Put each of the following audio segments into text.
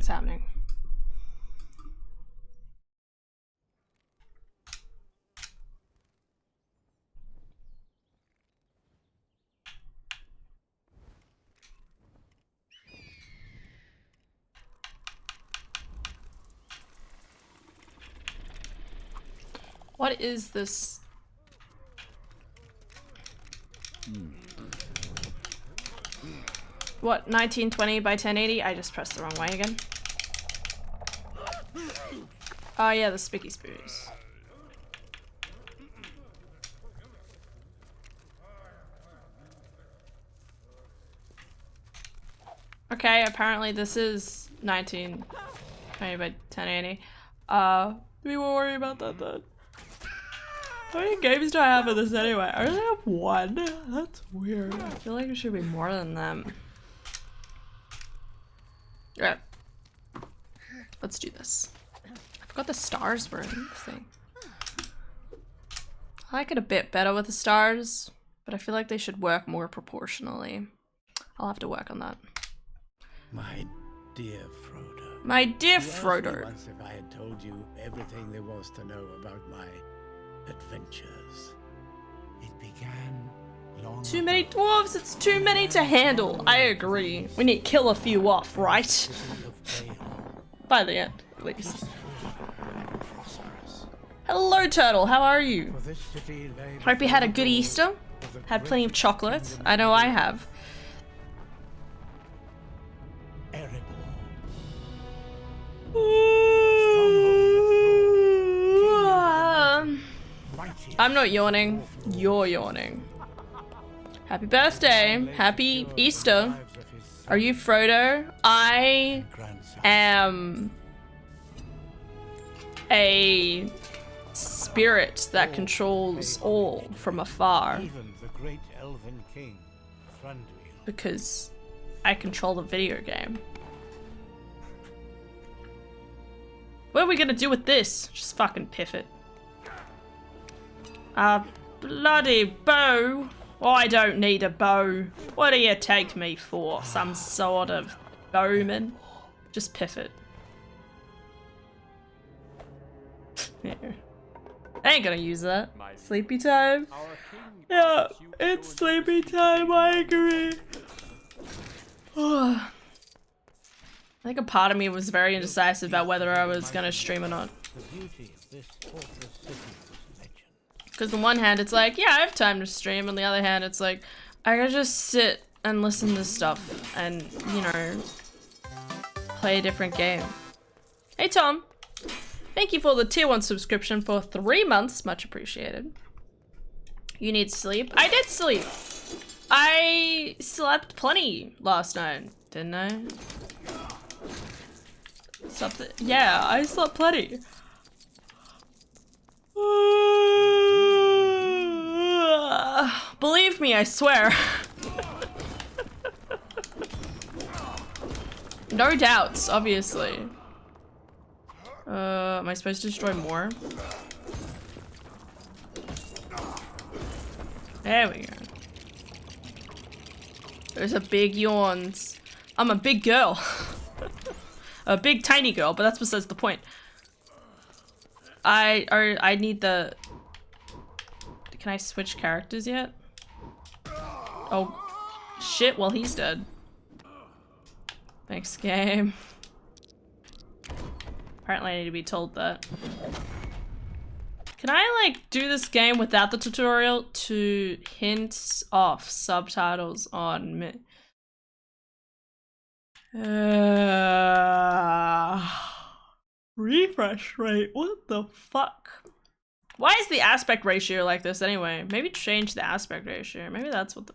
What's happening? What is this? What, 1920 by 1080? I just pressed the wrong way again. Oh yeah, the spiky spoos. Okay, apparently this is 1920 by 1080. We won't worry about that then. How many games do I have of this anyway? I only have one? That's weird. I feel like it should be more than them. Yeah. Let's do this. I forgot the stars were in this thing. I like it a bit better with the stars, but I feel like they should work more proportionally. I'll have to work on that. My dear Frodo. My dear You asked me Frodo. once if I had told you everything there was to know about my adventures. It began long Too many ago. dwarves, it's too many to handle. I agree. We need to kill a few off, right? City of Dale, By the end, please. peaceful and prosperous. Hello, Turtle. How are you? For this city lay Hope you had a before good the Easter. door of the Had plenty of greatest chocolate. kingdom I know I have. Erebor. Mighty I'm not yawning. You're yawning. Happy birthday. Happy Easter. Are you Frodo? I grandson. am a spirit that controls all from afar Even the great elven king, Thranduil. because I control the video game. What are we gonna do with this? Just fucking piff it. A bloody bow. Oh, I don't need a bow. What do you take me for? Some sort of bowman? Just piff it. Yeah. I ain't gonna use that. Sleepy time. Yeah, it's sleepy time, I agree. I think a part of me was very indecisive about whether I was gonna stream or not. The beauty of this fortress city was legend. Because on one hand, it's like, yeah, I have time to stream. On the other hand, it's like, I gotta just sit and listen to stuff and, you know, play a different game. Hey, Tom. Thank you for the tier 1 subscription for 3 months. Much appreciated. You need sleep? I did sleep. I slept plenty last night, didn't I? Something. Yeah, I slept plenty. Believe me, I swear. No doubts, obviously. Am I supposed to destroy more? There we go. There's a big yawns. I'm a big girl. A big tiny girl, but that's besides the point. I need the... Can I switch characters yet? Oh, shit, well he's dead. Thanks, game. Apparently I need to be told that. Can I, like, do this game without the tutorial to hint off subtitles on me? Refresh rate, what the fuck? Why is the aspect ratio like this anyway? Maybe change the aspect ratio. Maybe that's what the...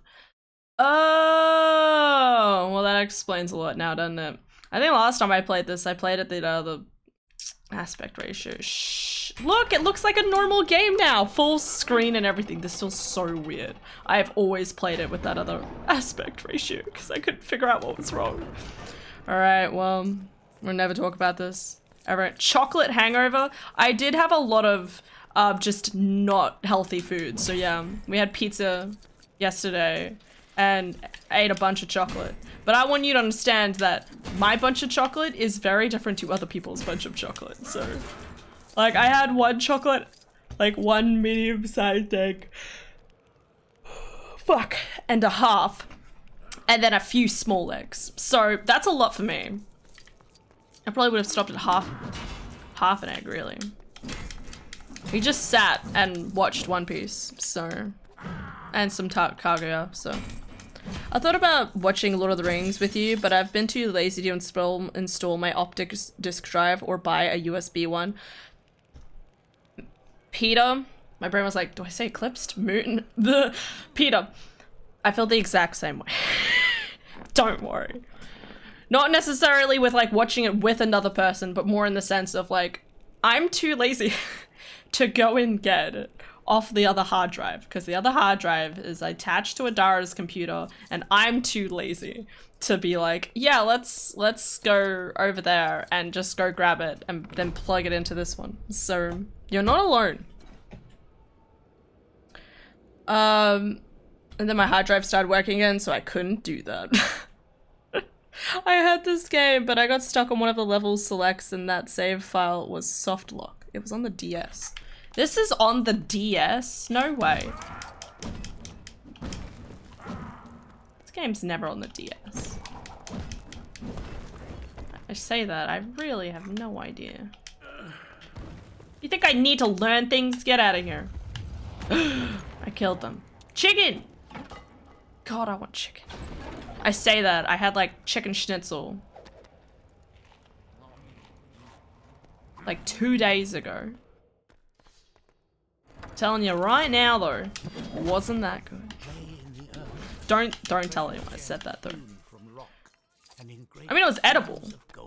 Oh, well that explains a lot now, doesn't it? I think last time I played this, I played at the aspect ratio. Shh. Look, it looks like a normal game now. Full screen and everything. This feels so weird. I've always played it with that other aspect ratio because I couldn't figure out what was wrong. Alright, well, we'll never talk about this. Alright, chocolate hangover. I did have a lot of just not healthy food. So yeah, we had pizza yesterday and ate a bunch of chocolate. But I want you to understand that my bunch of chocolate is very different to other people's bunch of chocolate. So, like, I had one chocolate, like one medium-sized egg, fuck, and a half, and then a few small eggs. So that's a lot for me. I probably would have stopped at half an egg, really. We just sat and watched One Piece, so, and some Kaguya, so. I thought about watching Lord of the Rings with you, but I've been too lazy to install my optic disk drive or buy a USB one. Peter, my brain was like, do I say eclipsed? Moon? Peter, I feel the exact same way. Don't worry. Not necessarily with like watching it with another person, but more in the sense of like, I'm too lazy to go and get it off the other hard drive, because the other hard drive is attached to Adara's computer, and I'm too lazy to be like, yeah, let's go over there and just go grab it and then plug it into this one. So you're not alone. And then my hard drive started working again, so I couldn't do that. I had this game, but I got stuck on one of the level selects, and that save file was soft lock. It was on the DS. This is on the DS? No way. This game's never on the DS. I say that, I really have no idea. You think I need to learn things? Get out of here. I killed them. Chicken! God, I want chicken. I say that, I had like chicken schnitzel. Like 2 days ago. Telling you right now though, wasn't that good. Don't tell anyone I said that though. I mean, it was edible,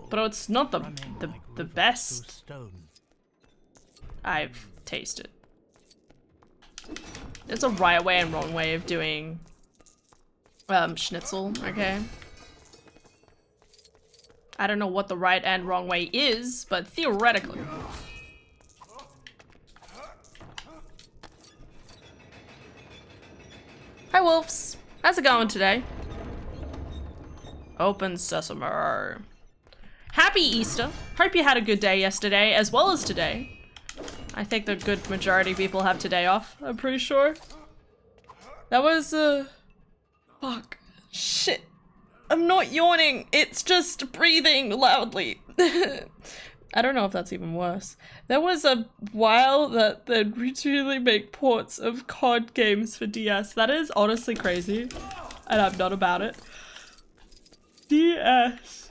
but it's not the best I've tasted. There's a right way and wrong way of doing schnitzel, okay? I don't know what the right and wrong way is, but theoretically. Hi wolves, how's it going today? Open sesame. Happy Easter. Hope you had a good day yesterday as well as today. I think the good majority of people have today off, I'm pretty sure. That was fuck. Shit. I'm not yawning, it's just breathing loudly. I don't know if that's even worse. There was a while that they'd routinely make ports of COD games for DS. That is honestly crazy, and I'm not about it. DS.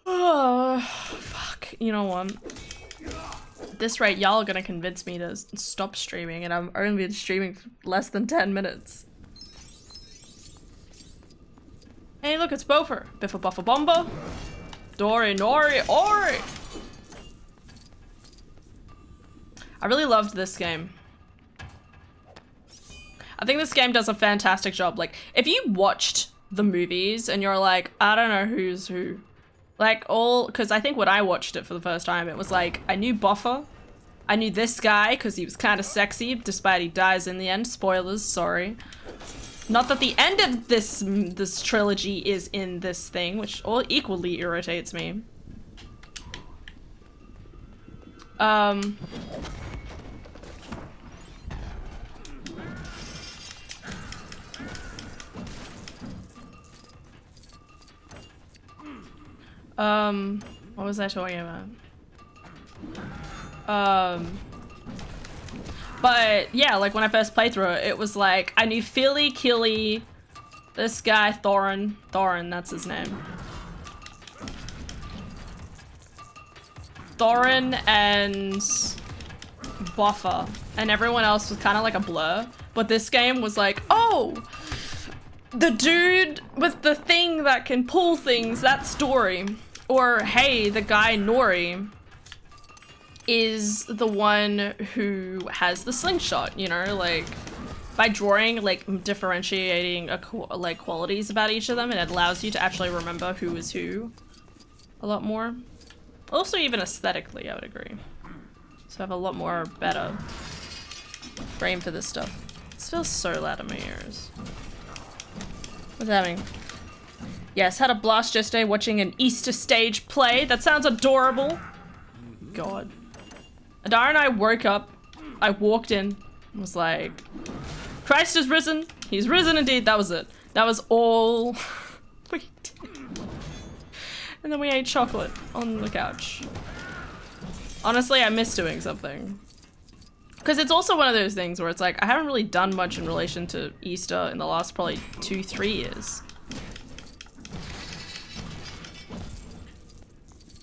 Oh, fuck. You know what? At this rate, y'all are gonna convince me to stop streaming, and I'm only been streaming for less than 10 minutes. Hey, look, it's Bofer. Biffa Buffa Bomba. Dory, Nori, Ori! I really loved this game. I think this game does a fantastic job. Like, if you watched the movies and you're like, I don't know who's who. Like, because I think when I watched it for the first time, it was like, I knew Buffer. I knew this guy, because he was kind of sexy, despite he dies in the end. Spoilers, sorry. Not that the end of this trilogy is in this thing, which all equally irritates me. What was I talking about? But yeah, like when I first played through it, it was like, I knew Philly, Killy, this guy, Thorin, that's his name. Thorin and Buffer, and everyone else was kind of like a blur. But this game was like, oh, the dude with the thing that can pull things, that's Dory. Or hey, the guy Nori is the one who has the slingshot, you know, like by drawing, like differentiating like qualities about each of them, and it allows you to actually remember who is who a lot more. Also, even aesthetically, I would agree. So I have a lot more better frame for this stuff. This feels so loud in my ears. What's happening? Yes, had a blast yesterday watching an Easter stage play. That sounds adorable. God. Adara and I woke up. I walked in and was like, Christ is risen. He's risen indeed. That was it. That was all we did. And then we ate chocolate on the couch. Honestly, I miss doing something. Because it's also one of those things where it's like, I haven't really done much in relation to Easter in the last probably 2-3 years.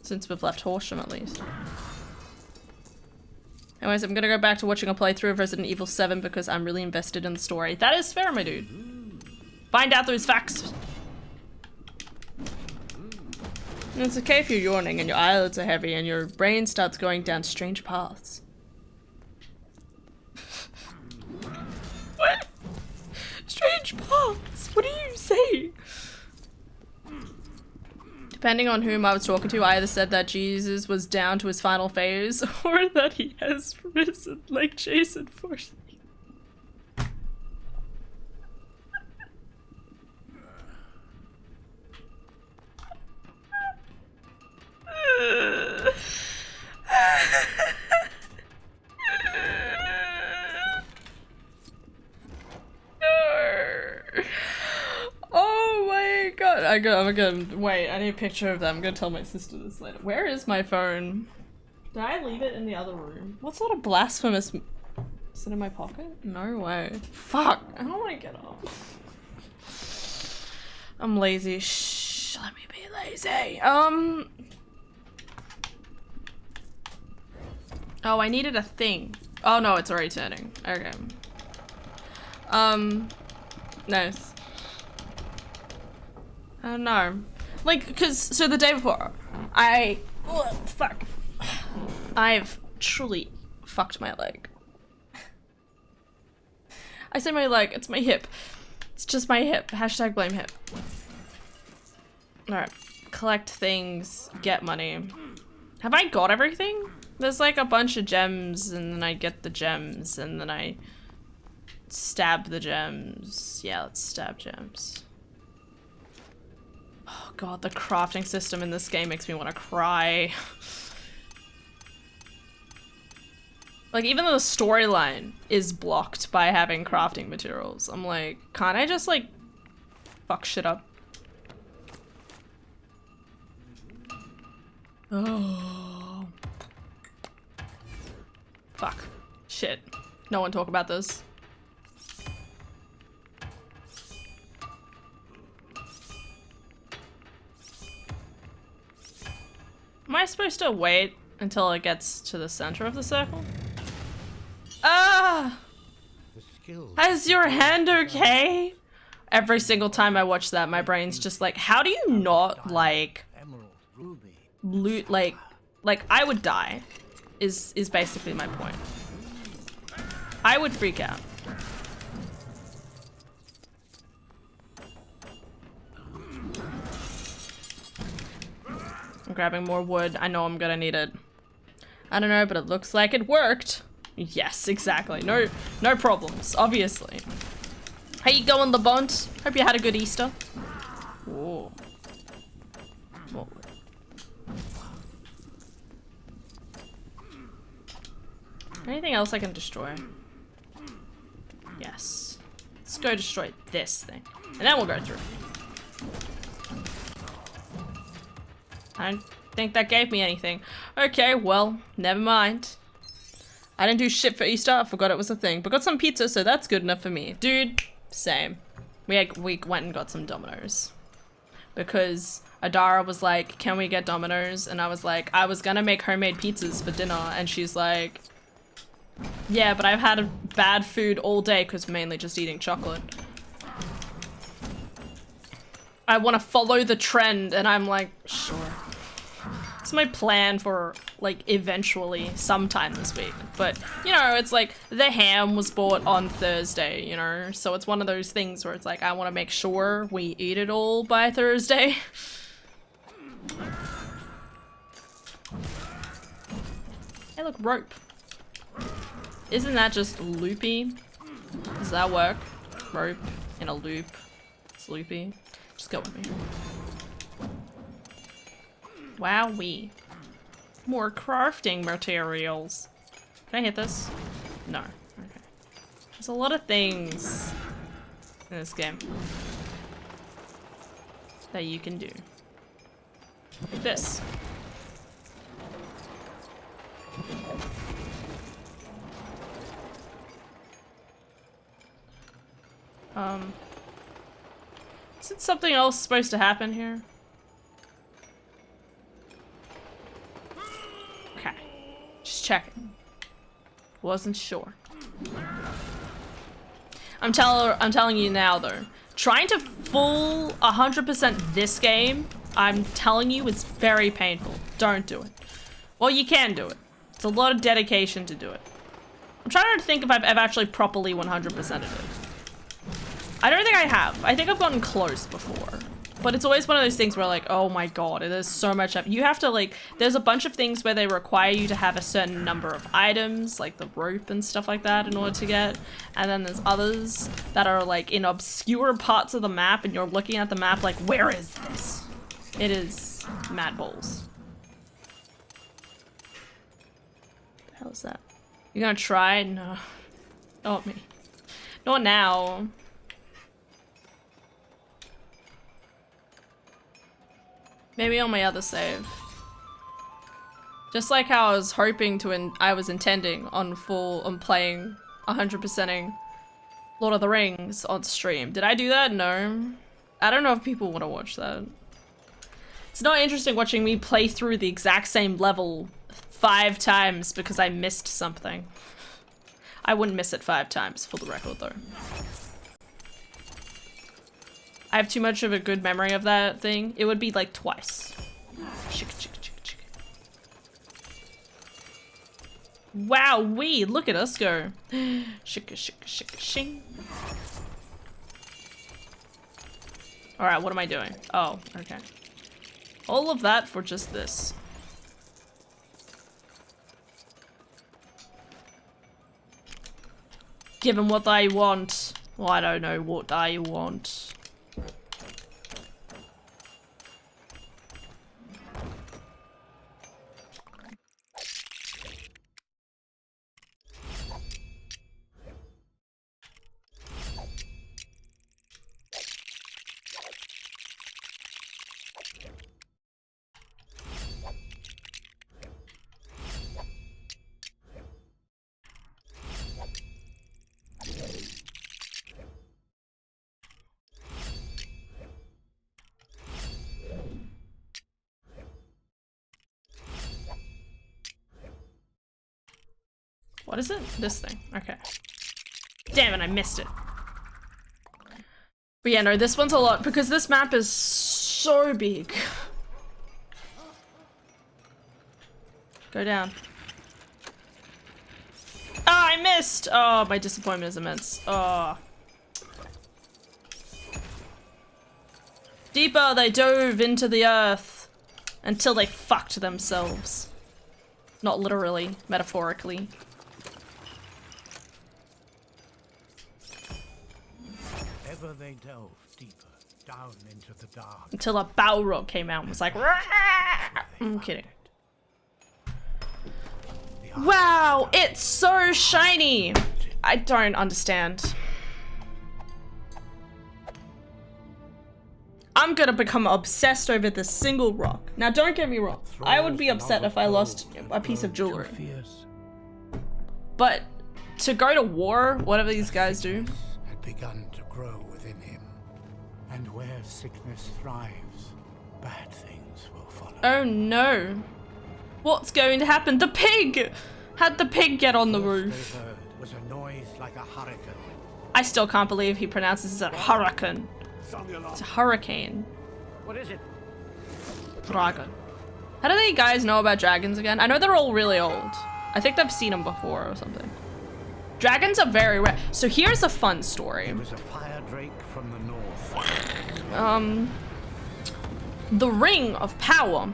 Since we've left Horsham, at least. Anyways, I'm gonna go back to watching a playthrough of Resident Evil 7 because I'm really invested in the story. That is fair, my dude. Find out those facts. And it's okay if you're yawning and your eyelids are heavy and your brain starts going down strange paths. What? Strange paths? What are you saying? Depending on whom I was talking to, I either said that Jesus was down to his final phase or that he has risen like Jason Voorhees. Oh my god. I'm gonna wait, I need a picture of that. I'm gonna tell my sister this later. Where is my phone? Did I leave it in the other room? What sort of blasphemous... Is it in my pocket? No way. Fuck. I don't want to get up. I'm lazy. Shh, let me be lazy. Oh, I needed a thing. Oh no, it's already turning. Okay. Nice. I don't know. Like, so the day before, fuck. I've truly fucked my leg. I say my leg, it's my hip. It's just my hip. Hashtag blame hip. Alright. Collect things, get money. Have I got everything? There's like a bunch of gems, and then I get the gems, and then I stab the gems. Yeah, let's stab gems. Oh god, the crafting system in this game makes me want to cry. Like, even though the storyline is blocked by having crafting materials, I'm like, can't I just, like, fuck shit up? Oh. Fuck. Shit. No one talk about this. Am I supposed to wait until it gets to the center of the circle? Ah! Is your hand okay? Every single time I watch that, my brain's just like, how do you not, like, loot, like I would die, is basically my point. I would freak out. I'm grabbing more wood. I know I'm gonna need it. I don't know, but it looks like it worked. Yes, exactly. No problems, obviously. How you going, LeBont? Hope you had a good Easter. Whoa. Whoa. Anything else I can destroy? Yes. Let's go destroy this thing. And then we'll go through. I don't think that gave me anything. Okay, well, never mind. I didn't do shit for Easter. I forgot it was a thing. But got some pizza, so that's good enough for me. Dude, same. We went and got some Domino's. Because Adara was like, can we get Domino's? And I was like, I was gonna make homemade pizzas for dinner. And she's like, yeah, but I've had bad food all day because mainly just eating chocolate. I want to follow the trend, and I'm like, sure. It's my plan for, like, eventually, sometime this week. But, you know, it's like, the ham was bought on Thursday, you know? So it's one of those things where it's like, I want to make sure we eat it all by Thursday. Hey, look, rope. Isn't that just loopy? Does that work? Rope in a loop. It's loopy. Just go with me. Wowee. More crafting materials. Can I hit this? No. Okay. There's a lot of things in this game that you can do. Like this. Isn't something else supposed to happen here? Okay. Just checking. Wasn't sure. I'm telling you now though. Trying to full 100% this game, I'm telling you, it's very painful. Don't do it. Well, you can do it. It's a lot of dedication to do it. I'm trying to think if I've ever actually properly 100%ed it. I don't think I have. I think I've gotten close before. But it's always one of those things where like, oh my god, there's so much up. You have to like, there's a bunch of things where they require you to have a certain number of items, like the rope and stuff like that in order to get. And then there's others that are like in obscure parts of the map and you're looking at the map like, where is this? It is mad balls. What the hell is that? You're gonna try? No. Not me. Not now. Maybe on my other save. Just like how I was hoping to I was intending on playing 100%ing Lord of the Rings on stream. Did I do that? No. I don't know if people want to watch that. It's not interesting watching me play through the exact same level 5 times because I missed something. I wouldn't miss it 5 times for the record though. I have too much of a good memory of that thing. It would be like twice. Chicka, chicka, chicka, chicka. Wow-wee, look at us go. Shika, shika, shika, shing. Alright, what am I doing? Oh, okay. All of that for just this. Give him what they want. Well, I don't know what they want. What is it? This thing. Okay. Damn it, I missed it. But yeah, no, this one's a lot because this map is so big. Go down. Oh, I missed! Oh, my disappointment is immense. Oh. Deeper they dove into the earth until they fucked themselves. Not literally, metaphorically. Ever they delved deeper down into the dark. Until a Balrog came out and was like, "Rah!" I'm kidding. Wow, it's so shiny! I don't understand. I'm gonna become obsessed over this single rock. Now don't get me wrong, I would be upset if I lost a piece of jewelry. But to go to war, whatever these guys do. Had begun to grow within him. And where sickness thrives, bad things will follow. Oh no. What's going to happen? The pig! How'd the pig get on the roof? They heard was a noise like a hurricane. I still can't believe he pronounces it a hurricane. It's a hurricane. What is it? Dragon. How do they guys know about dragons again? I know they're all really old. I think they've seen them before or something. Dragons are very rare. So here's a fun story. It was a fire drake from the north. The ring of power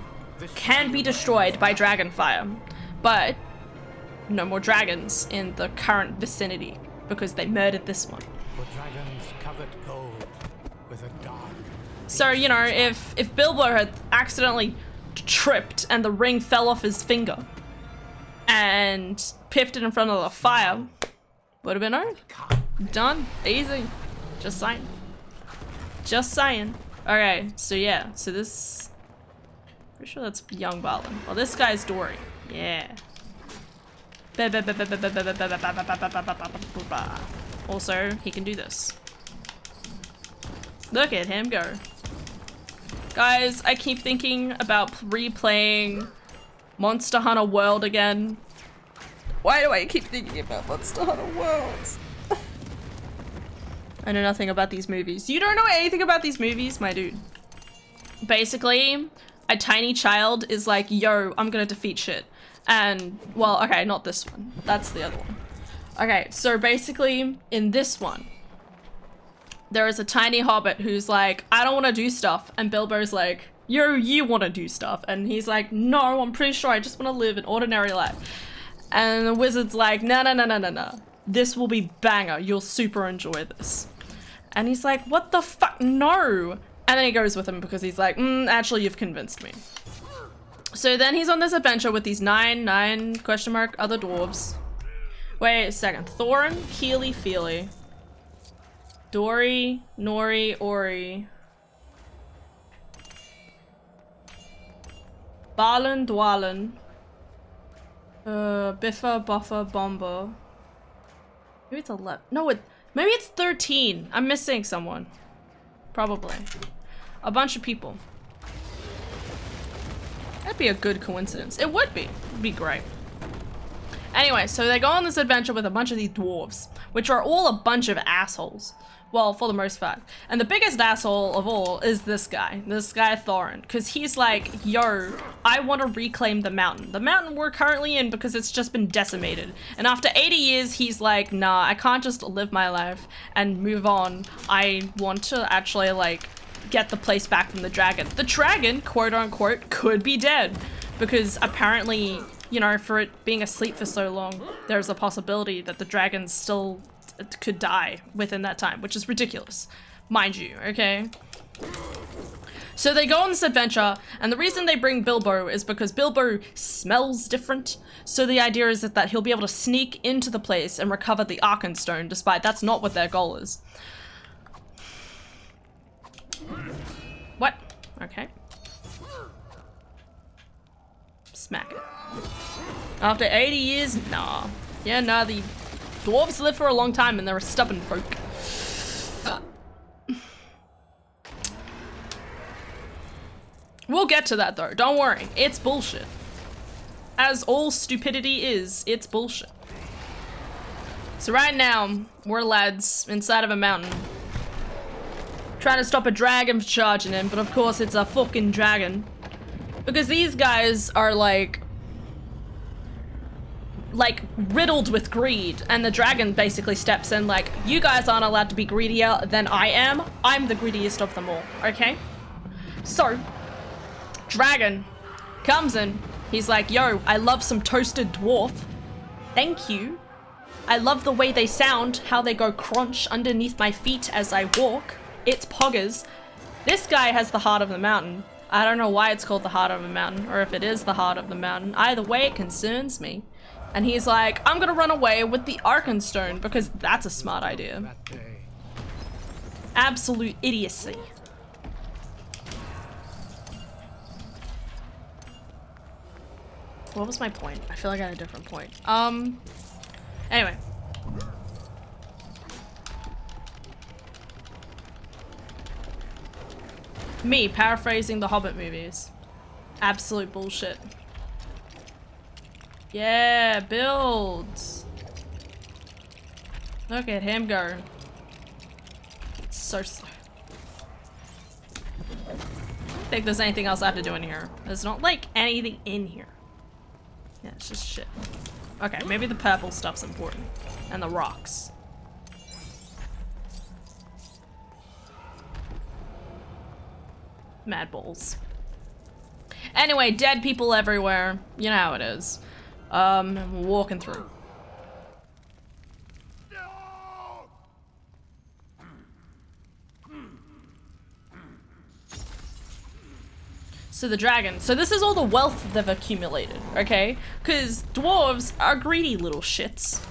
can be destroyed by dragon fire, but no more dragons in the current vicinity. because they murdered this one. For dragons covered gold with a dark. So, you know, if Bilbo had accidentally tripped and the ring fell off his finger and piffed it in front of the fire, would have been over. Done. Easy. Just saying. Just saying. Okay, so yeah, so this... Pretty sure that's young Balin. Well, this guy's Dory. Yeah. Also, he can do this. Look at him go. Guys, I keep thinking about replaying Monster Hunter World again. Why do I keep thinking about Monster Hunter World? I know nothing about these movies. You don't know anything about these movies, my dude. Basically, a tiny child is like, yo, I'm gonna defeat shit. And, well, okay, not this one. That's the other one. Okay, so basically, in this one, there is a tiny hobbit who's like, I don't want to do stuff. And Bilbo's like, yo, you want to do stuff. And he's like, no, I'm pretty sure I just want to live an ordinary life. And the wizard's like, no, no, no, no, no, no. This will be banger. You'll super enjoy this. And he's like, what the fuck? No. And then he goes with him because he's like, actually, you've convinced me. So then he's on this adventure with these nine question mark other dwarves. Wait a second. Thorin, Keely, Feely. Dory, Nori, Ori. Balin, Dwalin. Biffa, Buffa, Bomba. Maybe it's 11. No, maybe it's 13. I'm missing someone. Probably. A bunch of people. That'd be a good coincidence. It would be. It'd be great. Anyway, so they go on this adventure with a bunch of these dwarves, which are all a bunch of assholes. Well, for the most part. And the biggest asshole of all is this guy Thorin, because he's like, yo, I want to reclaim the mountain we're currently in because it's just been decimated. And after 80 years, he's like, nah, I can't just live my life and move on. I want to actually, like, get the place back from the dragon. The dragon, quote unquote, could be dead because apparently, you know, for it being asleep for so long, there's a possibility that the dragon still could die within that time, which is ridiculous, mind you, okay? So they go on this adventure, and the reason they bring Bilbo is because Bilbo smells different, so the idea is that he'll be able to sneak into the place and recover the Arkenstone, despite that's not what their goal is. What? Okay. Smack it. After 80 years? Nah. Yeah, nah, the dwarves live for a long time and they're a stubborn folk. We'll get to that though, don't worry. It's bullshit. As all stupidity is, it's bullshit. So right now, we're lads inside of a mountain. Trying to stop a dragon from charging in, but of course it's a fucking dragon. Because these guys are like riddled with greed, and the dragon basically steps in like, you guys aren't allowed to be greedier than I am. I'm the greediest of them all, okay? So, dragon comes in. He's like, yo, I love some toasted dwarf. Thank you. I love the way they sound, how they go crunch underneath my feet as I walk. It's poggers. This guy has the heart of the mountain. I don't know why it's called the heart of the mountain, or if it is the heart of the mountain. Either way, it concerns me. And he's like, I'm gonna run away with the Arkenstone because that's a smart idea. Absolute idiocy. What was my point? I feel like I had a different point. Anyway. Me paraphrasing the Hobbit movies. Absolute bullshit. Yeah, builds. Look at him go. It's so slow. I don't think there's anything else I have to do in here. There's not like anything in here. Yeah, it's just shit. Okay, maybe the purple stuff's important. And the rocks. Mad balls. Anyway, dead people everywhere. You know how it is. Walking through. So the dragon. So this is all the wealth they've accumulated, okay? Because dwarves are greedy little shits.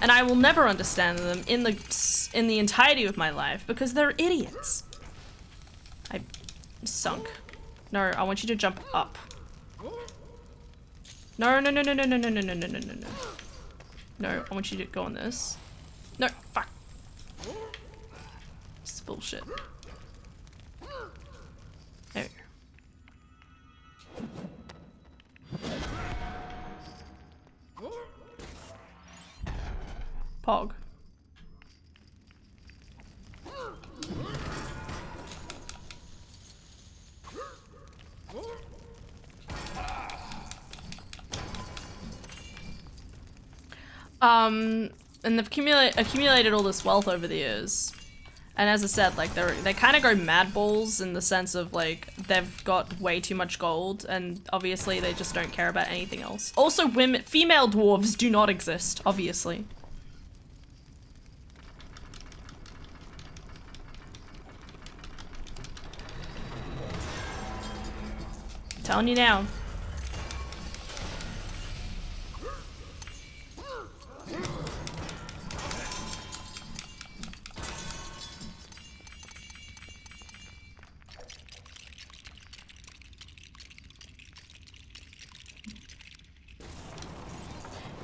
And I will never understand them in the entirety of my life because they're idiots. I sunk. No, I want you to jump up. No, no, no, no, no, no, no, no, no, no, no, no, no. No, I want you to go on this. No, fuck. This is bullshit. There we go. Pog. And they've accumulated all this wealth over the years. And as I said, like, they kind of go mad balls in the sense of, like, they've got way too much gold, and obviously they just don't care about anything else. Also, female dwarves do not exist, obviously. I'm telling you now.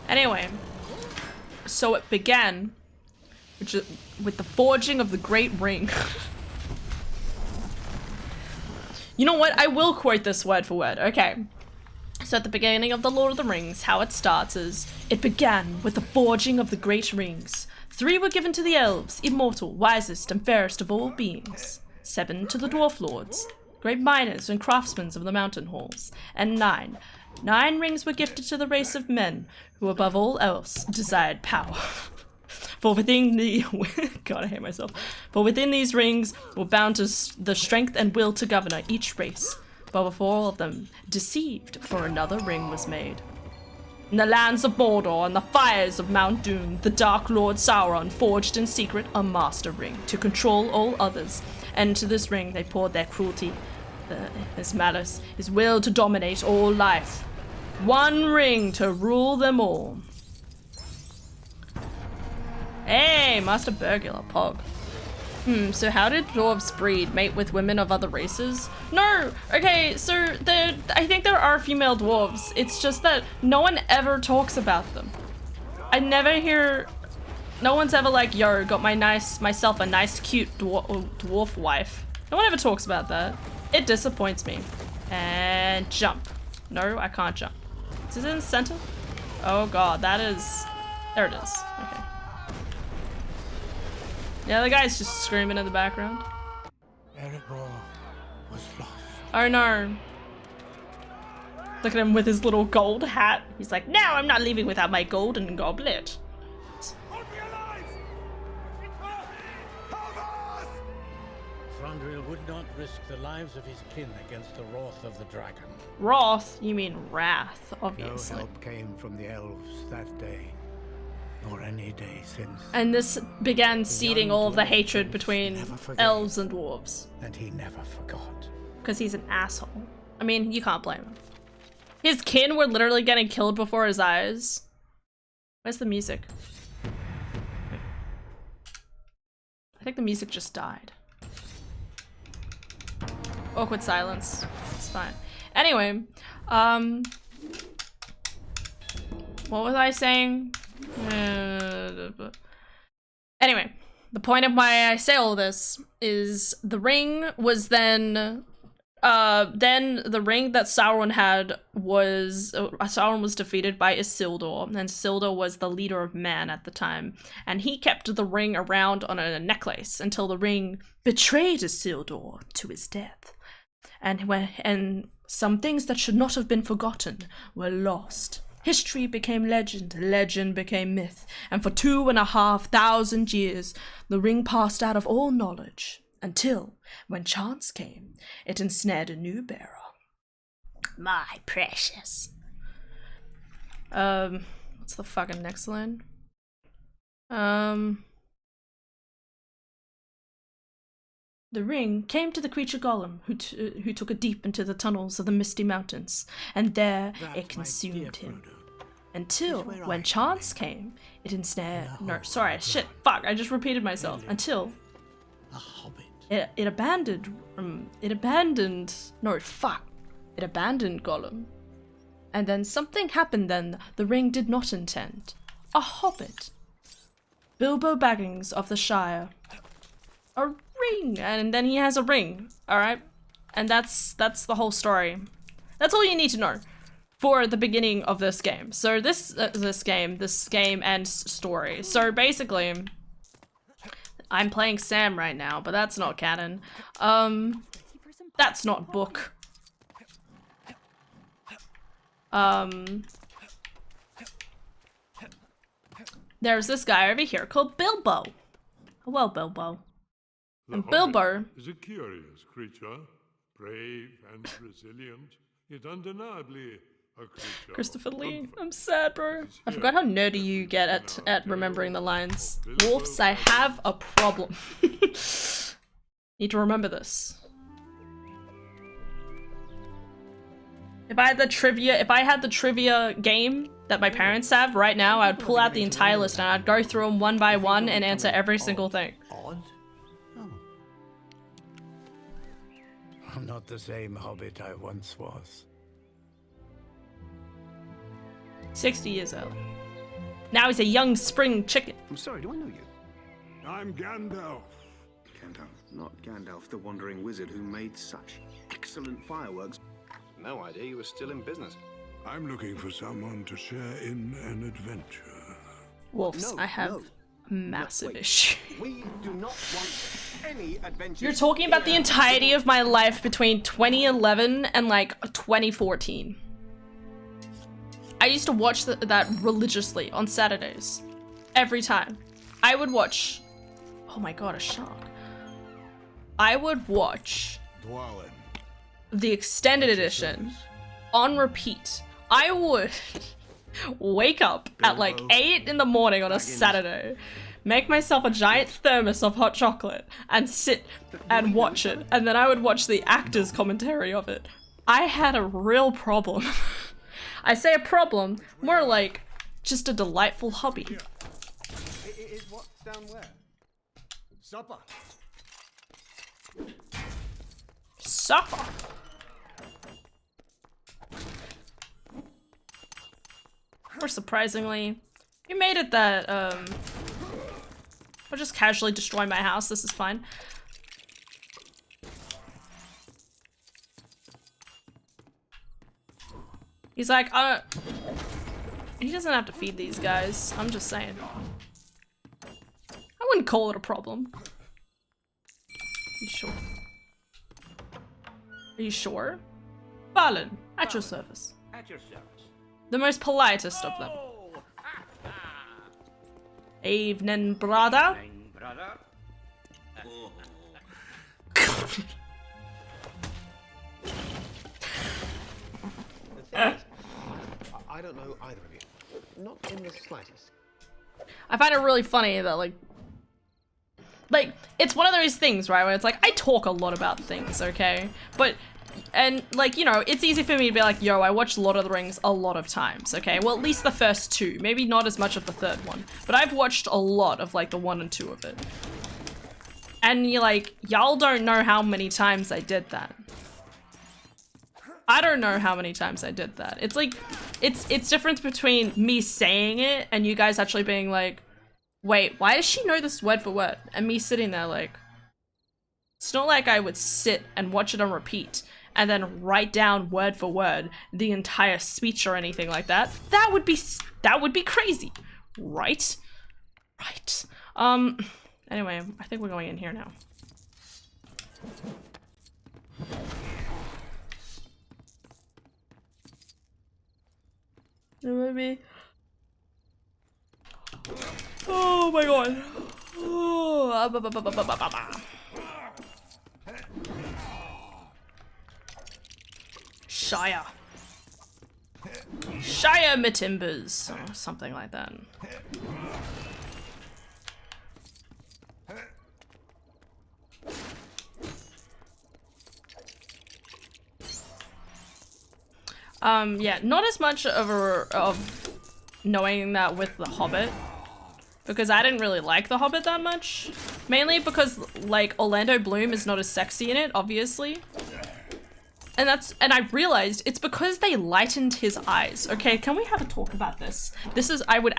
Anyway, so it began with the forging of the Great Ring. You know what? I will quote this word for word. Okay. So at the beginning of The Lord of the Rings, how it starts is, it began with the forging of the great rings. 3 were given to the elves, immortal, wisest, and fairest of all beings. 7 to the dwarf lords, great miners and craftsmen of the mountain halls. And 9 rings were gifted to the race of men, who above all else desired power. For within the God, I hate myself. For within these rings were bound to the strength and will to govern each race. But before all of them, deceived, for another ring was made. In the lands of Mordor and the fires of Mount Doom, the Dark Lord Sauron forged in secret a master ring to control all others. And into this ring they poured their cruelty, his malice, his will to dominate all life. 1 ring to rule them all. Hey, Master Burglar, Pog. So how did dwarves breed? Mate with women of other races? No! Okay, so I think there are female dwarves. It's just that no one ever talks about them. I never hear... No one's ever like, yo, got myself a nice cute dwarf wife. No one ever talks about that. It disappoints me. And jump. No, I can't jump. Is it in the center? Oh god, that is... There it is. Okay. Yeah, the guy's just screaming in the background. Erebor was lost. Oh no. Look at him with his little gold hat. He's like, now I'm not leaving without my golden goblet. Thranduil would not risk the lives of his kin against the wrath of the dragon. Wrath? You mean wrath, obviously. No help came from the elves that day, nor any day since. And this began seeding all of the hatred between elves and dwarves. And he never forgot. Because he's an asshole. I mean, you can't blame him. His kin were literally getting killed before his eyes. Where's the music? I think the music just died. Awkward silence. It's fine. Anyway, what was I saying? Anyway, the point of why I say all this is the ring was then the ring that Sauron had was Sauron was defeated by Isildur, and Isildur was the leader of man at the time, and he kept the ring around on a necklace until the ring betrayed Isildur to his death. And some things that should not have been forgotten were lost. History became legend, legend became myth, and for 2,500 years, the ring passed out of all knowledge, until, when chance came, it ensnared a new bearer. My precious. What's the fucking next line? The ring came to the creature golem, who took it deep into the tunnels of the misty mountains, and there it consumed him. Until, when chance came, it ensnared. No, sorry, shit, fuck, I just repeated myself. Until A hobbit. it abandoned. No, fuck. It abandoned Gollum. And then something happened then the ring did not intend. A hobbit. Bilbo Baggins of the Shire. A ring! And then he has a ring, alright? And that's the whole story. That's all you need to know for the beginning of this game. So this game ends story. So basically, I'm playing Sam right now, but that's not canon. That's not book. There's this guy over here called Bilbo. Hello, Bilbo. And Bilbo is a curious creature, brave and resilient, yet undeniably a creature. Christopher Lee, I'm sad, bro. I forgot how nerdy you get at remembering the lines. Wolves, I have a problem. Need to remember this. If I had the trivia game that my parents have right now, I'd pull out the entire list and I'd go through them one by one and answer every single thing. Odd? Oh. I'm not the same hobbit I once was. 60 years old. Now he's a young spring chicken. I'm sorry, do I know you? I'm Gandalf. Gandalf, not Gandalf, the wandering wizard who made such excellent fireworks. No idea you were still in business. I'm looking for someone to share in an adventure. Wolves, No, I have no. a massive Wait. issue. We do not want any adventures. You're talking about the entirety of my life between 2011 and like 2014. I used to watch that religiously on Saturdays. Every time. I would watch... Oh my god, a shark. I would watch Dwalin. the extended edition on repeat. I would wake up at like 8 in the morning on a Saturday, make myself a giant thermos of hot chocolate, and sit and watch it. And then I would watch the actors' commentary of it. I had a real problem. I say a problem, more like just a delightful hobby. Is what's down where? Supper. Supper. Or surprisingly, you made it that, I'll just casually destroy my house, this is fine. He's like, he doesn't have to feed these guys, I'm just saying. I wouldn't call it a problem. You sure? Are you sure? Balin, at your service. At your service. The most politest of them. Evening, brother. Evening, brother. I don't know either of you. Not in the slightest. I find it really funny that like it's one of those things, right, where it's like I talk a lot about things, okay? And like, you know, it's easy for me to be like, yo, I watched Lord of the Rings a lot of times, okay? Well, at least the first two, maybe not as much of the third one, but I've watched a lot of like the 1 and 2 of it. And you're like, y'all don't know how many times I did that. I don't know how many times I did that. It's like, it's difference between me saying it and you guys actually being like, wait, why does she know this word for word? And me sitting there like, it's not like I would sit and watch it on repeat and then write down word for word the entire speech or anything like that. That would be crazy, right? Right. Anyway, I think we're going in here now. Maybe. Oh my god. Oh, Shire. Shire me timbers. Or something like that. Yeah, not as much of knowing that with The Hobbit, because I didn't really like The Hobbit that much. Mainly because, like, Orlando Bloom is not as sexy in it, obviously. And I realized it's because they lightened his eyes. Okay, can we have a talk about this? This is, I would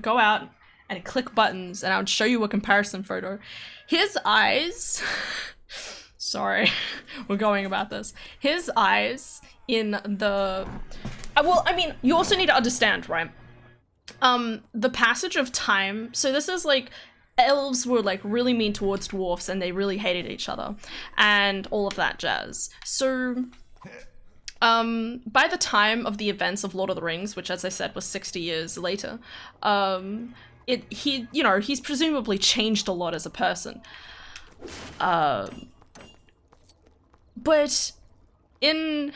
go out and click buttons and I would show you a comparison photo. His eyes, sorry, we're going about this. His eyes in the, well, I mean, you also need to understand, right? The passage of time, so this is like, elves were like really mean towards dwarfs and they really hated each other and all of that jazz. So by the time of the events of Lord of the Rings, which as I said was 60 years later, he's presumably changed a lot as a person. But in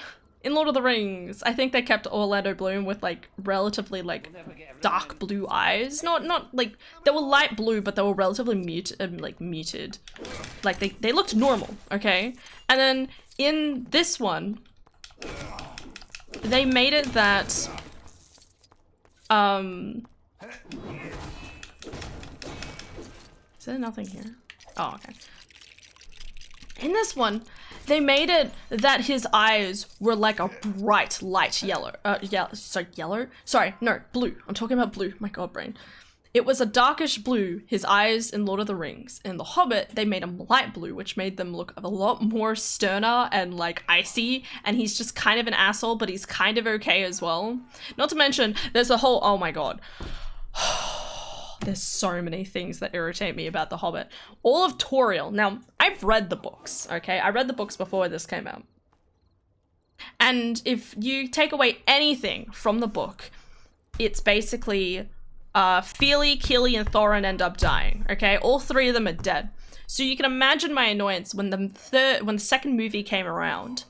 Lord of the Rings, I think they kept Orlando Bloom with like relatively like dark blue eyes. Not like, they were light blue, but they were relatively muted. Like they looked normal, okay? And then in this one, they made it that is there nothing here? Oh, okay. In this one, they made it that his eyes were like a bright light yellow. Yellow? Sorry, no, blue. I'm talking about blue. My god, brain. It was a darkish blue, his eyes in Lord of the Rings. In The Hobbit, they made him light blue, which made them look a lot more sterner and like icy, and he's just kind of an asshole, but he's kind of okay as well. Not to mention, there's a whole, oh my god. There's so many things that irritate me about The Hobbit. All of Toriel. Now, I've read the books, okay? I read the books before this came out. And if you take away anything from the book, it's basically Fili, Kili, and Thorin end up dying, okay? All three of them are dead. So you can imagine my annoyance when the second movie came around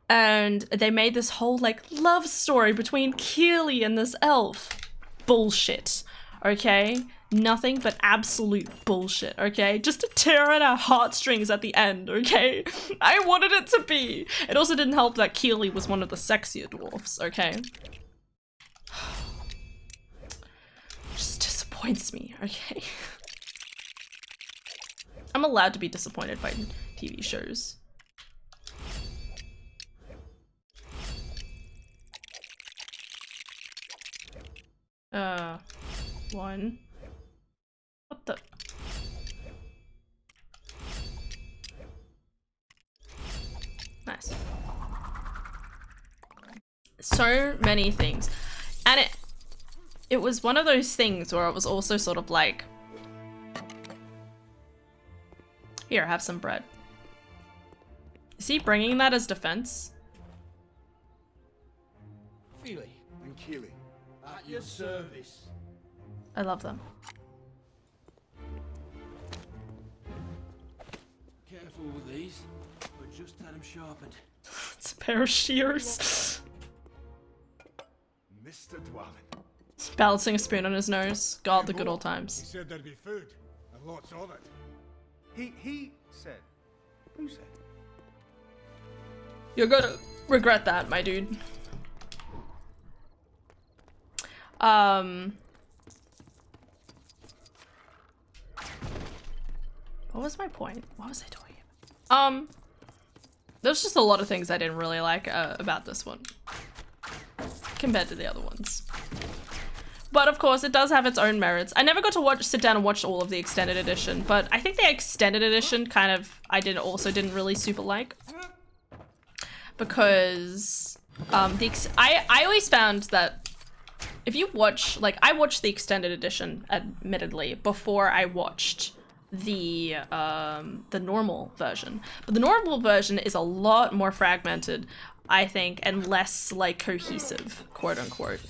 and they made this whole like love story between Kili and this elf. Bullshit. Okay? Nothing but absolute bullshit, okay? Just to tear at our heartstrings at the end, okay? I wanted it to be. It also didn't help that Keely was one of the sexier dwarfs, okay? Just disappoints me, okay? I'm allowed to be disappointed by TV shows. One. What the? Nice. So many things. And it was one of those things where it was also sort of like, here, have some bread. Is he bringing that as defense? Fili and Kili, at your service. I love them. Careful with these. We just had them sharpened. It's a pair of shears. Mr. Dwellin. He's balancing a spoon on his nose. God, the good old He times. said there'd be food, and lots of it. He said. Who said? You're gonna regret that, my dude. What was my point? What was I doing? There's just a lot of things I didn't really like about this one compared to the other ones. But of course, it does have its own merits. I never got to sit down and watch all of the extended edition, but I think the extended edition kind of I didn't really super like, because I always found that if you watch, like, I watched the extended edition admittedly before I watched the normal version, but the normal version is a lot more fragmented, I think, and less like cohesive, quote unquote.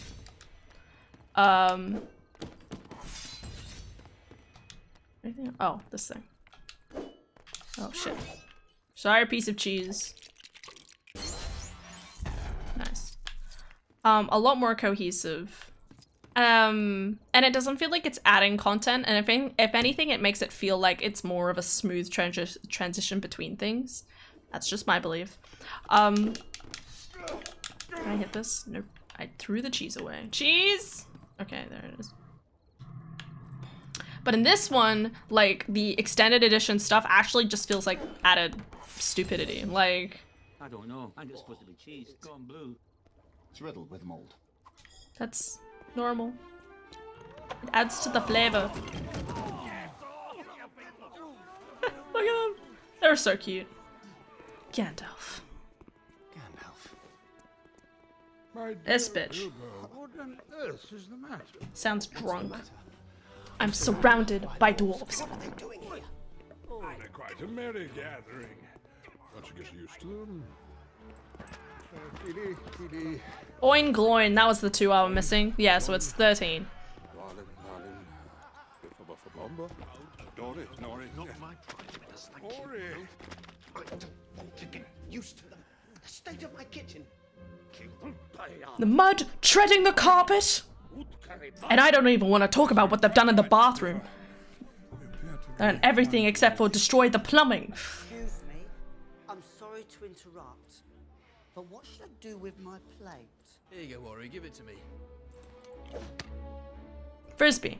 Anything? Oh, this thing. Oh shit. Sorry, piece of cheese. Nice. A lot more cohesive. And it doesn't feel like it's adding content, and if anything, it makes it feel like it's more of a smooth transition between things. That's just my belief. Can I hit this? Nope. I threw the cheese away. Cheese! Okay, there it is. But in this one, like, the extended edition stuff actually just feels like added stupidity. Like, I don't know. I'm just supposed to be cheese. It's gone blue. It's riddled with mold. that's normal. It adds to the flavor. Look at them. They're so cute. Gandalf. Gandalf. My This dear bitch. Bilbo, what on earth is the matter? Sounds drunk. I'm surrounded by dwarves. Oh, they're quite a merry gathering. Once you get used to them. Kitty, kitty. Oin Gloin, that was the 2 I was missing. Yeah, so it's 13. Darling, darling. Biffa, buffa, bomba. Dory, Nori. Not my prize, thank you. Ori. I don't want to get used to them. The state of my kitchen. The mud treading the carpet! And I don't even want to talk about what they've done in the bathroom. They've done everything except for destroy the plumbing. Excuse me, I'm sorry to interrupt, but what should I do with my plate? Here you go, Ori, give it to me. Frisbee.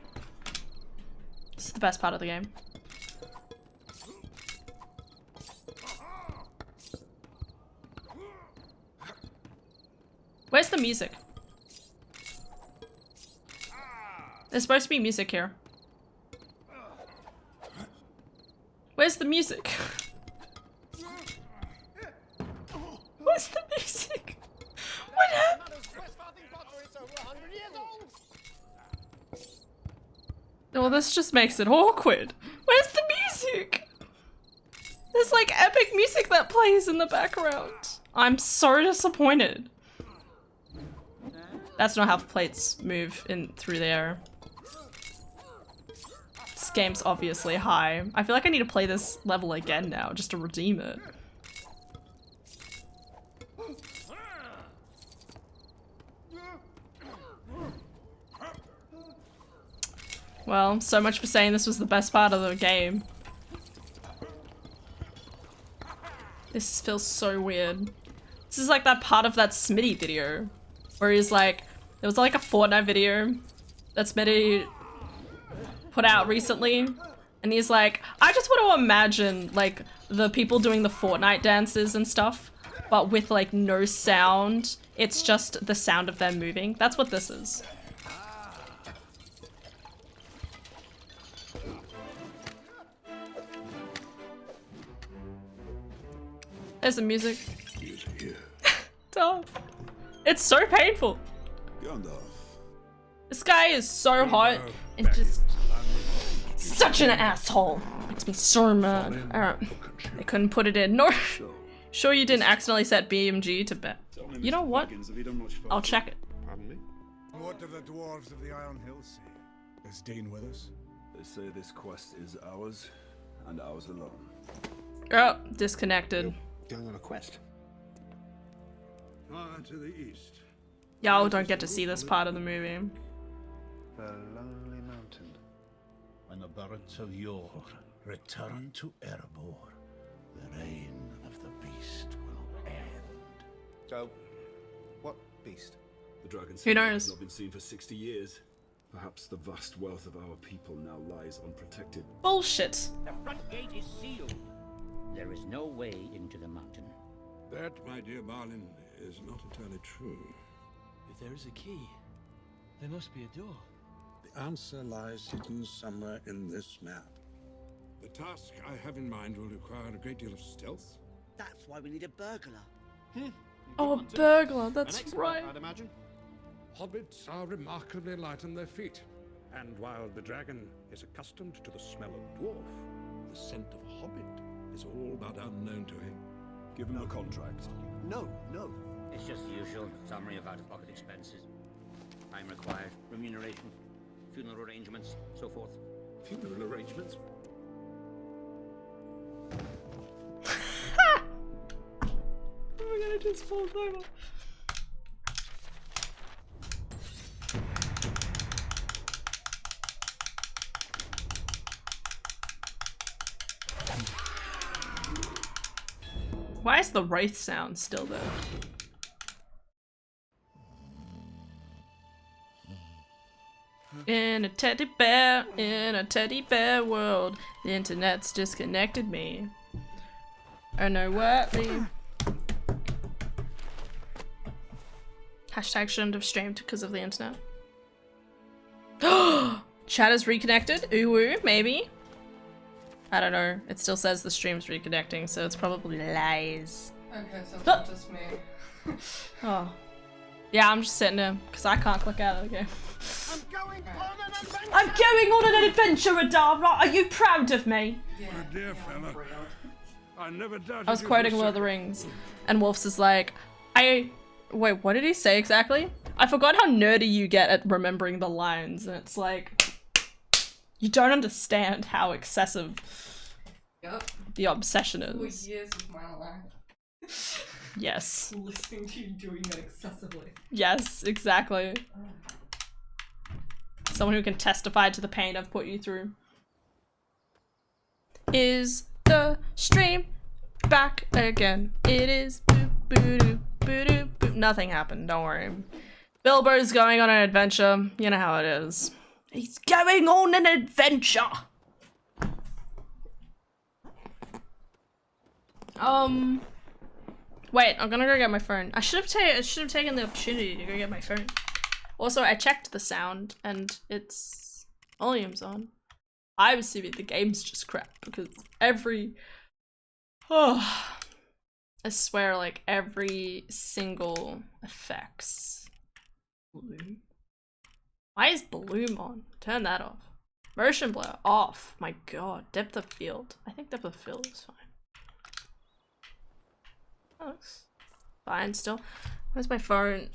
This is the best part of the game. Where's the music? There's supposed to be music here. Where's the music? Where's the music? What happened? Well, this just makes it awkward. Where's the music? There's like epic music that plays in the background. I'm so disappointed. That's not how plates move in through the air. This game's obviously high. I feel like I need to play this level again now just to redeem it. Well, so much for saying this was the best part of the game. This feels so weird. This is like that part of that Smitty video where he's like, there was like a Fortnite video that Smitty put out recently, and he's like, I just want to imagine like the people doing the Fortnite dances and stuff, but with like no sound. It's just the sound of them moving. That's what this is. There's the music. Tough. It's so painful. Gandalf. This guy is so hot and just such an asshole. Makes me so mad. I couldn't put it in. No. Sure you didn't accidentally set BMG to bet. You know what? I'll check it. Pardon me? What do the dwarves of the Iron Hills say? Is Dean with us? They say this quest is ours, and ours alone. Oh, disconnected. Going on a quest. Far to the east. Y'all don't get to see this part of the movie. The lonely mountain. When the barons of yore return to Erebor, the reign of the beast will end. So, what beast? The dragon's Who head knows? has not been seen for 60 years. Perhaps the vast wealth of our people now lies unprotected. Bullshit. The front gate is sealed. There is no way into the mountain. That, my dear Balin, is not entirely true. If there is a key, there must be a door. The answer lies hidden somewhere in this map. The task I have in mind will require a great deal of stealth. That's why we need a burglar. Oh, burglar, that's right. I'd imagine. Hobbits are remarkably light on their feet, and while the dragon is accustomed to the smell of dwarf, the scent of a hobbit is all but unknown to him. Give him a contract. No, no. It's just the usual summary of out-of-pocket expenses. Time required, remuneration, funeral arrangements, so forth. Funeral arrangements? Oh my god, I just fall over. Why is the wraith sound still there? in a teddy bear world, the internet's disconnected me. Oh no, worry. Hashtag shouldn't have streamed because of the internet. Chat is reconnected? Ooh, maybe? I don't know. It still says the stream's reconnecting, so it's probably lies. Okay, so it's not just me. Oh. Yeah, I'm just sitting there, because I can't click out of the game. I'm going on an adventure, Adara! Are you proud of me? My dear fella, I never doubted I was you quoting for a Lord of the second. Rings, and Wolf's is like, wait, what did he say exactly? I forgot how nerdy you get at remembering the lines, and it's like, you don't understand how excessive the obsession is. For years of my life. Yes. Listening to you doing that excessively. Yes, exactly. Someone who can testify to the pain I've put you through. Is the stream back again? It is. Boop, boop, boop, boop, boop. Nothing happened, don't worry. Bilbo's going on an adventure. You know how it is. He's going on an adventure! Wait, I'm gonna go get my phone. I should have taken the opportunity to go get my phone. Also, I checked the sound and its volume's on. I was assuming the game's just crap because I swear, like every single effects. Bloom. Why is bloom on? Turn that off. Motion blur off. My god. Depth of field. I think depth of field is fine. That looks fine still. Where's my phone?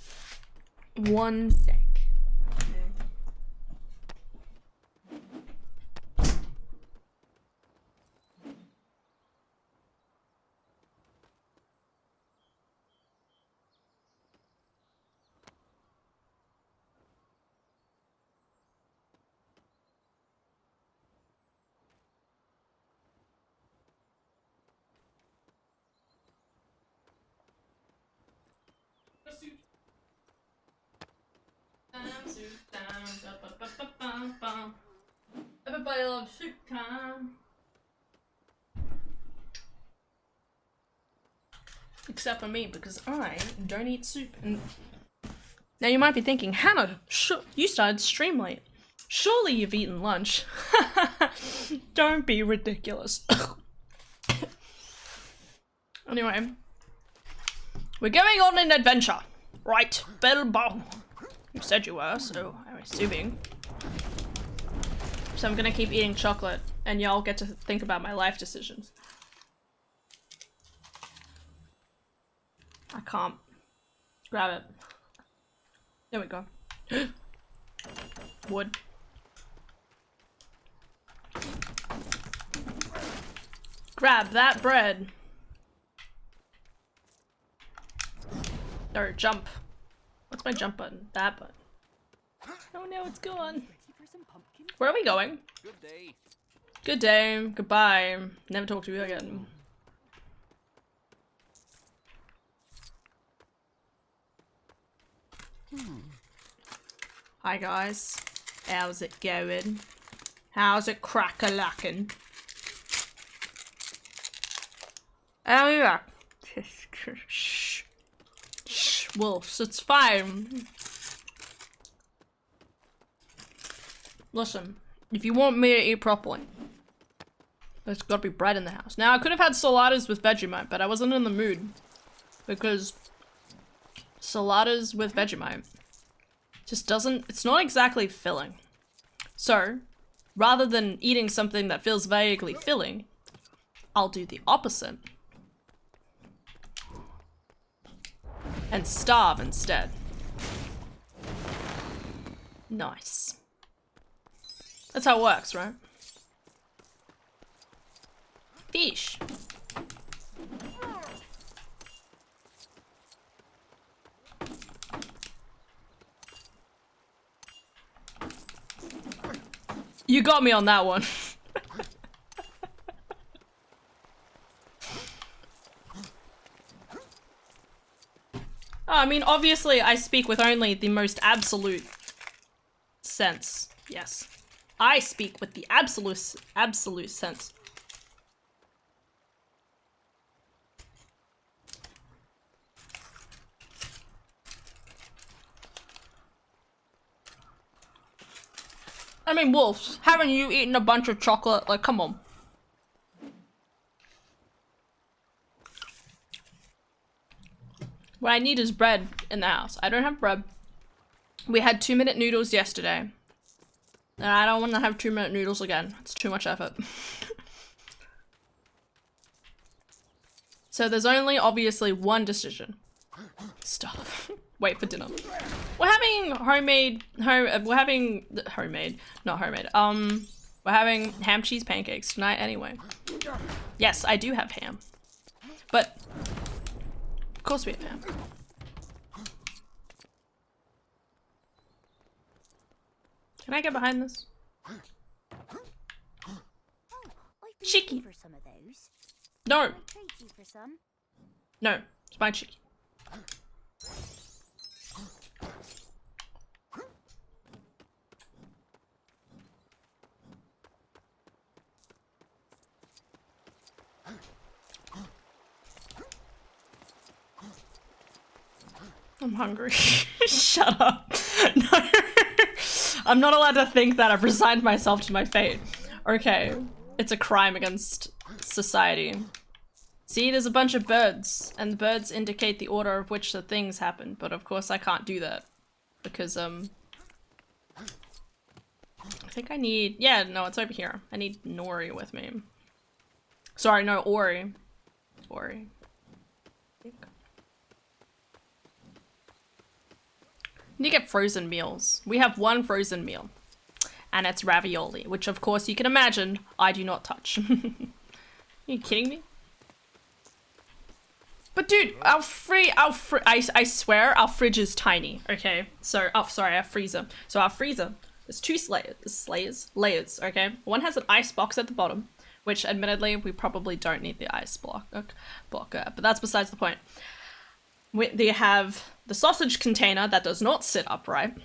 1 sec. Everybody loves soup time. Except for me, because I don't eat soup. And now you might be thinking, Hannah, you started stream late. Surely you've eaten lunch. Don't be ridiculous. Anyway, we're going on an adventure. Right, Bilbo. You said you were, so I'm assuming. So I'm gonna keep eating chocolate, and y'all get to think about my life decisions. I can't grab it. There we go. Wood. Grab that bread. Or jump. What's my jump button? That button. Oh no, it's gone. Where are we going? Good day. Good day. Goodbye. Never talk to you again. Hi guys. How's it going? How's it crack-a-lackin'? Oh yeah. Shh. Shh, wolves, it's fine. Listen, if you want me to eat properly, there's gotta be bread in the house. Now, I could have had saladas with Vegemite, but I wasn't in the mood. Because saladas with Vegemite just doesn't, it's not exactly filling. So, rather than eating something that feels vaguely filling, I'll do the opposite. And starve instead. Nice. That's how it works, right? Fish. You got me on that one. I mean, obviously I speak with only the most absolute sense Yes. I speak with the absolute sense. I mean, Wolf, haven't you eaten a bunch of chocolate? Like, come on. What I need is bread in the house. I don't have bread. We had 2-minute noodles yesterday. And I don't want to have 2-minute noodles again. It's too much effort. So there's only obviously one decision. Stop. Wait for dinner. We're having we're having ham cheese pancakes tonight anyway. Yes, I do have ham. But of course we have ham. Can I get behind this? Cheeky. For some of those. No. Trade you for some. No. It's my cheeky. I'm hungry. Shut up. No. I'm not allowed to think that. I've resigned myself to my fate. Okay. It's a crime against society. See, there's a bunch of birds, and the birds indicate the order of which the things happen, but of course I can't do that. Because, I think I need- yeah, no, it's over here. I need Nori with me. Sorry, no, Ori. Ori. I think. You need to get frozen meals. We have one frozen meal. And it's ravioli, which of course you can imagine I do not touch. Are you kidding me? But dude, I swear our fridge is tiny, okay? So, oh, sorry, our freezer. So our freezer, there's two layers, okay? One has an ice box at the bottom, which admittedly we probably don't need the ice blocker, but that's besides the point. They have the sausage container that does not sit upright,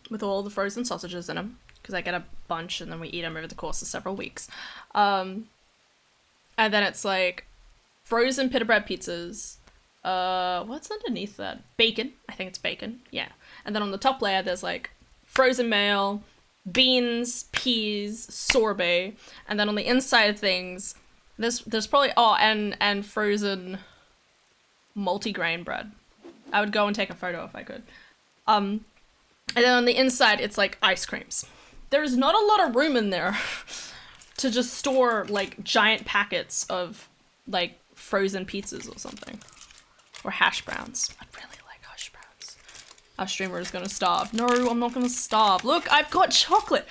with all the frozen sausages in them, because I get a bunch and then we eat them over the course of several weeks. And then it's like frozen pita bread pizzas. What's underneath that? Bacon. I think it's bacon. Yeah. And then on the top layer, there's like frozen mayo, beans, peas, sorbet, and then on the inside of things, there's probably and frozen multi-grain bread. I would go and take a photo if I could. And then on the inside, it's like ice creams. There's not a lot of room in there to just store like giant packets of like frozen pizzas or something. Or hash browns. I'd really like hash browns. Our streamer is gonna starve. No, I'm not gonna starve. Look, I've got chocolate.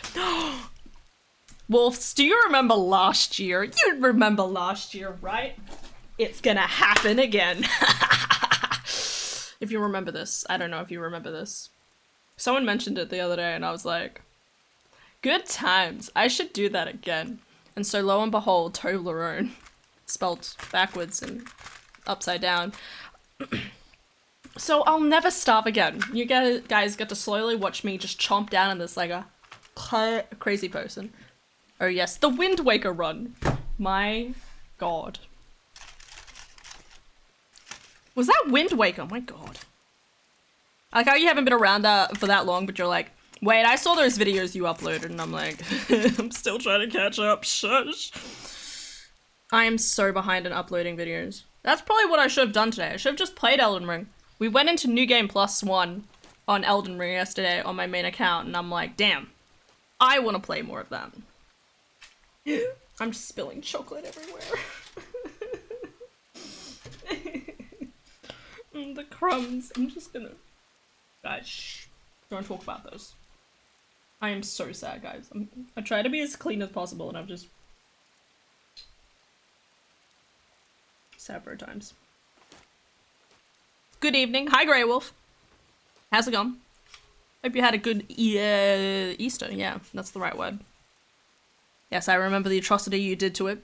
Wolves, do you remember last year? You remember last year, right? It's gonna happen again. If you remember this. I don't know if you remember this. Someone mentioned it the other day and I was like, good times. I should do that again. And so lo and behold, Toblerone, spelled backwards and upside down. So I'll never starve again. You guys get to slowly watch me just chomp down on this like a crazy person. Oh yes, the Wind Waker run. My god. Was that Wind Waker? Oh my god. I like how you haven't been around that for that long, but you're like, wait, I saw those videos you uploaded, and I'm like, I'm still trying to catch up, shush. I am so behind in uploading videos. That's probably what I should have done today. I should have just played Elden Ring. We went into New Game Plus 1 on Elden Ring yesterday on my main account, and I'm like, damn, I want to play more of that. I'm just spilling chocolate everywhere. The crumbs. I'm just gonna... Guys, shh. Don't talk about those. I am so sad, guys. I try to be as clean as possible, and I've just... several times. Good evening. Hi, Grey Wolf. How's it going? Hope you had a good Easter. Yeah, that's the right word. Yes, I remember the atrocity you did to it.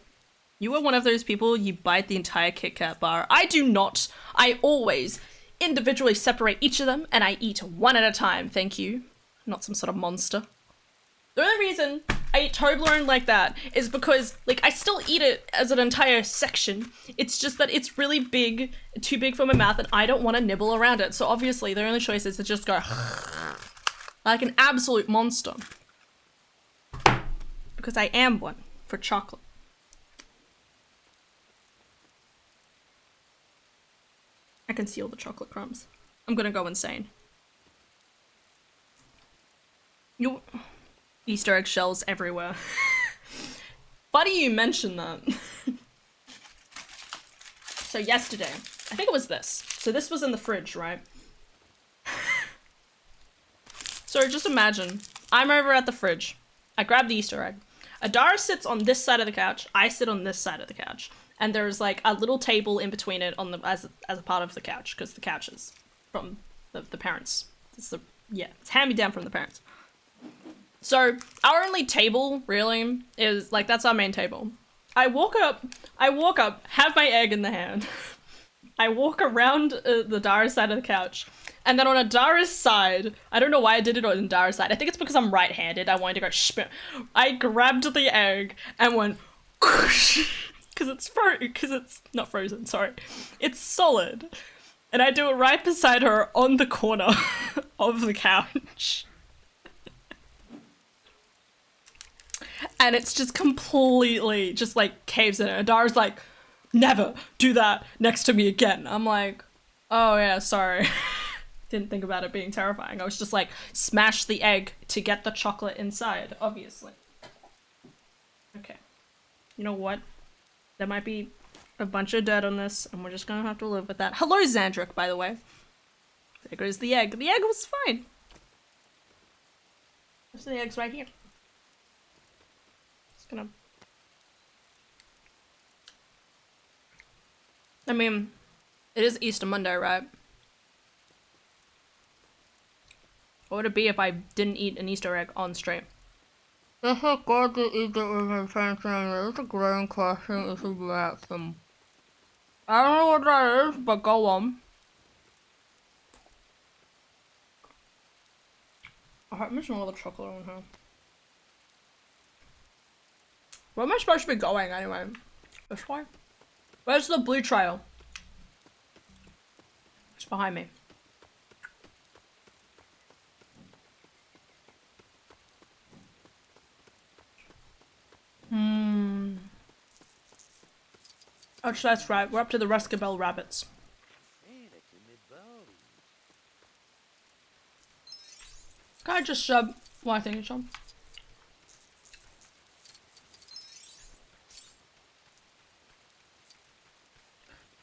You were one of those people, you bite the entire Kit Kat bar. I do not. I always individually separate each of them and I eat one at a time, thank you. not some sort of monster. The only reason I eat Toblerone like that is because, like, I still eat it as an entire section. It's just that it's really big, too big for my mouth, and I don't want to nibble around it. So obviously, the only choice is to just go like an absolute monster. Because I am one for chocolate. I can see all the chocolate crumbs. I'm gonna go insane. Easter egg shells everywhere. Funny you mention that. So yesterday, I think it was this. So this was in the fridge, right? So just imagine, I'm over at the fridge. I grab the Easter egg. Adara sits on this side of the couch. I sit on this side of the couch. And there's like a little table in between it on the as a part of the couch, because the couch is from the parents. It's hand-me-down from the parents. So our only table really is like, that's our main table. I walk up, have my egg in the hand. I walk around the Dara side of the couch, and then on Adara's side, I don't know why I did it on Dara's side. I think it's because I'm right-handed. I wanted to go spin. I grabbed the egg and went because it's not frozen. Sorry, it's solid, and I do it right beside her on the corner of the couch. And it's just completely just like caves in it. Adara's like, never do that next to me again. I'm like, oh yeah, sorry. Didn't think about it being terrifying. I was just like, smash the egg to get the chocolate inside, obviously. Okay. You know what? There might be a bunch of dirt on this, and we're just gonna have to live with that. Hello, Xandric, by the way. There goes the egg. The egg was fine. There's the egg's right here. Gonna... I mean, it is Easter Monday, right? What would it be if I didn't eat an Easter egg on stream? Is it good to eat it with intention? It's a great question. It's a reaction. I don't know what that is, but go on. I'm missing all the chocolate on here. Where am I supposed to be going anyway? This way? Where's the blue trail? It's behind me. Oh, that's right. We're up to the Ruscabel rabbits. Can I just shove one thing each on?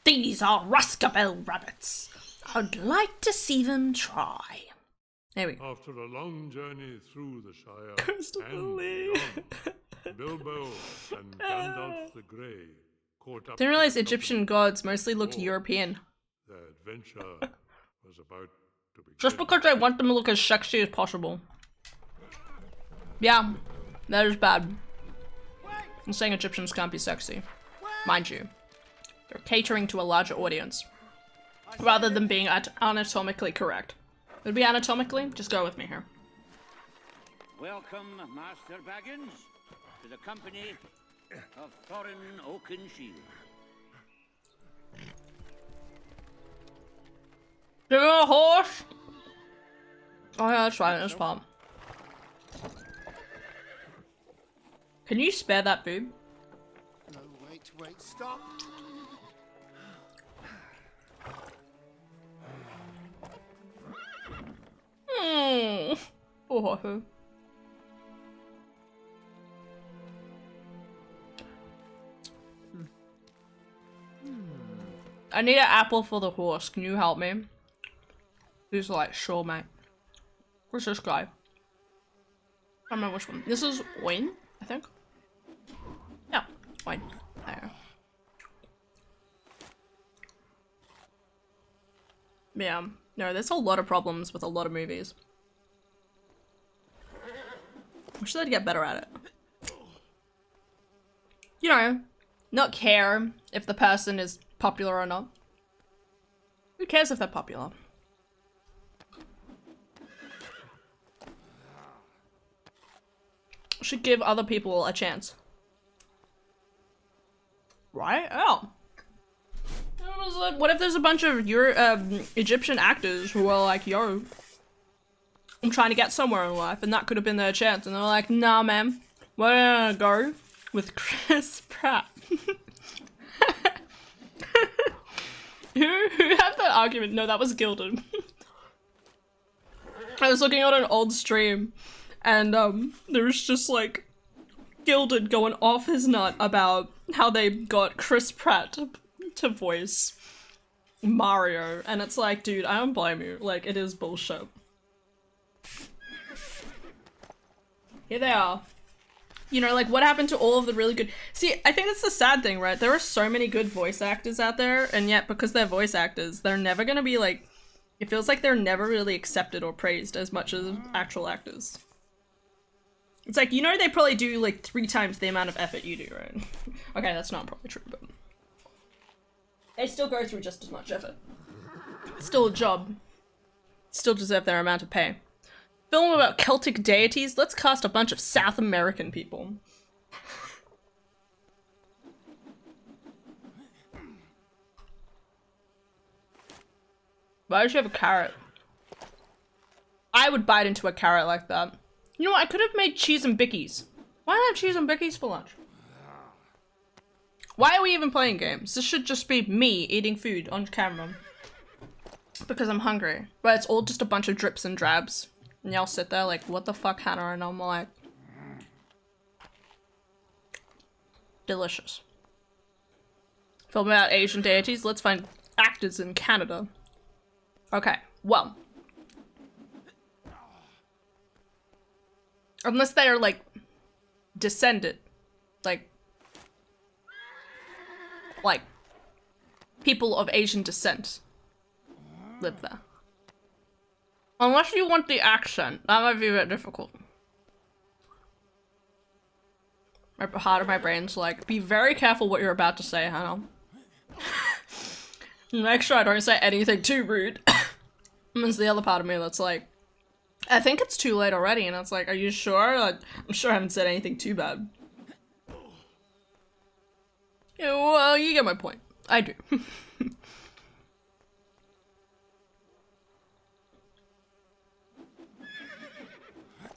These are Ruscabel rabbits. I'd like to see them try. There we go. After a long journey through the Shire and beyond, Bilbo and Gandalf the Grey caught up. Didn't realize Egyptian gods mostly looked European. Their adventure was about to begin. Just because I want them to look as sexy as possible. Yeah, that is bad. I'm saying Egyptians can't be sexy. Mind you. They're catering to a larger audience, rather than being anatomically correct. Would it be anatomically? Just go with me here. Welcome, Master Baggins, to the company of Thorin Oakenshield. Give me a horse! Oh yeah, that's right, that's part. Can you spare that food? No, wait, stop! Oh. I need an apple for the horse. Can you help me? He's like, sure, mate. Where's this guy? I don't remember which one. This is Wayne, I think. Yeah, Wayne. There. Yeah. No, there's a lot of problems with a lot of movies. Wish they'd get better at it. You know, not care if the person is popular or not. Who cares if they're popular? should give other people a chance. Right? Oh. I was like, what if there's a bunch of Egyptian actors who are like, yo, I'm trying to get somewhere in life, and that could have been their chance, and they're like, nah, man, we're gonna go with Chris Pratt. Who had that argument? No, that was Gilded. I was looking at an old stream, and there was just like Gilded going off his nut about how they got Chris Pratt to voice Mario, and it's like, dude, I don't blame you. Like, it is bullshit. Here they are. You know, like, what happened to all of the really good— See, I think that's the sad thing, right? There are so many good voice actors out there, and yet, because they're voice actors, they're never gonna be, like— it feels like they're never really accepted or praised as much as actual actors. It's like, you know, they probably do, like, 3 times the amount of effort you do, right? Okay, that's not probably true, but— they still go through just as much effort. Still a job. Still deserve their amount of pay. Film about Celtic deities? Let's cast a bunch of South American people. Why does she have a carrot? I would bite into a carrot like that. You know what? I could have made cheese and bickies. Why not have cheese and bickies for lunch? Why are we even playing games? This should just be me eating food on camera. Because I'm hungry. But it's all just a bunch of drips and drabs. And y'all sit there like, what the fuck, Hannah? And I'm like... delicious. Film about Asian deities. Let's find actors in Canada. Okay, well. Unless they are, like, descended. Like, people of Asian descent live there. Unless you want the accent, that might be a bit difficult. My heart of my brain's like, be very careful what you're about to say, Hannah. Make sure I don't say anything too rude. And there's the other part of me that's like, I think it's too late already, and it's like, are you sure? Like, I'm sure I haven't said anything too bad. Yeah, well, you get my point. I do.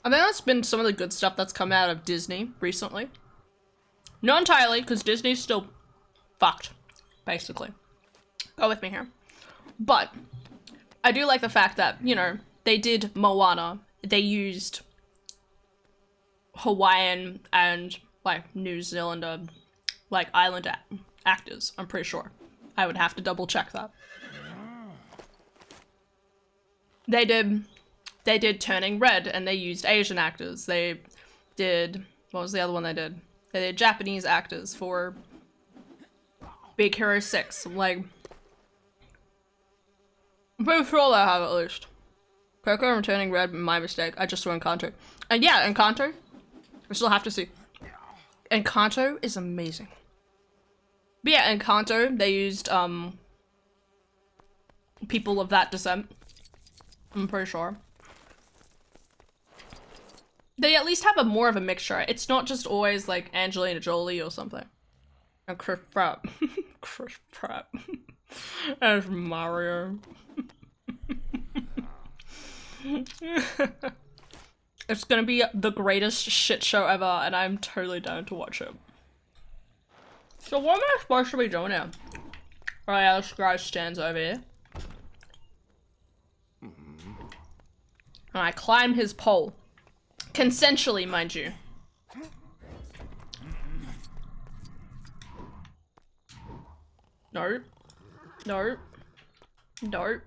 I think that's been some of the good stuff that's come out of Disney recently. Not entirely, because Disney's still fucked, basically. Go with me here. But I do like the fact that, you know, they did Moana. They used Hawaiian and, like, New Zealander, like, island actors, I'm pretty sure. I would have to double check that. They did Turning Red, and they used Asian actors. They did, what was the other one they did? They did Japanese actors for Big Hero 6. Like, I'm pretty sure they have at least. Coco and Turning Red, my mistake. I just saw Encanto. And yeah, Encanto, I still have to see. Encanto is amazing. But yeah, Encanto, they used, people of that descent. I'm pretty sure. They at least have a more of a mixture. It's not just always like Angelina Jolie or something. And Chris Pratt. Chris Pratt. As Mario. It's gonna be the greatest shit show ever, and I'm totally down to watch it. So what am I supposed to be doing now? Oh yeah, this guy stands over here. And I climb his pole. Consensually, mind you. No. No. No.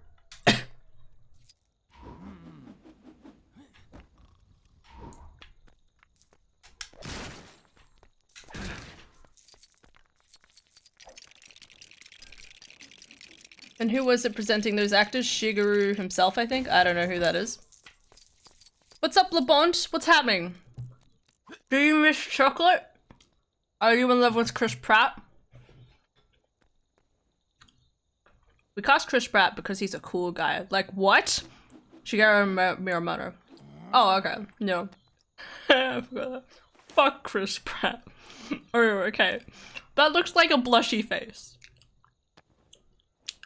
And who was it presenting those actors? Shigeru himself, I think? I don't know who that is. What's up, LeBont? What's happening? Do you miss chocolate? Are you in love with Chris Pratt? We cast Chris Pratt because he's a cool guy. Like, what? Shigeru Miyamoto. Oh, okay. No. I forgot that. Fuck Chris Pratt. Oh, okay. That looks like a blushy face.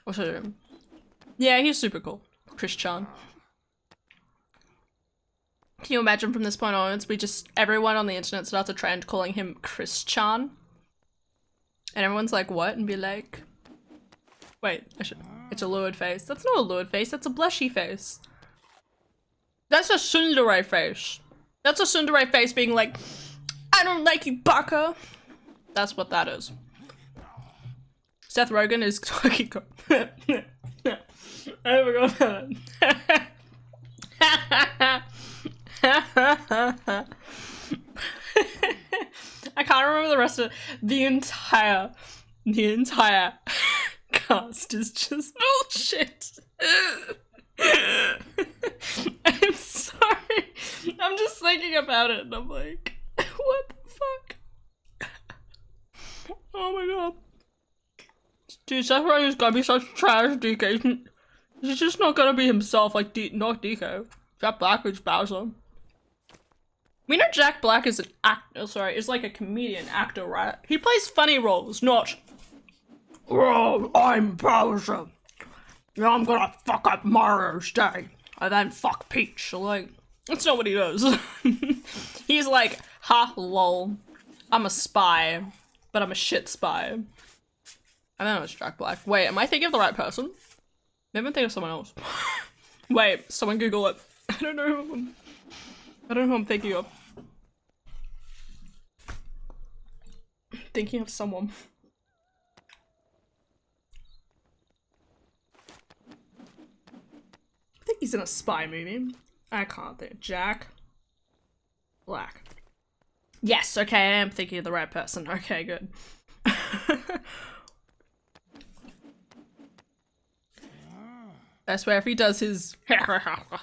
Also, yeah, he's super cool. Chris Chan. Can you imagine from this point onwards, everyone on the internet starts a trend calling him Chris Chan? And everyone's like, what? And be like, wait, it's a lowered face. That's not a lowered face, that's a blushy face. That's a tsundere face. That's a tsundere face being like, I don't like you, baka. That's what that is. Seth Rogen is Donkey Kong. I forgot about that. I can't remember the rest of it. The entire cast is just bullshit. I'm sorry. I'm just thinking about it and I'm like, what the fuck? Oh my god. Dude, Seth Rogen's gonna be such trash, DK. He's just not gonna be himself like not DK. Jack Black is Bowser. We know Jack Black is an actor, is like a comedian actor, right? He plays funny roles, not, oh, I'm Bowser. Yeah, I'm gonna fuck up Mario's day. And then fuck Peach. Like, that's not what he does. He's like, ha, lol. I'm a spy, but I'm a shit spy. I don't know it's Jack Black. Wait, am I thinking of the right person? Maybe I'm thinking of someone else. Wait, someone Google it. I don't know who I'm thinking of. Thinking of someone. I think he's in a spy movie. I can't think. Jack Black. Yes, okay, I am thinking of the right person. Okay, good. I swear if he does his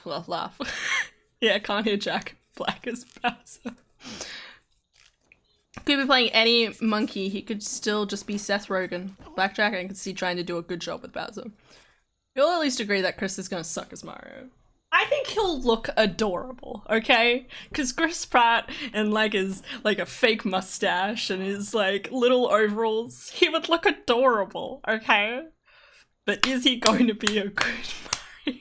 laugh. Yeah, I can't hear Jack Black as Bowser. Could be playing any monkey, he could still just be Seth Rogen. Blackjack, I can see trying to do a good job with Bowser. You'll at least agree that Chris is gonna suck as Mario. I think he'll look adorable, okay? Cause Chris Pratt and like his like a fake mustache and his like little overalls, he would look adorable, okay? But is he going to be a good Mario?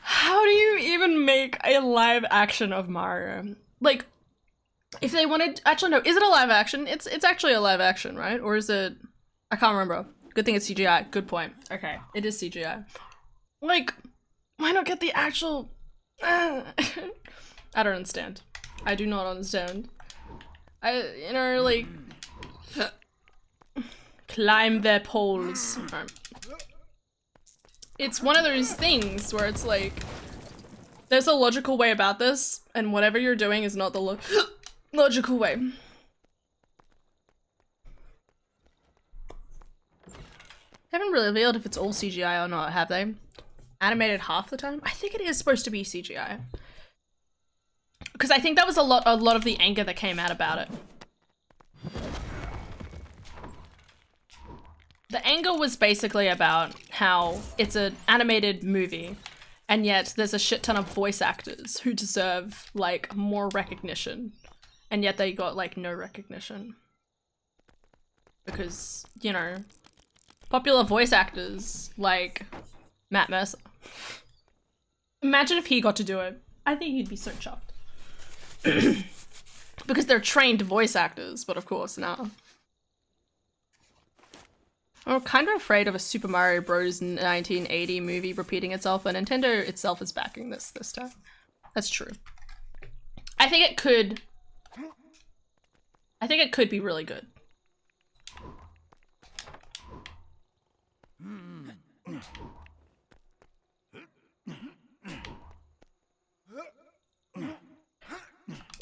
How do you even make a live action of Mario? Like, if they wanted, actually no, is it a live action? It's actually a live action, right? Or is it, I can't remember. Good thing it's CGI, good point. Okay, it is CGI. Like, why not get the actual, I don't understand. I do not understand. You know, like, climb their poles. It's one of those things where it's like, there's a logical way about this, and whatever you're doing is not the logical way. They haven't really revealed if it's all CGI or not, have they? Animated half the time? I think it is supposed to be CGI. Because I think that was a lot of the anger that came out about it. The anger was basically about how it's an animated movie, and yet there's a shit ton of voice actors who deserve, like, more recognition. And yet they got, like, no recognition. Because, you know, popular voice actors, like Matt Mercer. Imagine if he got to do it. I think he'd be so chuffed. Because they're trained voice actors, but of course, no. I'm kind of afraid of a Super Mario Bros. 1980 movie repeating itself, but Nintendo itself is backing this time. That's true. I think it could be really good.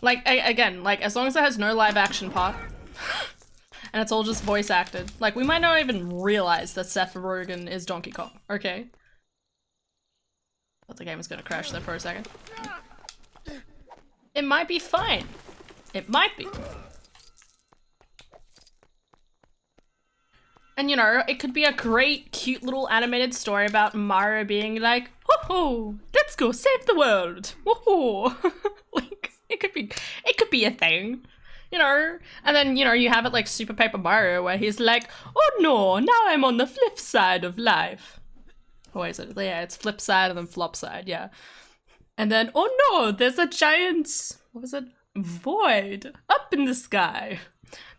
Like, again, like, as long as it has no live action part, and it's all just voice acted, like, we might not even realize that Seth Rogen is Donkey Kong, okay? Thought the game was gonna crash there for a second. It might be fine. It might be. And you know, it could be a great, cute little animated story about Mario being like, woohoo, let's go save the world, woohoo. Like, it could be a thing, you know? And then, you know, you have it like Super Paper Mario where he's like, oh no, now I'm on the flip side of life. Oh, is it? Yeah, it's flip side and then flop side, yeah. And then, oh no, there's a giant, what was it? Void up in the sky.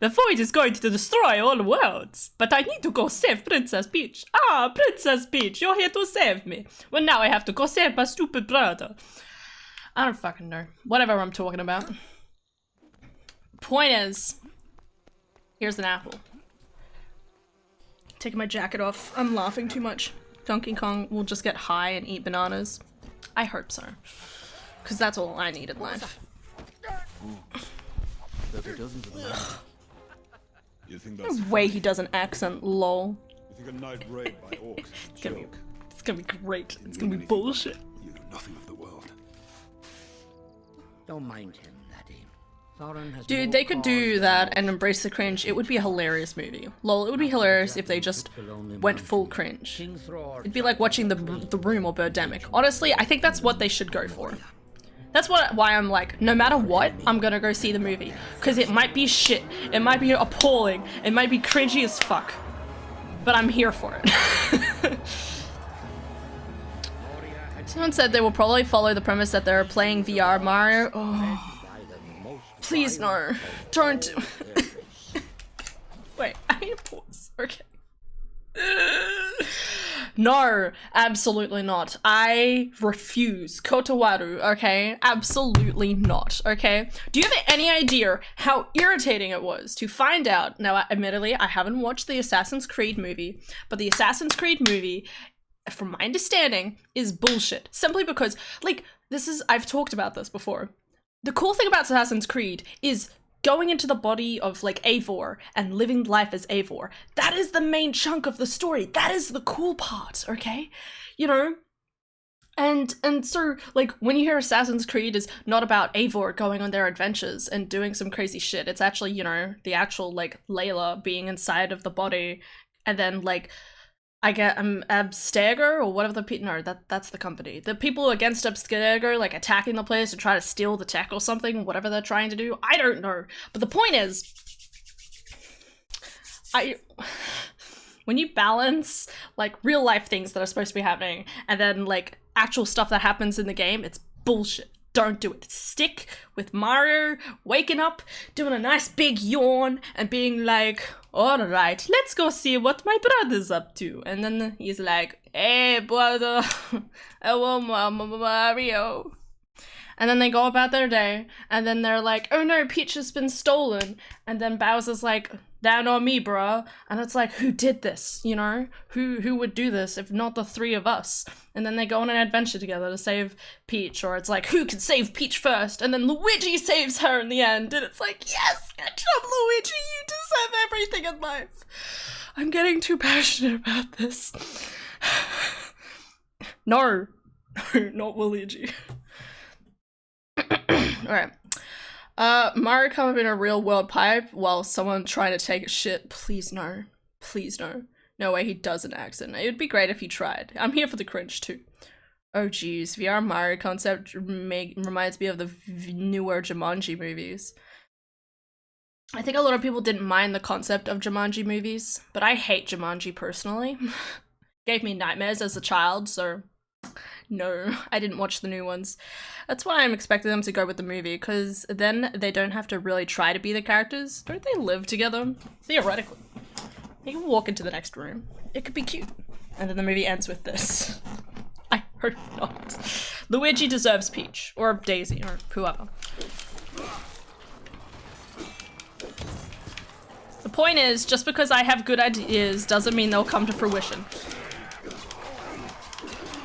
The void is going to destroy all worlds, but I need to go save Princess Peach. Ah, Princess Peach, you're here to save me. Well, now I have to go save my stupid brother. I don't fucking know. Whatever I'm talking about. Point is, here's an apple. Taking my jacket off. I'm laughing too much. Donkey Kong will just get high and eat bananas. I hope so. Because that's all I need in life. You think No that's way he does an accent, lol. You think a night raid by orcs is a joke? It's gonna be great. It's gonna be bullshit. You know nothing of the world. Don't mind him, laddie. Thorin has Dude, no they could do cause that and embrace the cringe. It would be a hilarious movie. Lol, it would be hilarious if they just went full cringe. It'd be like watching The Room or Birdemic. Honestly, I think that's what they should go for. That's why I'm like, no matter what, I'm gonna go see the movie. Because it might be shit. It might be appalling. It might be cringy as fuck. But I'm here for it. Someone said they will probably follow the premise that they're playing VR Mario. Oh. Please no. Don't. Wait, I need to pause. Okay. No, absolutely not. I refuse. Kotawaru, okay? Absolutely not, okay? Do you have any idea how irritating it was to find out? Now, admittedly, I haven't watched the Assassin's Creed movie, but the Assassin's Creed movie, from my understanding, is bullshit. Simply because, like, I've talked about this before. The cool thing about Assassin's Creed is going into the body of like Eivor and living life as Eivor. That is the main chunk of the story. That is the cool part, okay? You know? And so, like, when you hear Assassin's Creed is not about Eivor going on their adventures and doing some crazy shit, it's actually, you know, the actual, like, Layla being inside of the body, and then, like, I get Abstergo or whatever no, that's the company. The people against Abstergo, like, attacking the place to try to steal the tech or something, whatever they're trying to do. I don't know. But the point is, when you balance, like, real life things that are supposed to be happening and then, like, actual stuff that happens in the game, it's bullshit. Don't do it. Stick with Mario waking up, doing a nice big yawn, and being like, alright, let's go see what my brother's up to. And then he's like, hey brother, I want Mario. And then they go about their day, and then they're like, oh no, Peach has been stolen. And then Bowser's like, down on me, bruh. And it's like, who did this, you know? Who would do this if not the three of us? And then they go on an adventure together to save Peach, or it's like, who can save Peach first? And then Luigi saves her in the end, and it's like, yes, good job, Luigi, you deserve everything in life. I'm getting too passionate about this. No, not Luigi. Alright. Mario come up in a real world pipe while someone trying to take a shit. Please no. Please no. No way he does an accent. It would be great if he tried. I'm here for the cringe too. Oh geez, VR Mario concept reminds me of the newer Jumanji movies. I think a lot of people didn't mind the concept of Jumanji movies, but I hate Jumanji personally. Gave me nightmares as a child, so no, I didn't watch the new ones. That's why I'm expecting them to go with the movie, because then they don't have to really try to be the characters. Don't they live together? Theoretically. They can walk into the next room. It could be cute. And then the movie ends with this. I hope not. Luigi deserves Peach, or Daisy, or whoever. The point is, just because I have good ideas doesn't mean they'll come to fruition.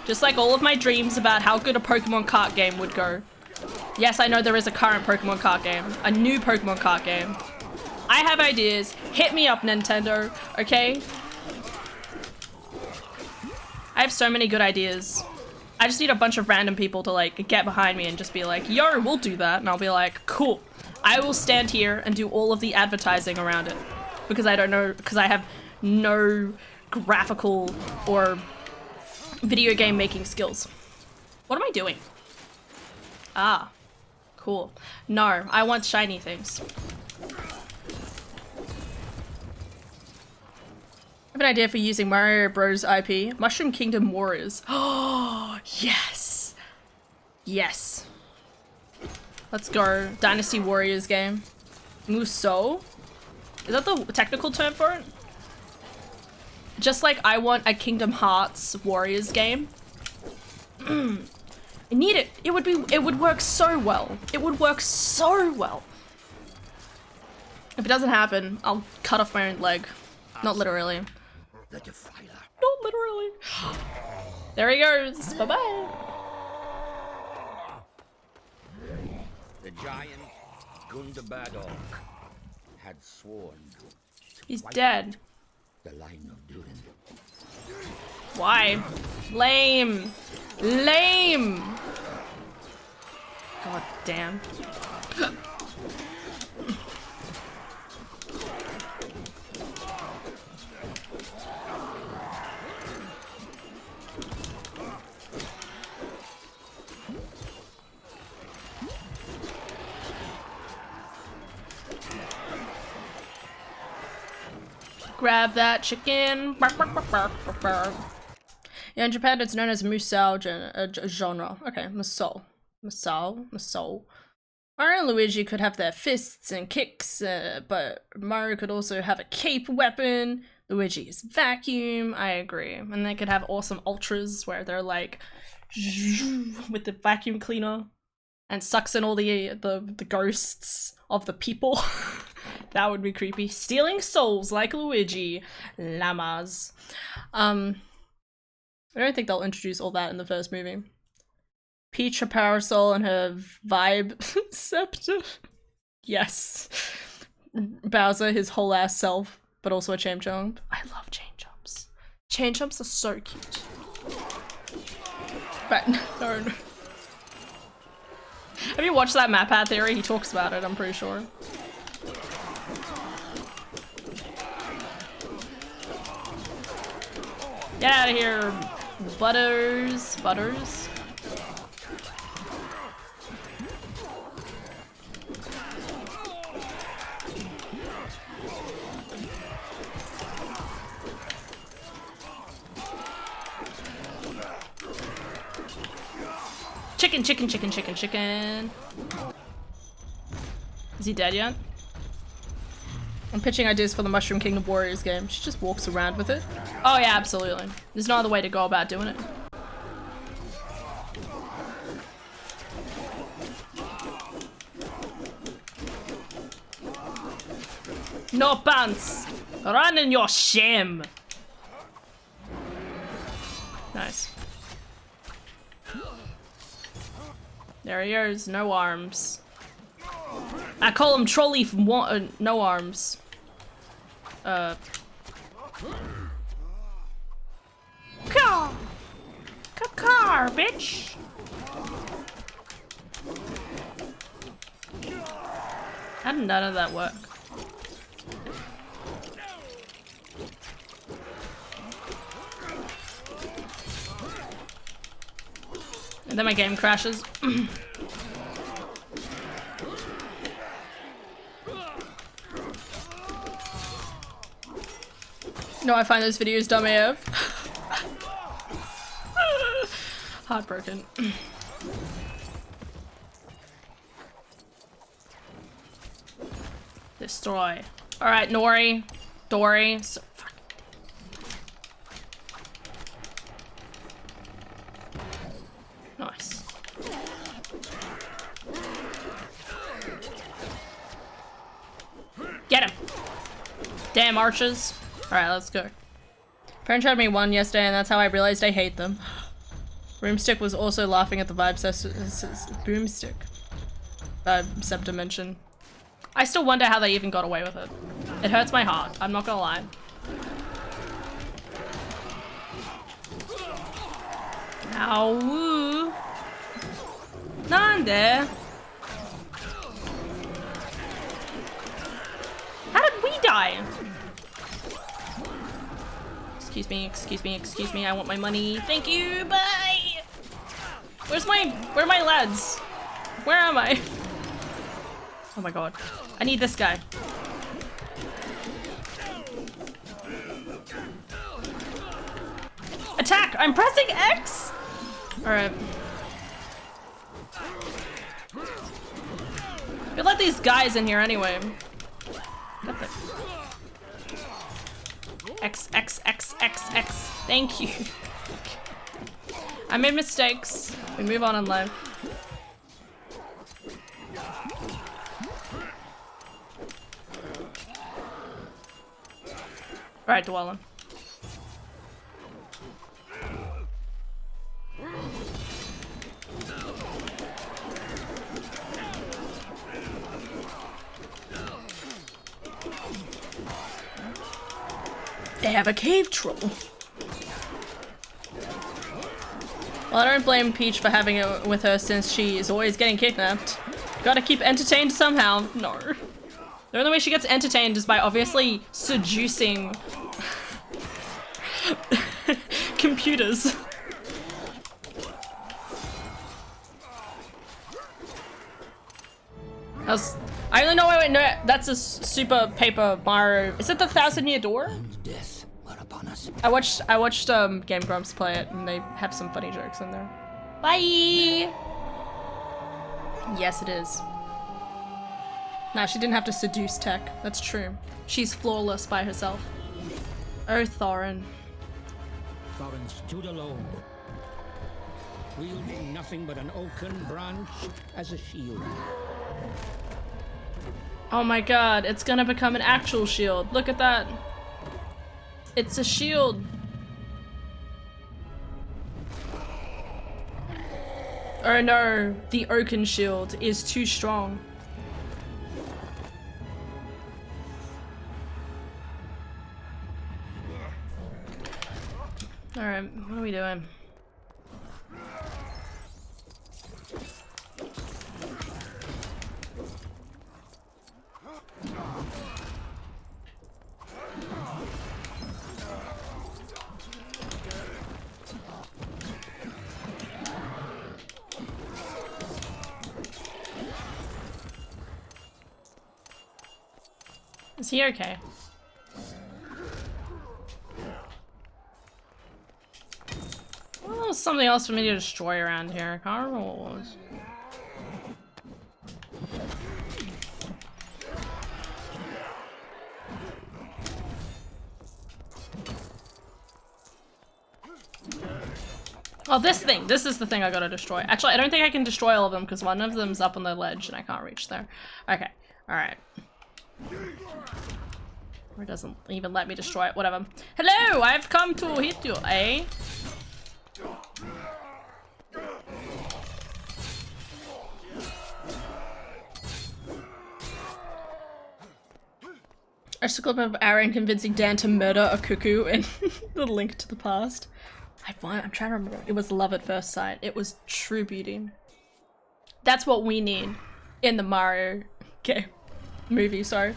Just like all of my dreams about how good a Pokemon kart game would go. Yes, I know there is a current Pokemon kart game. A new Pokemon kart game. I have ideas. Hit me up, Nintendo. Okay? I have so many good ideas. I just need a bunch of random people to, like, get behind me and just be like, yo, we'll do that. And I'll be like, cool. I will stand here and do all of the advertising around it. Because I don't know, because I have no graphical or video game making skills. What am I doing? Ah, cool. No, I want shiny things. I have an idea for using Mario Bros. IP. Mushroom Kingdom Warriors. Oh, yes. Yes. Let's go. Dynasty Warriors game. Musou? Is that the technical term for it? Just like I want a Kingdom Hearts Warriors game. I need it. It would work so well. It would work so well. If it doesn't happen, I'll cut off my own leg. Not literally. Not literally. There he goes. Bye-bye. The giant Gundabadok had sworn. He's dead. The line of Durin. Why? Lame. Lame. God damn. Grab that chicken. Yeah, in Japan it's known as musou genre. Okay, musou. Musou. Mario and Luigi could have their fists and kicks, but Mario could also have a cape weapon. Luigi is vacuum. I agree. And they could have awesome ultras where they're like with the vacuum cleaner and sucks in all the ghosts of the people. That would be creepy. Stealing souls like Luigi. Llamas. I don't think they'll introduce all that in the first movie. Peach, her parasol, and her vibe scepter. Yes. Bowser, his whole ass self, but also a chain jump. I love chain jumps. Chain jumps are so cute. But no. Have you watched that Map Hat Theory? He talks about it, I'm pretty sure. Get out of here, Butters. Butters. Chicken, chicken, chicken, chicken, chicken. Is he dead yet? I'm pitching ideas for the Mushroom Kingdom Warriors game. She just walks around with it. Oh yeah, absolutely. There's no other way to go about doing it. No pants! Run in your shame! Nice. There he is, no arms. I call him Trolley from no arms. Car! Car, bitch! How did none of that work? And then my game crashes. No, I find those videos dumb AF. Heartbroken. Destroy. Alright, Nori. Dory. So nice. Get him! Damn archers. Alright, let's go. Friend showed me one yesterday and that's how I realized I hate them. Broomstick was also laughing at the vibe Boomstick. Scepter mention. I still wonder how they even got away with it. It hurts my heart, I'm not gonna lie. Ow. Nande? How did we die? Excuse me, excuse me, excuse me. I want my money. Thank you. Bye. Where are my lads? Where am I? Oh my god. I need this guy. Attack! I'm pressing X! Alright. We let these guys in here anyway. Got the X, X, X, X, X. Thank you. I made mistakes. We move on in life. Alright, Dwellin. They have a cave troll. Well, I don't blame Peach for having it with her since she is always getting kidnapped. Gotta keep entertained somehow. No. The only way she gets entertained is by obviously seducing computers. I only know that's a Super Paper Mario. Is it the 1,000-Year Door? Death were upon us. I watched Game Grumps play it, and they have some funny jokes in there. Bye. Yes, it is. No, she didn't have to seduce Tech. That's true. She's flawless by herself. Oh, Thorin. Thorin stood alone, wielding nothing but an oaken branch as a shield. Oh my god, it's gonna become an actual shield. Look at that. It's a shield. Oh no, the oaken shield is too strong. Alright, what are we doing? Is he okay? Well, there was something else for me to destroy around here. I can't remember what it was. Oh, this thing! This is the thing I gotta destroy. Actually, I don't think I can destroy all of them because one of them's up on the ledge and I can't reach there. Okay, alright. Or it doesn't even let me destroy it, whatever. Hello! I've come to hit you, eh? I just clip of Aaron convincing Dan to murder a cuckoo and the link to the past. I'm trying to remember. It was love at first sight. It was true beauty. That's what we need in the Mario game. Movie, sorry.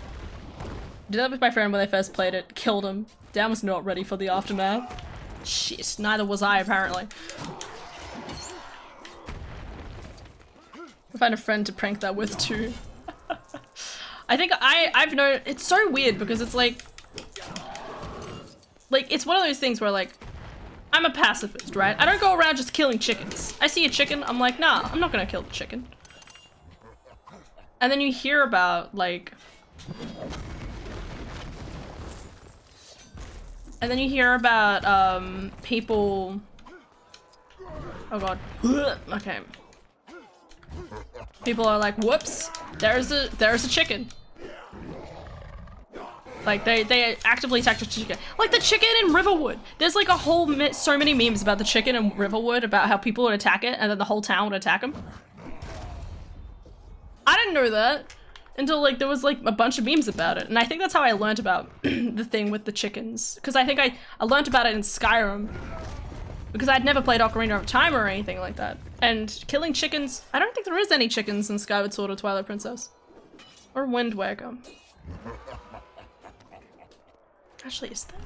Did that with my friend when they first played it. Killed him. Dan was not ready for the aftermath. Shit, neither was I apparently. I find a friend to prank that with too. I think I've known, it's so weird because it's like it's one of those things where like, I'm a pacifist, right? I don't go around just killing chickens. I see a chicken, I'm like, nah, I'm not gonna kill the chicken. And then you hear about like, people, oh god, okay. People are like, whoops, there's a chicken. Like, they actively attacked the chicken. Like the chicken in Riverwood. There's like a whole so many memes about the chicken in Riverwood, about how people would attack it and then the whole town would attack them. I didn't know that until like there was like a bunch of memes about it. And I think that's how I learned about the thing with the chickens. Because I think I learned about it in Skyrim. Because I'd never played Ocarina of Time or anything like that. And killing chickens, I don't think there is any chickens in Skyward Sword or Twilight Princess. Or Wind Waker. Actually, is that?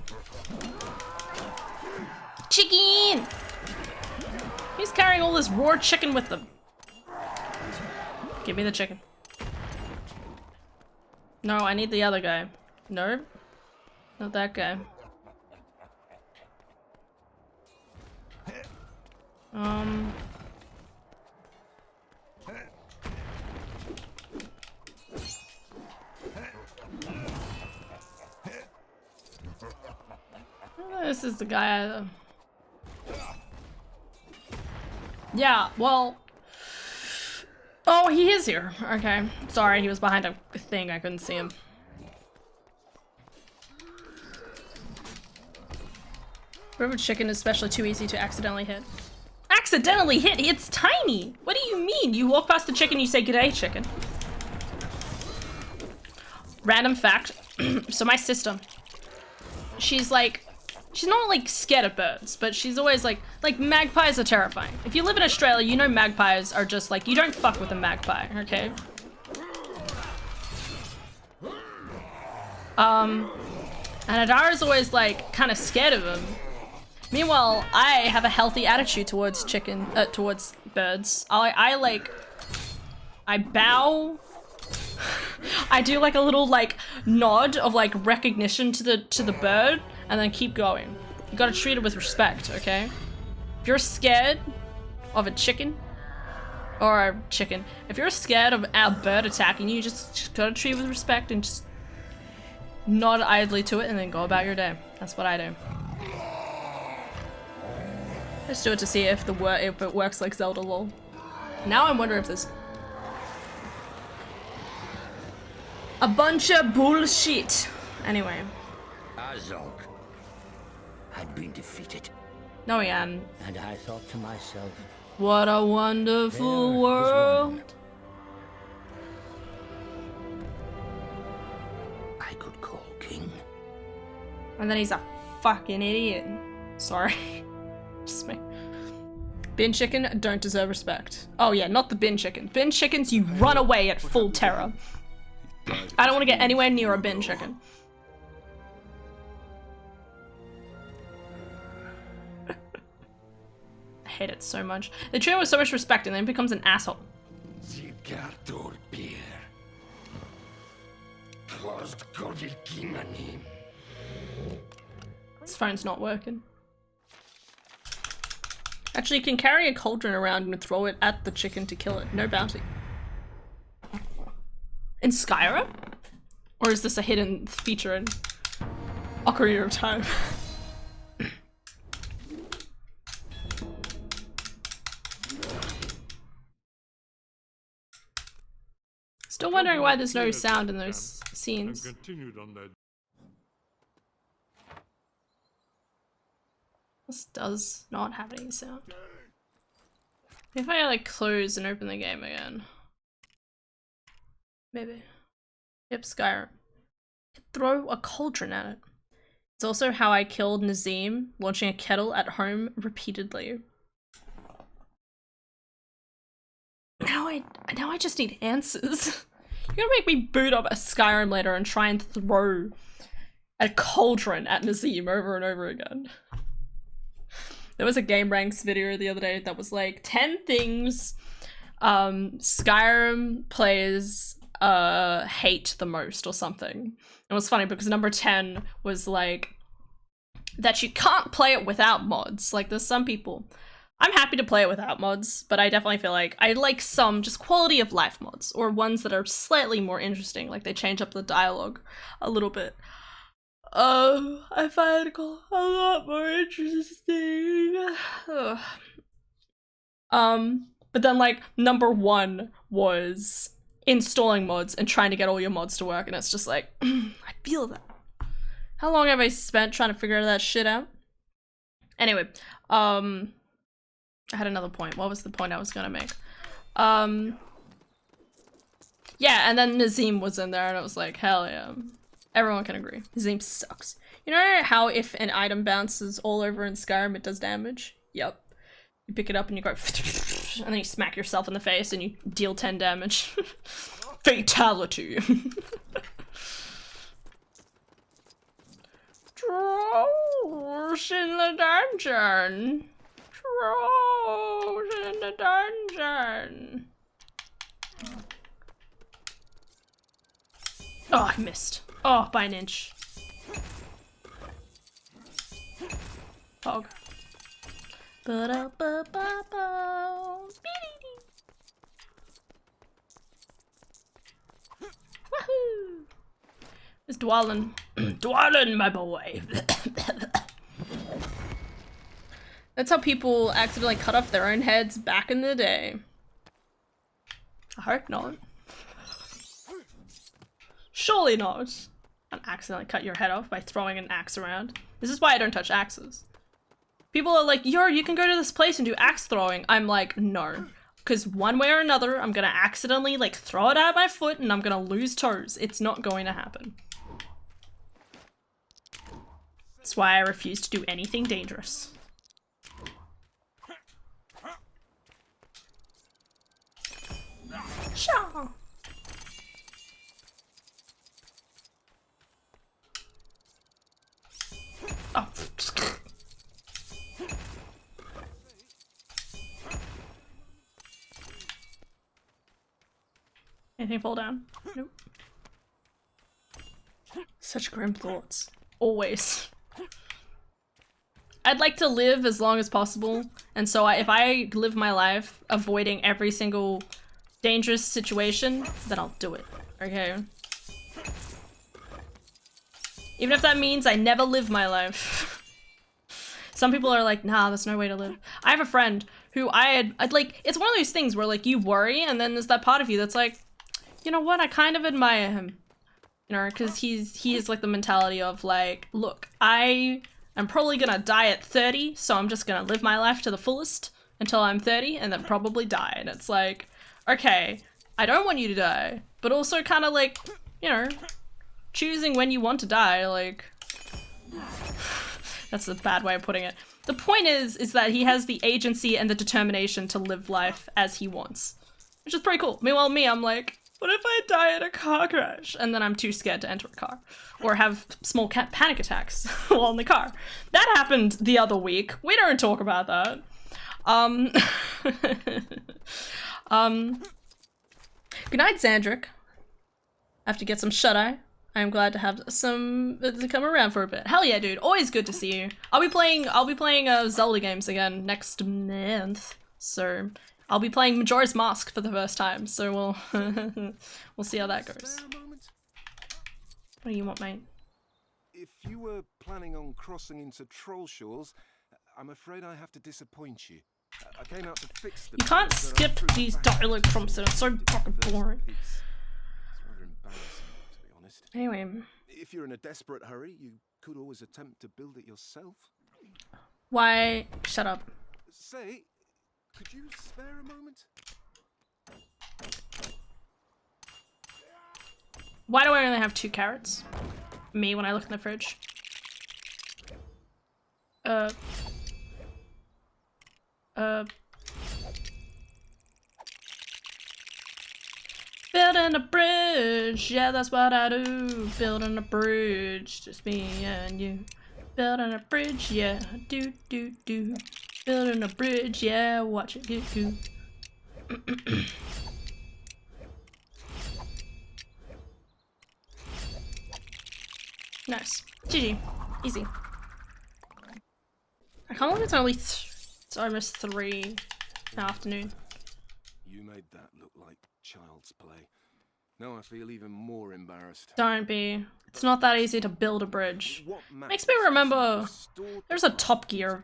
Chicken! He's carrying all this raw chicken with them. Give me the chicken. No, I need the other guy. No, not that guy. This is the guy either. Yeah, well... Oh, he is here. Okay. Sorry, he was behind a thing. I couldn't see him. River chicken is especially too easy to accidentally hit. Accidentally hit? It's tiny! What do you mean? You walk past the chicken, you say, "G'day, chicken." Random fact. So my sister, she's like... She's not like scared of birds, but she's always like magpies are terrifying. If you live in Australia, you know magpies are just like, you don't fuck with a magpie, okay? And Adara's always like kind of scared of them. Meanwhile, I have a healthy attitude towards towards birds. I bow. I do like a little like nod of like recognition to the bird, and then keep going. You gotta treat it with respect, okay? If you're scared of a chicken, if you're scared of our bird attacking you, you just gotta treat it with respect and just nod idly to it and then go about your day. That's what I do. Let's do it to see if it works like Zelda lol. Now I'm wondering if there's a bunch of bullshit. Anyway. Azog had been defeated. No, he hadn't. And I thought to myself, what a wonderful world. I could call king. And then he's a fucking idiot. Sorry. Just me. Bin chicken don't deserve respect. Oh yeah, not the bin chicken. Bin chickens, you run away at full terror. I don't want to get anywhere near a bin chicken. I hate it so much. They treat him with so much respect and then he becomes an asshole. His phone's not working. Actually, you can carry a cauldron around and throw it at the chicken to kill it. No bounty. In Skyrim? Or is this a hidden feature in Ocarina of Time? Still wondering why there's no sound in those scenes. This does not have any sound. If I like close and open the game again. Maybe. Yep, Skyrim. Throw a cauldron at it. It's also how I killed Nazim, launching a kettle at home repeatedly. Now I just need answers. You're gonna make me boot up a Skyrim later and try and throw a cauldron at Nazim over and over again. There was a Game Ranks video the other day that was like 10 things Skyrim players hate the most or something. It was funny because number 10 was like that you can't play it without mods. Like there's some people, I'm happy to play it without mods, but I definitely feel like I like some just quality of life mods or ones that are slightly more interesting, like they change up the dialogue a little bit. I find it a lot more interesting. But then like number 1 was installing mods and trying to get all your mods to work, and it's just like, I feel that. How long have I spent trying to figure that shit out? Anyway, I had another point. What was the point I was gonna make? Yeah, and then Nazim was in there and it was like, hell yeah. Everyone can agree. Nazim sucks. You know how if an item bounces all over in Skyrim it does damage? Yep. You pick it up and you go and then you smack yourself in the face and you deal 10 damage. Fatality. Trolls in the dungeon. Trolls. the dungeon. Oh, I missed. Oh, by an inch. Pog. Woohoo! It's Dwalin. Dwalin, my boy. That's how people accidentally cut off their own heads back in the day. I hope not. Surely not. Don't accidentally cut your head off by throwing an axe around. This is why I don't touch axes. People are like, yo, you can go to this place and do axe throwing. I'm like, no. Because one way or another, I'm gonna accidentally like throw it at my foot and I'm gonna lose toes. It's not going to happen. That's why I refuse to do anything dangerous. Sure. Oh. Anything fall down? Nope. Such grim thoughts. Always. I'd like to live as long as possible, and so if I live my life avoiding every single dangerous situation, then I'll do it, okay? Even if that means I never live my life. Some people are like, nah, there's no way to live. I have a friend who I'd like, it's one of those things where like you worry and then there's that part of you that's like, you know what, I kind of admire him. You know, because he is like the mentality of like, look, I am probably gonna die at 30, so I'm just gonna live my life to the fullest until I'm 30 and then probably die. And it's like, okay, I don't want you to die, but also kind of like, you know, choosing when you want to die, like, that's a bad way of putting it. The point is that he has the agency and the determination to live life as he wants, which is pretty cool. Meanwhile, me, I'm like, what if I die in a car crash? And then I'm too scared to enter a car or have small panic attacks while in the car. That happened the other week. We don't talk about that. Good night, Zandric. I have to get some shut-eye. I'm glad to have some to come around for a bit. Hell yeah, dude. Always good to see you. I'll be playing Zelda games again next month. So I'll be playing Majora's Mask for the first time. So we'll we'll see how that goes. What do you want, mate? If you were planning on crossing into Troll Shores, I'm afraid I have to disappoint you. I came out to fix the You can't skip these dialogue prompts, it's so fucking boring. It's rather embarrassing, to be honest. Anyway. If you're in a desperate hurry, you could always attempt to build it yourself. Why? Shut up. Say, could you spare a moment? Why do I only have 2 carrots? Me when I look in the fridge. Building a bridge, yeah, that's what I do. Building a bridge, just me and you. Building a bridge, yeah, do. Building a bridge, yeah, watch it get goo. Nice. GG. Easy. I can't believe it's only it's almost 3 in the afternoon. You made that look like child's play. Now I feel even more embarrassed. Don't be. It's not that easy to build a bridge. Makes me remember there's a Top Gear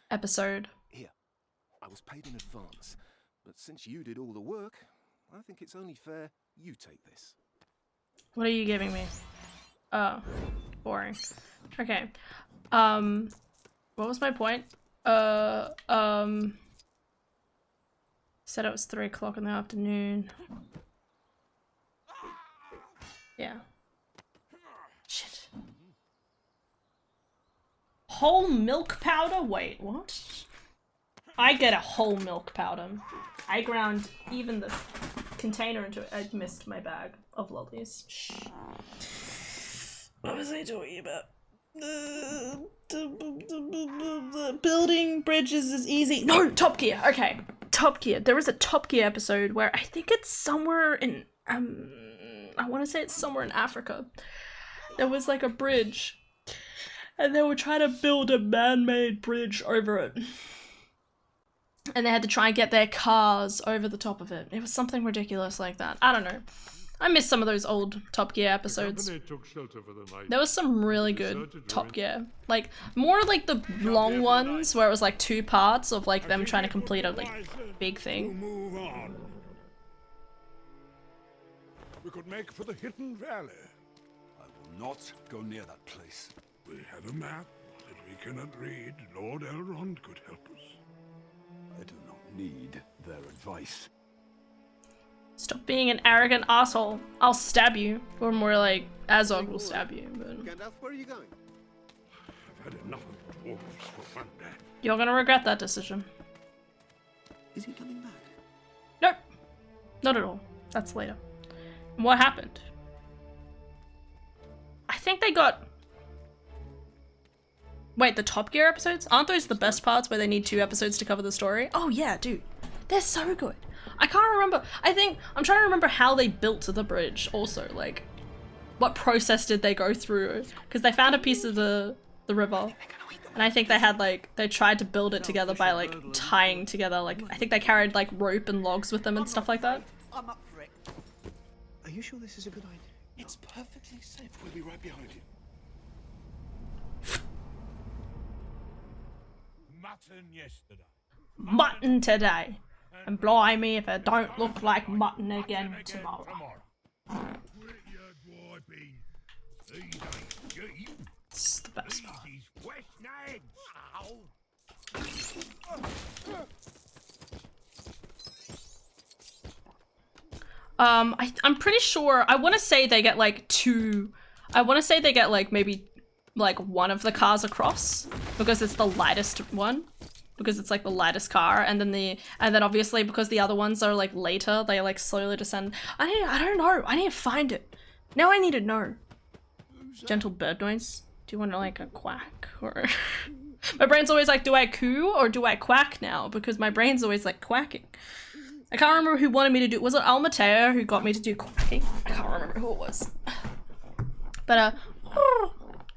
episode. Here, I was paid in advance, but since you did all the work, I think it's only fair you take this. What are you giving me? Oh, boring. Okay. What was my point? Said it was 3 o'clock in the afternoon. Yeah. Shit. Whole milk powder? Wait, what? I get a whole milk powder. I ground even the container into it. I missed my bag of lollies. Shh. What was I talking about? Building bridges is easy. No, Top Gear. Okay. Top Gear. There is a Top Gear episode where I think it's somewhere in I want to say it's somewhere in Africa. There was like a bridge, and they were trying to build a man-made bridge over it. And they had to try and get their cars over the top of it. It was something ridiculous like that. I don't know. I miss some of those old Top Gear episodes. There was some really good Top Gear. Like, more like the long ones where it was like 2 parts of like them trying to complete a like big thing. Move on. We could make for the Hidden Valley. I will not go near that place. We have a map that we cannot read. Lord Elrond could help us. I do not need their advice. Stop being an arrogant asshole. I'll stab you. Or more like, Azog will stab you. But... Gandalf, where are you going? I've had enough of dwarves for one day. You're gonna regret that decision. Is he coming back? Nope. Not at all. That's later. And what happened? I think they got... Wait, the Top Gear episodes? Aren't those the best parts where they need 2 episodes to cover the story? Oh yeah, dude. They're so good. I can't remember. I'm trying to remember how they built the bridge also. Like, what process did they go through? Because they found a piece of the river. And I think they had like, they tried to build it together by like tying together. Like, I think they carried like rope and logs with them and stuff like that. I'm up for it. Are you sure this is a good idea? It's perfectly safe. We'll be right behind you. Mutton yesterday. Mutton today. And blimey if it don't look like mutton again tomorrow. It's the best part. I'm pretty sure, I want to say they get like 2, I want to say they get like maybe like 1 of the cars across because it's the lightest one. Because it's like the lightest car, and then obviously because the other ones are like later, they like slowly descend. I don't know. I need to find it. Now I need to know. Gentle bird noise. Do you want to like a quack or? My brain's always like, do I coo or do I quack now? Because my brain's always like quacking. I can't remember who wanted me to do. Was it Almatea who got me to do quacking? I can't remember who it was. But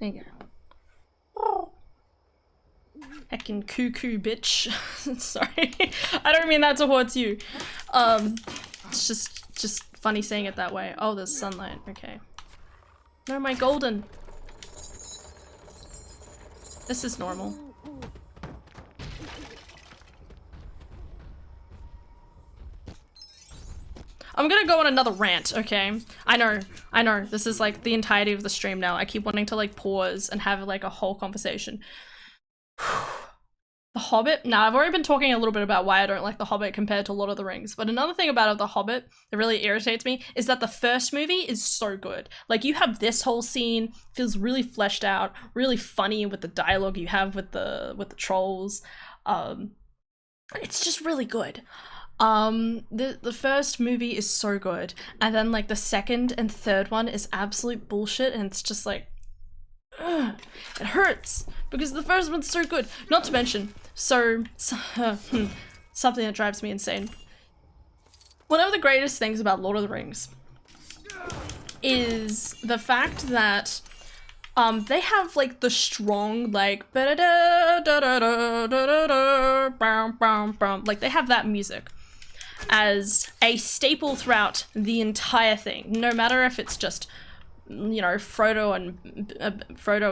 there you go. Heckin' cuckoo bitch. Sorry. I don't mean that towards you. It's just funny saying it that way. Oh, there's sunlight. Okay. No, my golden. This is normal. I'm gonna go on another rant, okay? I know. This is like the entirety of the stream now. I keep wanting to like pause and have like a whole conversation. The Hobbit? Now, I've already been talking a little bit about why I don't like The Hobbit compared to Lord of the Rings, but another thing about The Hobbit that really irritates me is that the first movie is so good. Like, you have this whole scene, feels really fleshed out, really funny with the dialogue you have with the trolls. It's just really good. The first movie is so good, and then like the second and third one is absolute bullshit, and it's just like, ugh, it hurts because the first one's so good. Not to mention, something that drives me insane. One of the greatest things about Lord of the Rings is the fact that they have like the strong like like they have that music as a staple throughout the entire thing, no matter if it's just, you know, Frodo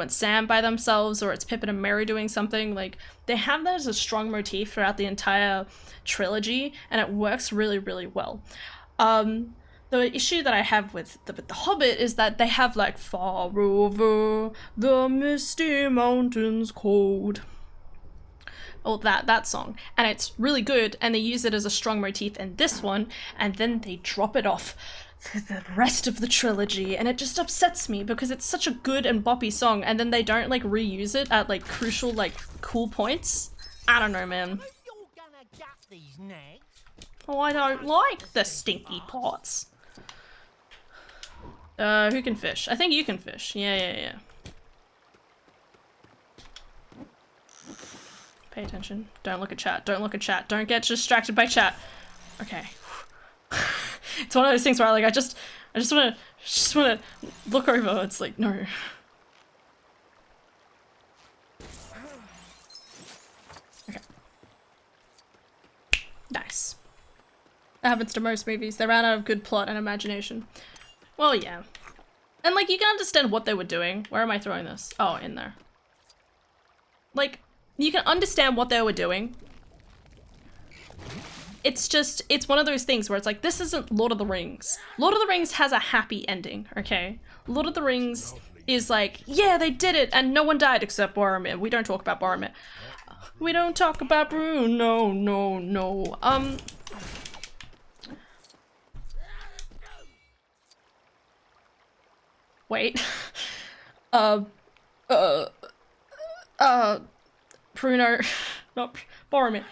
and Sam by themselves, or it's Pippin and Merry doing something. Like, they have that as a strong motif throughout the entire trilogy, and it works really, really well. The issue that I have with the Hobbit is that they have like far over the misty mountains cold. Oh, that song, and it's really good, and they use it as a strong motif in this one, and then they drop it off for the rest of the trilogy, and it just upsets me because it's such a good and boppy song, and then they don't like reuse it at like crucial, like cool points. I don't know, man. Oh, I don't like the stinky pots. Who can fish? I think you can fish. Yeah. Pay attention. Don't look at chat. Don't look at chat. Don't get distracted by chat. Okay. It's one of those things where I just wanna look over. It's like, no. Okay. Nice. That happens to most movies. They ran out of good plot and imagination. Well, yeah. And like, you can understand what they were doing. Where am I throwing this? Oh, in there. Like, you can understand what they were doing. It's just, it's one of those things where it's like, this isn't Lord of the Rings. Lord of the Rings has a happy ending, okay? Lord of the Rings is like, yeah, they did it, and no one died except Boromir. We don't talk about Boromir. We don't talk about Bruno, no. Wait. Bruno, not Boromir.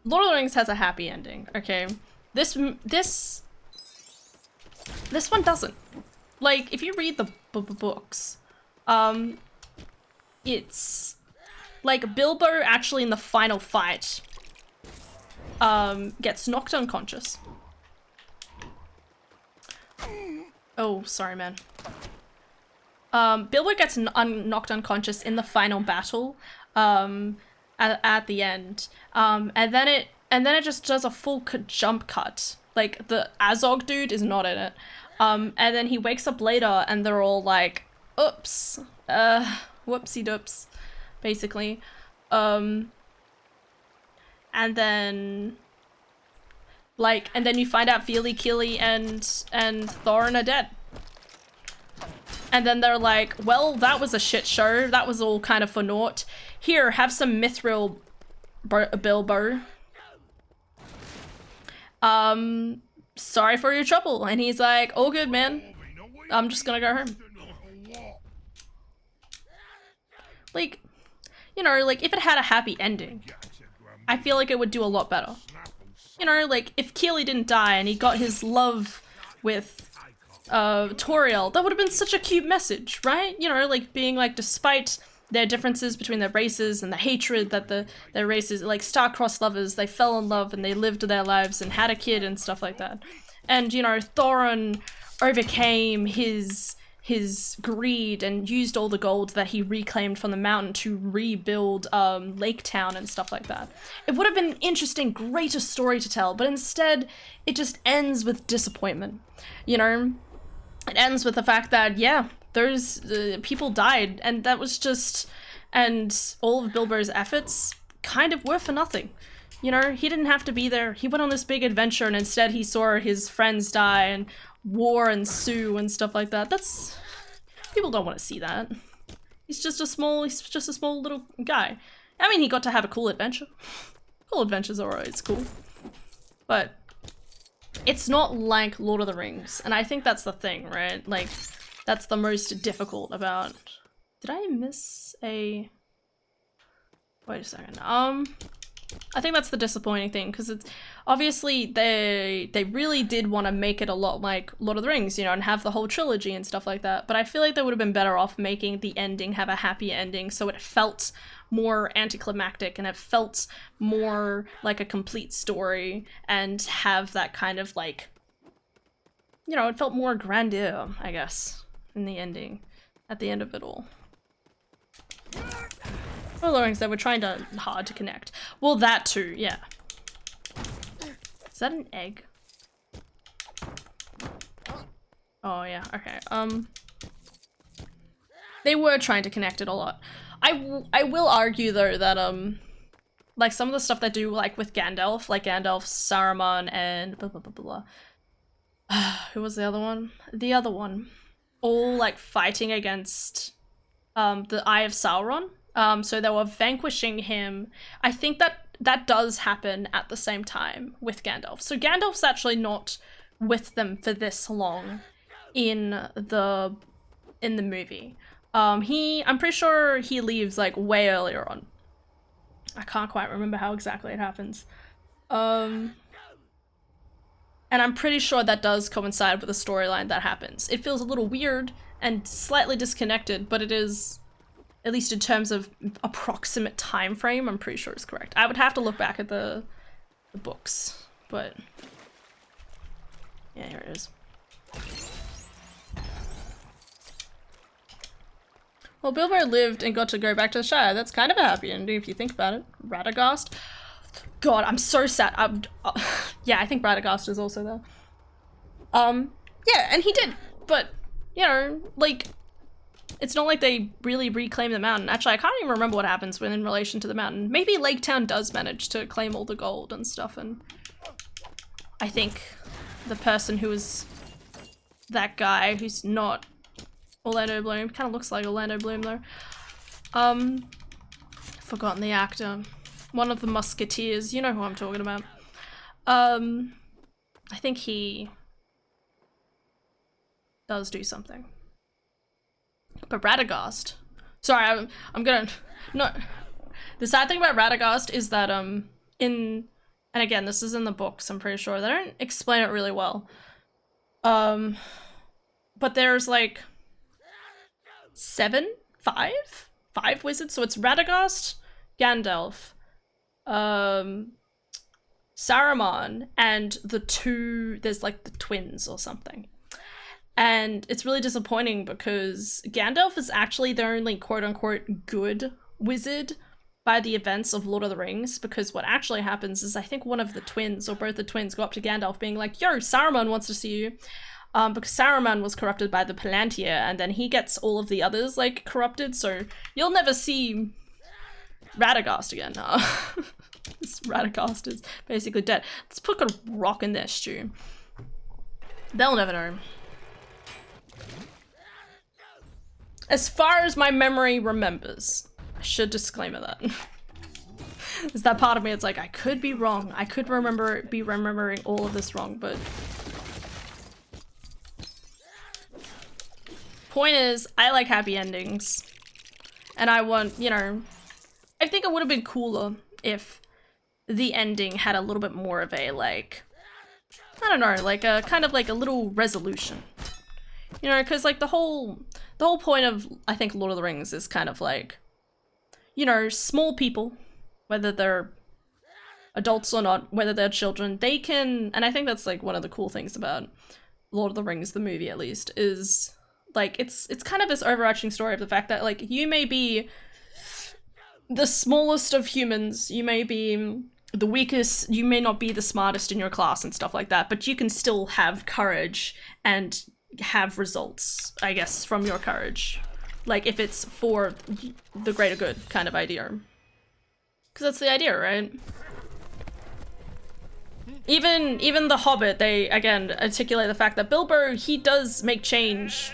Lord of the Rings has a happy ending, okay? This one doesn't. Like, if you read the books, it's like Bilbo actually in the final fight gets knocked unconscious. Oh, sorry, man. Bilbo gets knocked unconscious in the final battle at the end, and then it just does a full jump cut. Like, the Azog dude is not in it, and then he wakes up later and they're all like, oops, whoopsie doops, basically, and then you find out Fili, Kili, and Thorin are dead. And then they're like, well, that was a shit show. That was all kind of for naught. Here, have some mithril, Bilbo. Sorry for your trouble. And he's like, all good, man. I'm just gonna go home. Like, you know, like, if it had a happy ending, I feel like it would do a lot better. You know, like, if Kili didn't die and he got his love with Toriel, that would have been such a cute message, right? You know, like, being like, despite their differences between their races and the hatred that their races, like, star-crossed lovers, they fell in love and they lived their lives and had a kid and stuff like that. And, you know, Thorin overcame his greed and used all the gold that he reclaimed from the mountain to rebuild Lake Town and stuff like that. It would have been an interesting, greater story to tell, but instead it just ends with disappointment, you know? It ends with the fact that, yeah, those people died, and that was just, and all of Bilbo's efforts kind of were for nothing. You know, he didn't have to be there. He went on this big adventure, and instead he saw his friends die and war ensue and stuff like that. That's, people don't want to see that. He's just a small little guy. I mean, he got to have a cool adventure. Cool adventures are always cool, but it's not like Lord of the Rings, and I think that's the thing, right? Like, that's the most difficult about... Did I miss a... Wait a second. I think that's the disappointing thing, because it's obviously they really did want to make it a lot like Lord of the Rings, you know, and have the whole trilogy and stuff like that, but I feel like they would have been better off making the ending have a happy ending, so it felt more anticlimactic and it felt more like a complete story, and have that kind of, like, you know, it felt more grandeur, I guess, in the ending, at the end of it all. Lord of the Rings, they were trying hard to connect. Well, that too, yeah. Is that an egg? Oh yeah, okay. They were trying to connect it a lot. I will argue though that like some of the stuff they do, like with Gandalf, Saruman, and blah blah blah blah. Who was the other one? The other one, all like fighting against the Eye of Sauron. So they were vanquishing him. I think that does happen at the same time with Gandalf. So Gandalf's actually not with them for this long in the movie. I'm pretty sure he leaves like way earlier on. I can't quite remember how exactly it happens. And I'm pretty sure that does coincide with the storyline that happens. It feels a little weird and slightly disconnected, but it is at least in terms of approximate time frame, I'm pretty sure is correct. I would have to look back at the books, but yeah, here it is. Well, Bilbo lived and got to go back to the Shire. That's kind of a happy ending if you think about it. Radagast. God, I'm so sad. Yeah, I think Radagast is also there. Yeah, and he did, but, you know, like, it's not like they really reclaim the mountain. Actually, I can't even remember what happens when in relation to the mountain. Maybe Lake Town does manage to claim all the gold and stuff, and I think the person who is that guy who's not Orlando Bloom, kind of looks like Orlando Bloom though. Forgotten the actor. One of the Musketeers, you know who I'm talking about. I think he does do something. But Radagast, sorry, I'm gonna, no, the sad thing about Radagast is that, and again, this is in the books, I'm pretty sure, they don't explain it really well. But there's like five wizards, so it's Radagast, Gandalf, Saruman, and there's like the twins or something. And it's really disappointing because Gandalf is actually the only quote-unquote good wizard by the events of Lord of the Rings, because what actually happens is I think one of the twins, or both the twins, go up to Gandalf being like, yo, Saruman wants to see you. Because Saruman was corrupted by the Palantir, and then he gets all of the others, like, corrupted, so you'll never see Radagast again. Radagast is basically dead. Let's put a rock in their stew. They'll never know. As far as my memory remembers, I should disclaimer that. There's that part of me, it's like, I could be wrong. I could be remembering all of this wrong, but point is, I like happy endings. And I want, you know, I think it would have been cooler if the ending had a little bit more of a, like, I don't know, like a kind of like a little resolution. You know, because like the whole point of, I think, Lord of the Rings is kind of like, you know, small people, whether they're adults or not, whether they're children, they can, and I think that's like one of the cool things about Lord of the Rings, the movie at least, is like it's kind of this overarching story of the fact that like you may be the smallest of humans, you may be the weakest, you may not be the smartest in your class and stuff like that, but you can still have courage and have results, I guess, from your courage. Like, if it's for the greater good kind of idea. Because that's the idea, right? Even the Hobbit, they, again, articulate the fact that Bilbo, he does make change.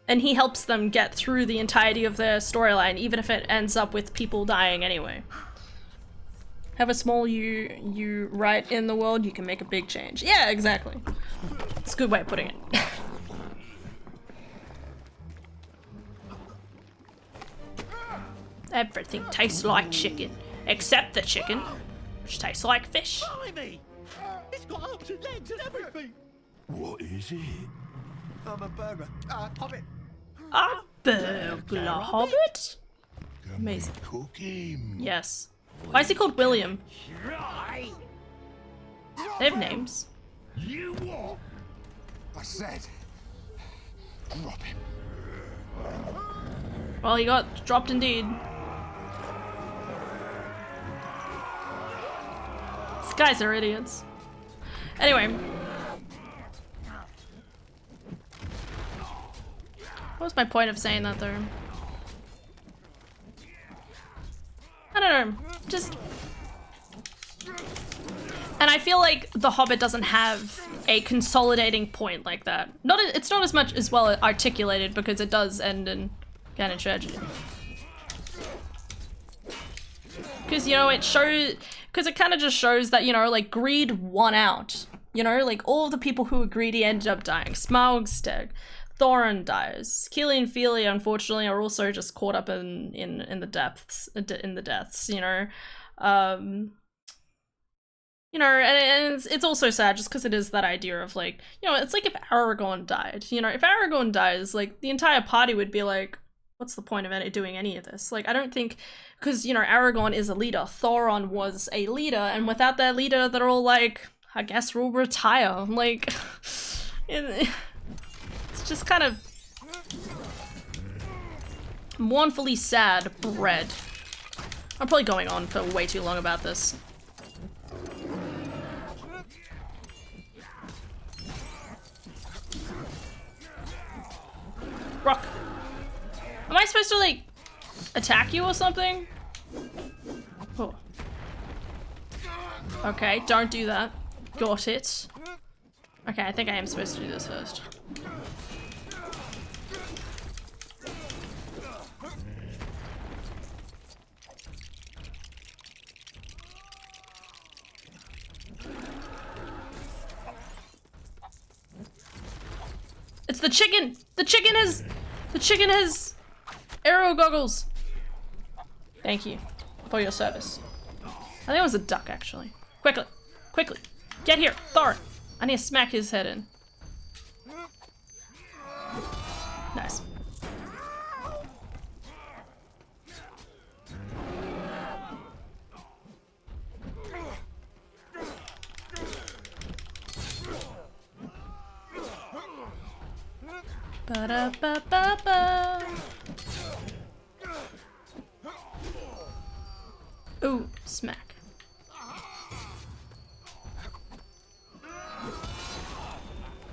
And he helps them get through the entirety of their storyline, even if it ends up with people dying anyway. Have a small you right in the world, you can make a big change. Yeah, exactly. It's a good way of putting it. Everything tastes like chicken, except the chicken, which tastes like fish. Blimey! It's got arms and legs and everything! What is it? I'm a burglar. Hobbit. A burglar hobbit? Amazing. Cook him. Yes. Why is he called William? They have names. You what? I said, drop him. Well, he got dropped indeed. These guys are idiots. Anyway. What was my point of saying that though? I don't know, just... And I feel like The Hobbit doesn't have a consolidating point like that. It's not as much as well articulated because it does end in kind of tragedy. Because, you know, it shows... Because it kind of just shows that, you know, like, greed won out. You know, like, all of the people who were greedy ended up dying. Smaug's dead. Thorin dies. Keely and Feely, unfortunately, are also just caught up in the depths, you know. You know, and it's also sad just because it is that idea of like, you know, it's like if Aragorn died, you know, if Aragorn dies, like the entire party would be like, what's the point of doing any of this? Like, I don't think, because, you know, Aragorn is a leader, Thoron was a leader, and without their leader, they're all like, I guess we'll retire. Like, it's just kind of mournfully sad bread. I'm probably going on for way too long about this. Rock. Am I supposed to, like, attack you or something? Oh. Okay, don't do that. Got it. Okay, I think I am supposed to do this first. It's the chicken! The chicken has arrow goggles! Thank you for your service. I think it was a duck, actually. Quickly! Quickly! Get here! Thorin! I need to smack his head in. Nice. Ba-da-ba-ba-ba. Ooh, smack.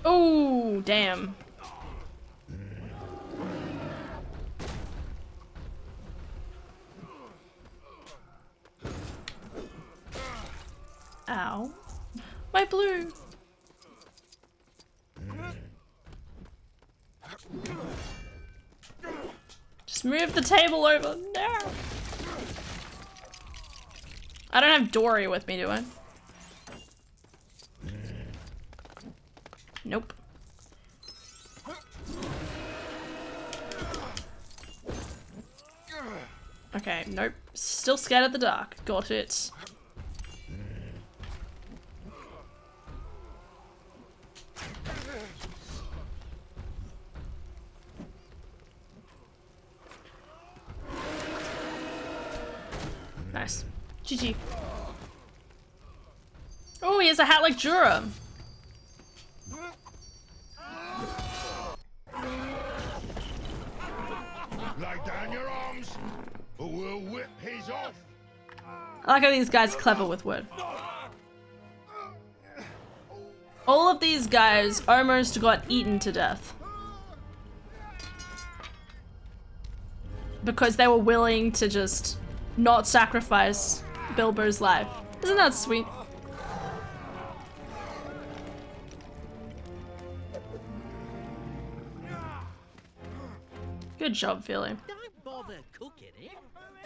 Oh, damn. Ow. My blue. Just move the table over. No. I don't have Dory with me, do I? Nope. Okay, nope. Still scared of the dark. Got it. Nice. GG. Oh, he has a hat like Jorah. Lay down your arms, or we'll whip his off. I like how these guys are clever with wood. All of these guys almost got eaten to death. Because they were willing to just not sacrifice Bilbo's life. Isn't that sweet? Good job, Philly. Don't bother cooking it.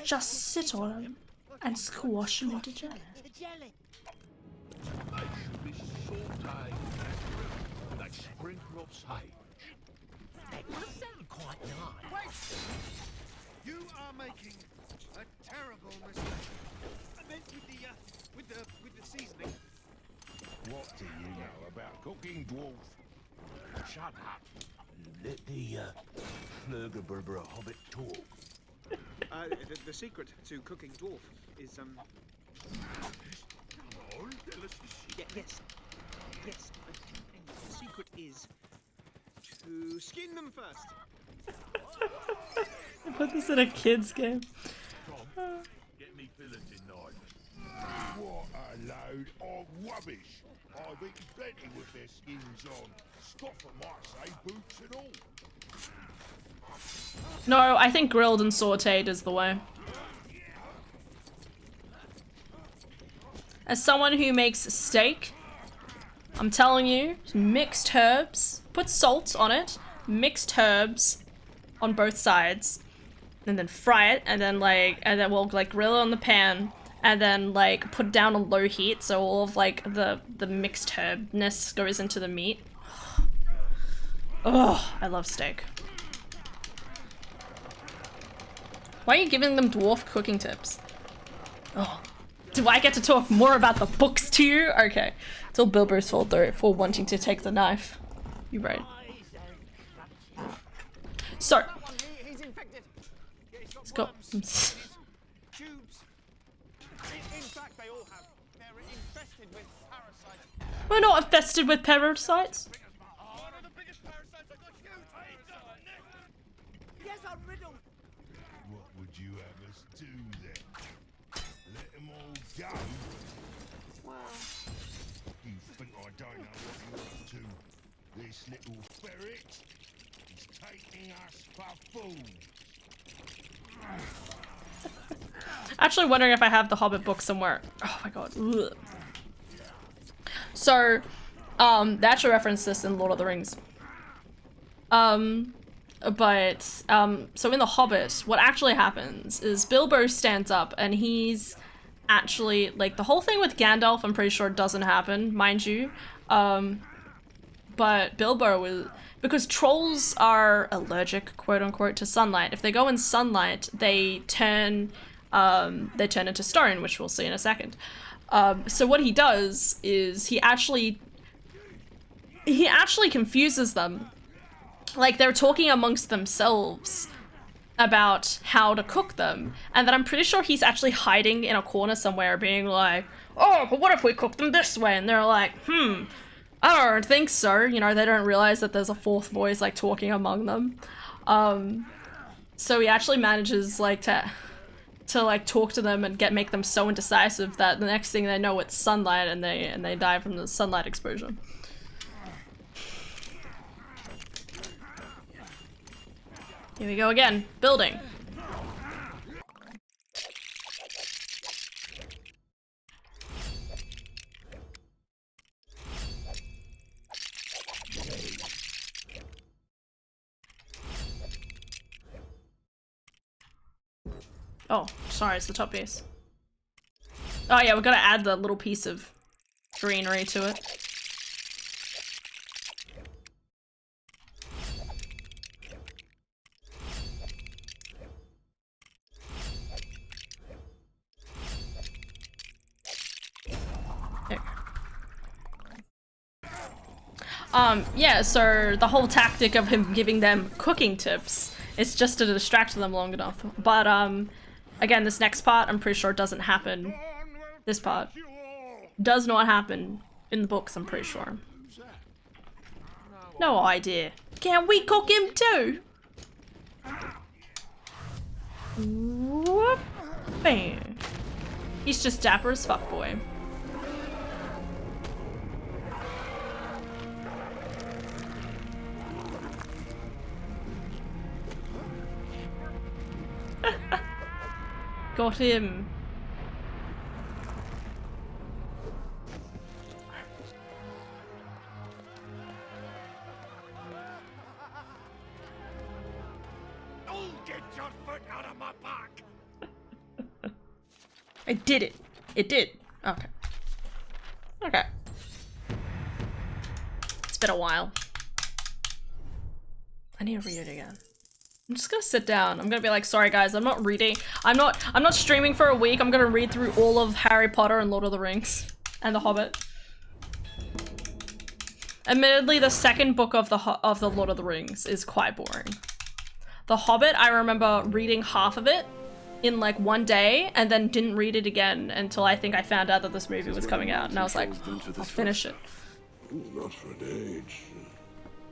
Just sit on him and squash him into jelly. Jelly. They should be sauteed with a sprinkle of sage. That does sound quite nice. Wait! You are making a terrible mistake. I meant with the seasoning. What do you know about cooking, dwarf? Shut up. Let the Flurgerberber Hobbit talk. The secret to cooking dwarf is Come on, tell us the secret. yes. The secret is to skin them first. I put this in a kid's game. Tom, get me filleted knife. What a load of rubbish. I've eaten plenty with their skins on. Scoffer might say boots and all. No, I think grilled and sauteed is the way. As someone who makes steak, I'm telling you, mixed herbs, put salt on it, mixed herbs on both sides, and then fry it, and then we'll like grill it on the pan, and then like put it down on low heat so all of like the mixed herbness goes into the meat. Oh, I love steak. Why are you giving them dwarf cooking tips? Oh, do I get to talk more about the books to you? Okay, it's all Bilbo's fault though for wanting to take the knife. You're right. So, Tubes. In fact, they all have. They're infested with parasites. We're not infested with parasites. One of the biggest parasites I got huge. Yes, I'm riddled. What would you have us do then? Let them all go? Well, You think I don't know what you're up to? This little ferret is taking us for fools. Actually wondering if I have the Hobbit book somewhere. Oh my god. Ugh. So, they actually reference this in Lord of the Rings. So in the Hobbit, what actually happens is Bilbo stands up and he's actually, like, the whole thing with Gandalf, I'm pretty sure doesn't happen, mind you. But Bilbo was, because trolls are allergic, quote unquote, to sunlight. If they go in sunlight, they turn into stone, which we'll see in a second. So what he does is he actually confuses them. Like, they're talking amongst themselves about how to cook them, and then I'm pretty sure he's actually hiding in a corner somewhere being like, oh, but what if we cook them this way? And they're like, I don't think so. You know, they don't realize that there's a fourth voice, like, talking among them. So he actually manages, like, to like talk to them and make them so indecisive that the next thing they know it's sunlight and they die from the sunlight exposure. Here we go again, building. Oh, sorry, it's the top piece. Oh yeah, we're gonna add the little piece of greenery to it. There. Yeah, so the whole tactic of him giving them cooking tips is just to distract them long enough. But, again, this next part, I'm pretty sure doesn't happen. This part does not happen in the books, I'm pretty sure. No idea. Can we cook him too? Whoop. Bam. He's just dapper as fuck, boy. Got him. oh, get your foot out of my back. I did it. It did. Okay. Okay. It's been a while. I need to read it again. I'm just gonna sit down. I'm gonna be like, sorry guys, I'm not reading. I'm not streaming for a week. I'm gonna read through all of Harry Potter and Lord of the Rings and The Hobbit. Admittedly, the second book of the Lord of the Rings is quite boring. The Hobbit, I remember reading half of it in like one day and then didn't read it again until I think I found out that this movie was coming out, and I was like, I'll finish it. Ooh, not for an age.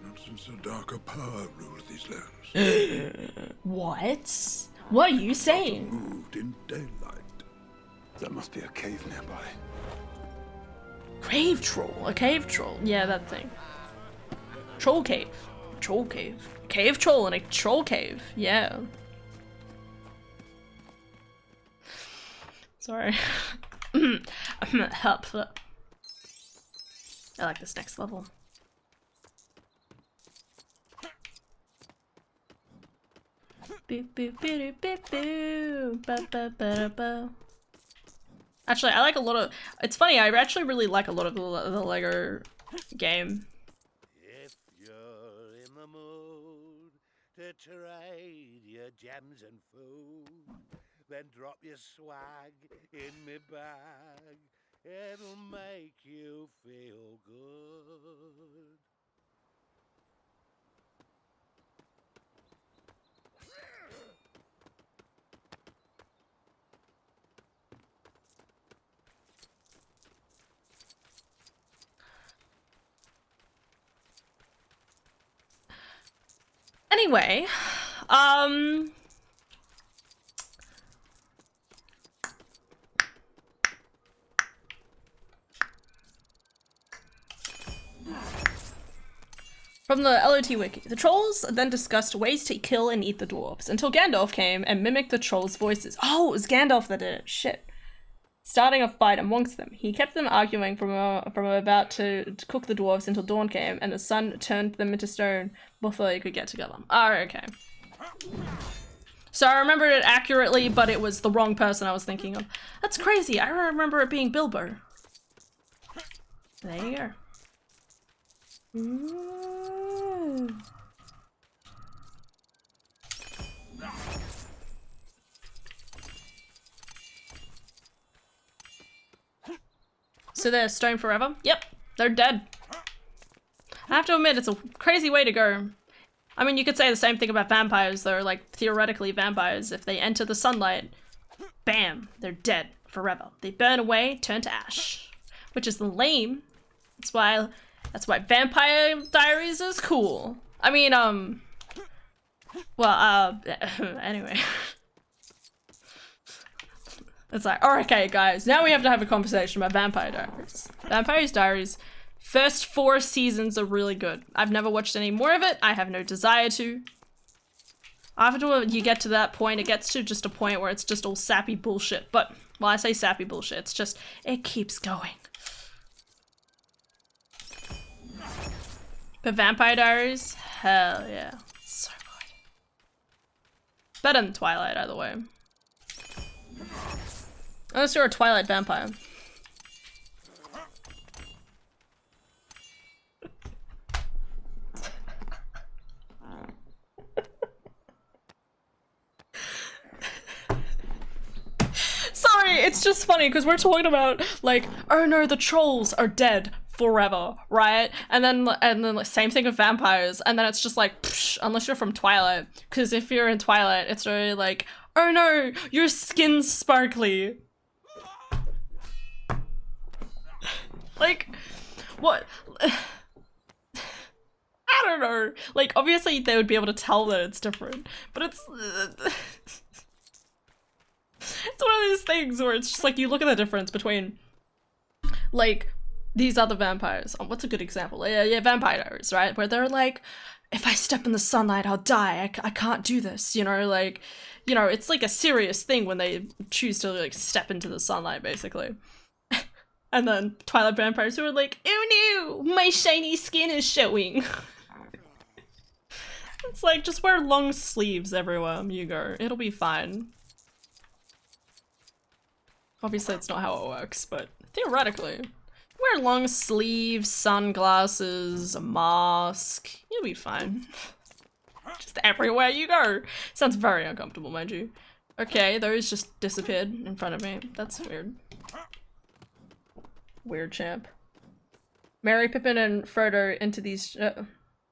Not since a darker power ruled these lands. What? What are you saying? Moved in daylight. There must be a cave nearby. Cave troll. A cave troll. Yeah, that thing. Troll cave. Troll cave. Cave troll in a troll cave. Yeah. Sorry. Help. I like this next level. Boop boop boop boop boop. Ba ba ba ba. Actually, I like a lot of. It's funny. I actually really like a lot of the Lego game. If you're in the mood to trade your gems and food, then drop your swag in me bag. It'll make you feel good. Anyway, from the LOT wiki, the trolls then discussed ways to kill and eat the dwarves until Gandalf came and mimicked the trolls' voices. Oh, it was Gandalf that did it. Shit. Starting a fight amongst them. He kept them arguing from about to cook the dwarves until dawn came and the sun turned them into stone before they could get together. Oh, okay. So I remembered it accurately, but it was the wrong person I was thinking of. That's crazy. I remember it being Bilbo. There you go. Ooh. So they're stone forever? Yep, they're dead. I have to admit, it's a crazy way to go. I mean, you could say the same thing about vampires. They're like theoretically vampires. If they enter the sunlight, bam, they're dead forever. They burn away, turn to ash, which is lame. That's why Vampire Diaries is cool. I mean, well, anyway. It's like, okay, guys, now we have to have a conversation about Vampire Diaries. Vampire Diaries, first 4 seasons are really good. I've never watched any more of it. I have no desire to. After you get to that point, it gets to just a point where it's just all sappy bullshit. But, well, I say sappy bullshit, it's just, it keeps going. But Vampire Diaries, hell yeah. It's so good. Better than Twilight, either way. Unless you're a Twilight vampire. Sorry, it's just funny because we're talking about like, oh no, the trolls are dead forever, right? And then like, same thing with vampires, and then it's just like, psh, unless you're from Twilight, because if you're in Twilight, it's really like, oh no, your skin's sparkly. Like, what? I don't know. Like, obviously they would be able to tell that it's different, but it's it's one of these things where it's just like, you look at the difference between, like, these other vampires. Oh, what's a good example? Yeah, Vampire Diaries, right? Where they're like, if I step in the sunlight, I'll die. I can't do this, you know? Like, you know, it's like a serious thing when they choose to, like, step into the sunlight, basically. And then Twilight vampires who are like, oh no, my shiny skin is showing. It's like, just wear long sleeves everywhere you go. It'll be fine. Obviously, it's not how it works, but theoretically. Wear long sleeves, sunglasses, a mask. You'll be fine. Just everywhere you go. Sounds very uncomfortable, mind you. Okay, those just disappeared in front of me. That's weird. Weird champ. Merry, Pippin, and Frodo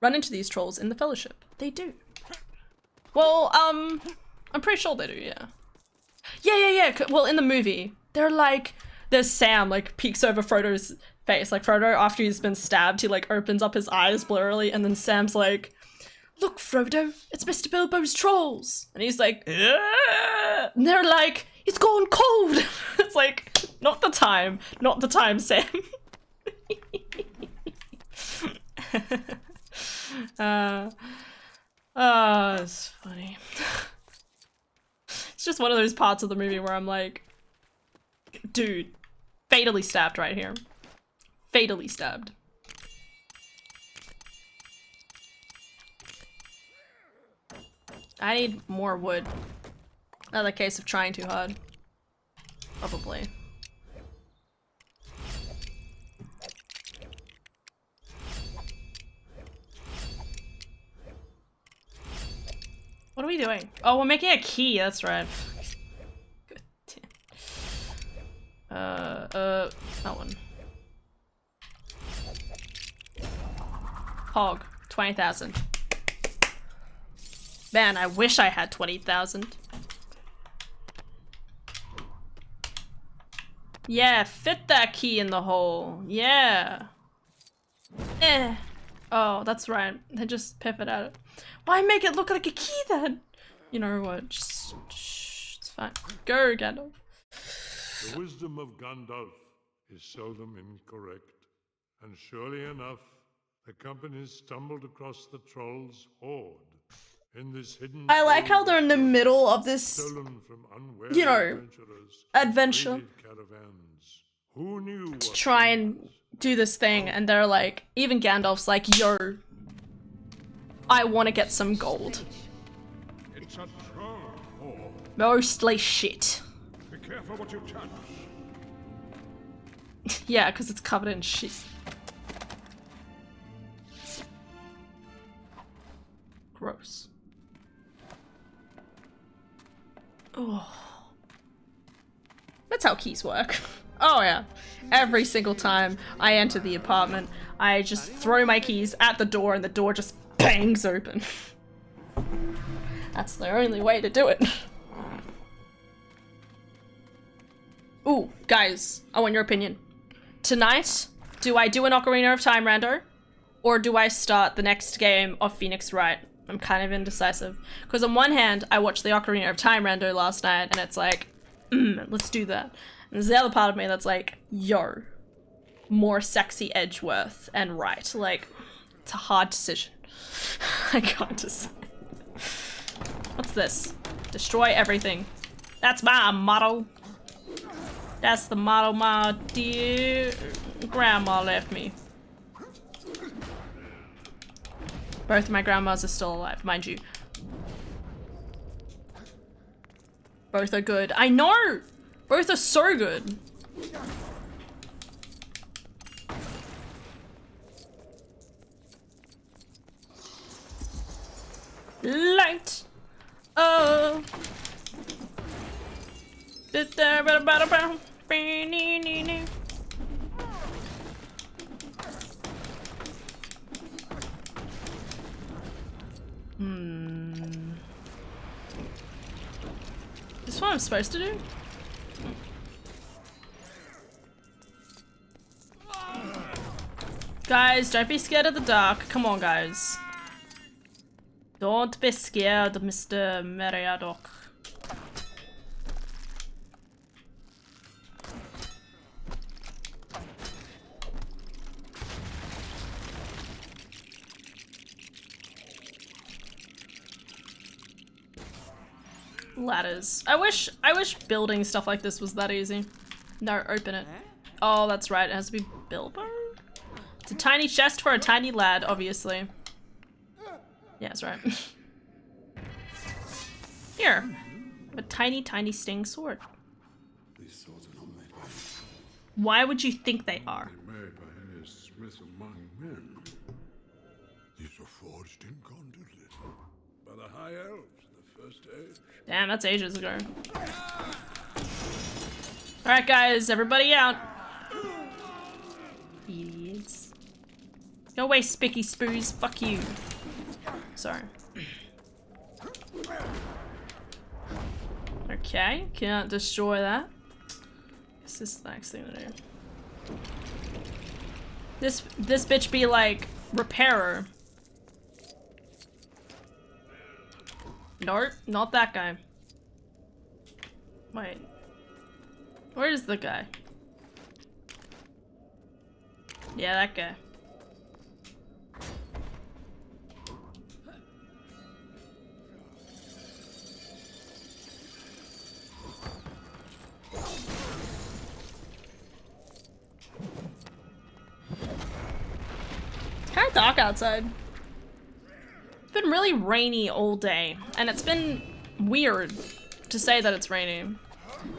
run into these trolls in the Fellowship. They do. Well, I'm pretty sure they do, yeah. Yeah. Well, in the movie, they're like, there's Sam, like, peeks over Frodo's face. Like, Frodo, after he's been stabbed, he, like, opens up his eyes blurrily, and then Sam's like, look, Frodo, it's Mr. Bilbo's trolls. And he's like, Aah! And they're like, it's gone cold. It's like, not the time, Sam. It's funny. It's just one of those parts of the movie where I'm like, dude, fatally stabbed right here. Fatally stabbed. I need more wood. Another case of trying too hard. Probably. What are we doing? Oh, we're making a key, that's right. Good damn. That one. Hog, 20,000. Man, I wish I had 20,000. Yeah, fit that key in the hole. Yeah. Oh, that's right. They just pivot at it. Why make it look like a key then? You know what? Just it's fine. Go, Gandalf. The wisdom of Gandalf is seldom incorrect, and surely enough, the company stumbled across the trolls' hoard in this hidden. I like how they're in the middle of this, stolen from unwary you know, adventurers, adventure raided caravans. Who knew to what try and do this thing, and they're like, even Gandalf's like, yo, I want to get some gold. It's a troll hoard. Mostly shit. Be careful what you touch. Yeah, because it's covered in shit. Gross. Oh. That's how keys work. Oh yeah. Every single time I enter the apartment, I just throw my keys at the door and the door just bangs open. That's the only way to do it. Ooh, guys, I want your opinion. Tonight, do I do an Ocarina of Time rando? Or do I start the next game of Phoenix Wright? I'm kind of indecisive. Because on one hand, I watched the Ocarina of Time rando last night, and it's like, let's do that. And there's the other part of me that's like, yo, more sexy Edgeworth and Wright. Like, it's a hard decision. I can't decide. What's this? Destroy everything. That's my motto. That's the motto my dear grandma left me. Both of my grandmas are still alive, mind you. Both are good. I know! Both are so good. Light. Oh. Is this what I'm supposed to do? Guys, don't be scared of the dark. Come on, guys. Don't be scared, Mr. Meriadoc. Ladders. I wish building stuff like this was that easy. No, open it. Oh, that's right. It has to be Bilbo? It's a tiny chest for a tiny lad, obviously. Yeah, that's right. Here. A tiny, tiny sting sword. These swords are not made by Why would you think they are? Made by any smith among men. These are forged in Gondolin by the High Elves in the First Age. Damn, that's ages ago. Alright guys, everybody out. Idiots. Go away, spicky spoos. Fuck you. Sorry. Okay, can't destroy that. What's this next thing to do? This bitch be like repairer. Nope, not that guy. Wait. Where is the guy? Yeah, that guy. It's kind of dark outside. It's been really rainy all day, and it's been weird to say that it's raining.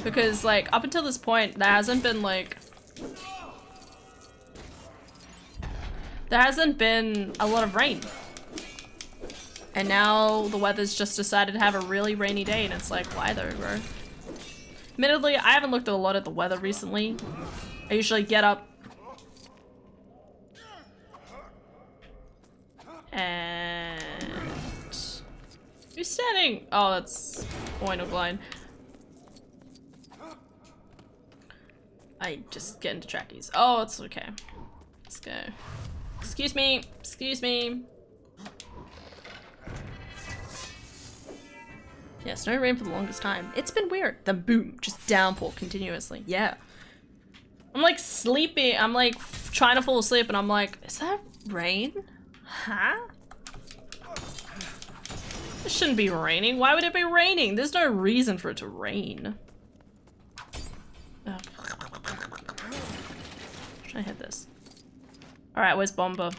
Because, like, up until this point, there hasn't been, like... There hasn't been a lot of rain. And now the weather's just decided to have a really rainy day, and it's like, why though, bro? Admittedly, I haven't looked a lot at the weather recently. I usually get up and... Who's standing? Oh, that's Oinogline. I just get into trackies. Oh, it's okay. Let's go. Excuse me. Excuse me. Yes, no rain for the longest time. It's been weird. Then boom, just downpour continuously. Yeah. I'm like sleeping. I'm like trying to fall asleep and I'm like, is that rain? Huh? It shouldn't be raining. Why would it be raining? There's no reason for it to rain. Oh. Try to hit this. Alright, where's Bomber?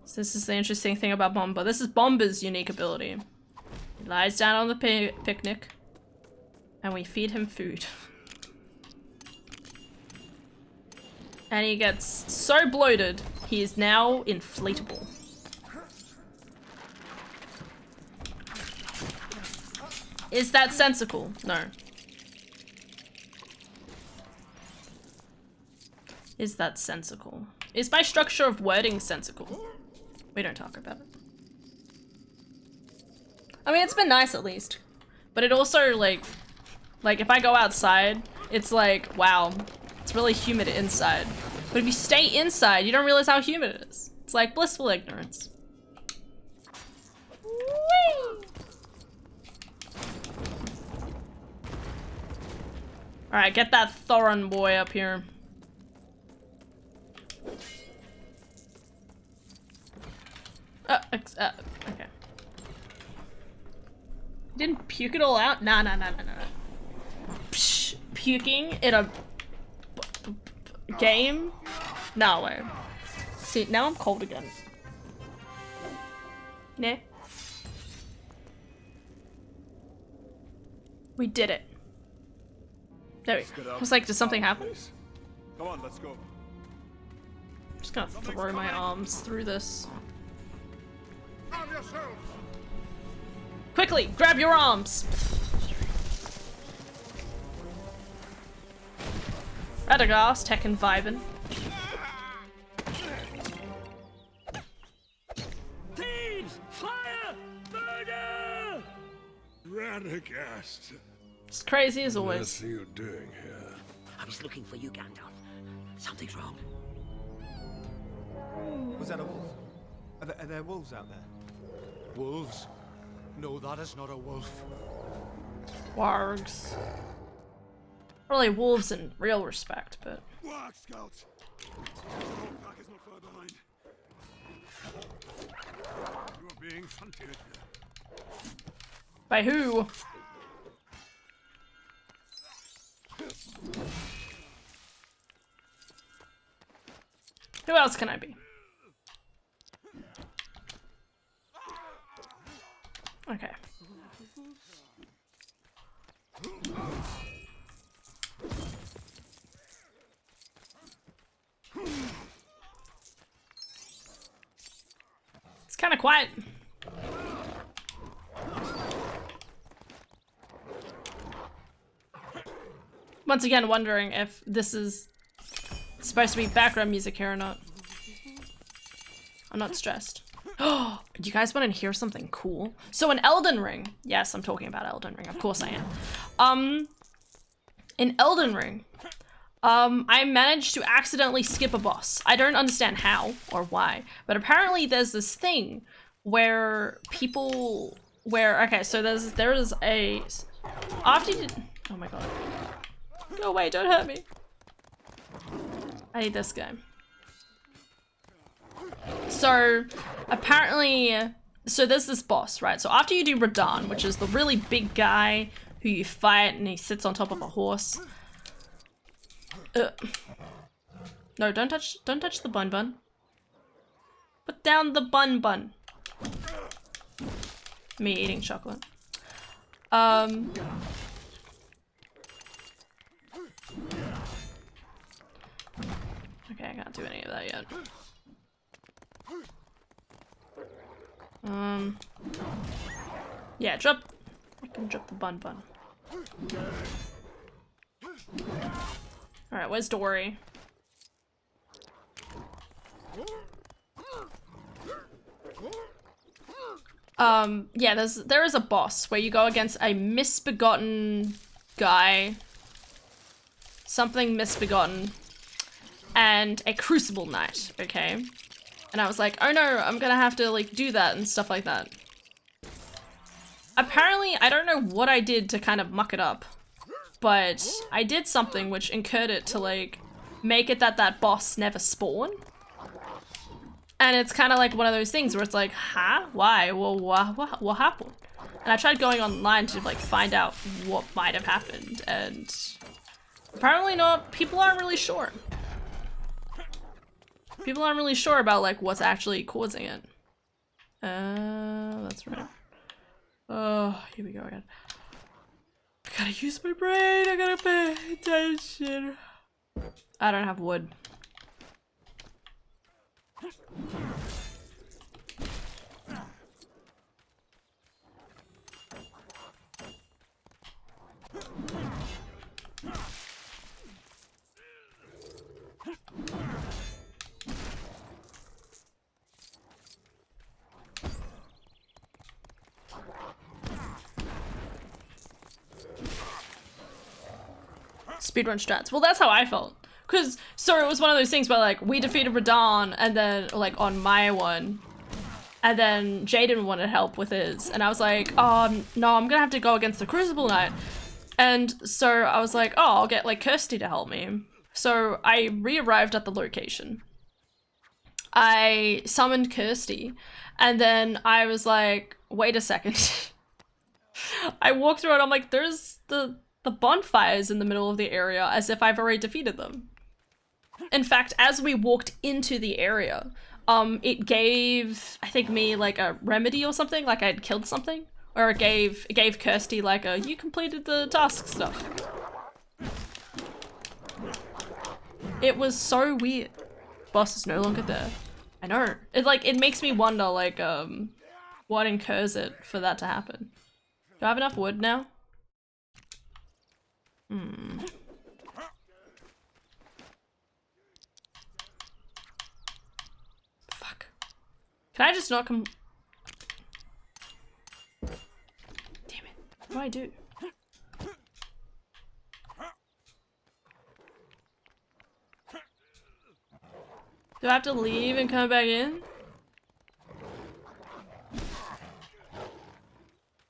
So this is the interesting thing about Bomber. This is Bomber's unique ability. He lies down on the picnic and we feed him food. And he gets so bloated, he is now inflatable. Is that sensical? No. Is that sensical? Is my structure of wording sensical? We don't talk about it. I mean, it's been nice at least. But it also, like if I go outside, it's like, wow, it's really humid inside. But if you stay inside, you don't realize how humid it is. It's like blissful ignorance. Whee! Alright, get that Thorin boy up here. Okay. Didn't puke it all out? Nah. Psh, puking in a game? No way. See, now I'm cold again. Nah. We did it. There we go. I was like, did something happen? Come on, let's go. I'm just gonna throw my arms through this. Quickly, grab your arms! Radagast, Tekken vibin'. Thieves! Fire! Murder! Radagast. It's crazy as What always. are you doing here? I was looking for you, Gandalf. Something's wrong. Was that a wolf? Are there wolves out there? Wolves? No, that is not a wolf. Wargs. Probably wolves in real respect, but... Warg scouts! Pack is not far behind. You're being hunted. By who? Who else can I be? Okay. It's kind of quiet. Once again, wondering if this is supposed to be background music here or not. I'm not stressed. Oh, do you guys want to hear something cool? So in Elden Ring, yes, I'm talking about Elden Ring, of course I am. In Elden Ring, I managed to accidentally skip a boss. I don't understand how or why, but apparently there's this thing where people, okay, so there is a, after you, oh my god. Go away, don't hurt me. I need this guy. So, apparently, so there's this boss, right? So after you do Radahn, which is the really big guy who you fight and he sits on top of a horse. No, don't touch the bun. Put down the bun. Me eating chocolate. Okay, I can't do any of that yet. Yeah, I can drop the bun. Alright, where's Dory? Yeah, there is a boss where you go against a misbegotten guy. Something misbegotten. And a Crucible Knight, okay? And I was like, oh no, I'm gonna have to like do that and stuff like that. apparently, I don't know what I did to kind of muck it up, but I did something which incurred it to like make it that that boss never spawn. And it's kind of like one of those things where it's like, huh? Why? Well, what happened? And I tried going online to like find out what might have happened, and apparently not. People aren't really sure. People aren't really sure about like what's actually causing it. That's right. Oh, here we go again. I gotta use my brain. I gotta pay attention. I don't have wood. Speedrun strats. Well, that's how I felt. So it was one of those things where like we defeated Radahn and then like on my one, and then Jaden wanted help with his, and I was like, oh no, I'm gonna have to go against the Crucible Knight. And so I was like, oh, I'll get like Kirsty to help me. So I re-arrived at the location. I summoned Kirsty, and then I was like, wait a second. I walked through it, I'm like, there's the bonfires in the middle of the area as if I've already defeated them. In fact, as we walked into the area, it gave, I think, me like a remedy or something, like I'd killed something. Or it gave Kirsty like a, you completed the task stuff. It was so weird. Boss is no longer there. I know. It makes me wonder like, what incurs it for that to happen. Do I have enough wood now? Fuck. Can I just not come? Damn it. What do I do? Do I have to leave and come back in?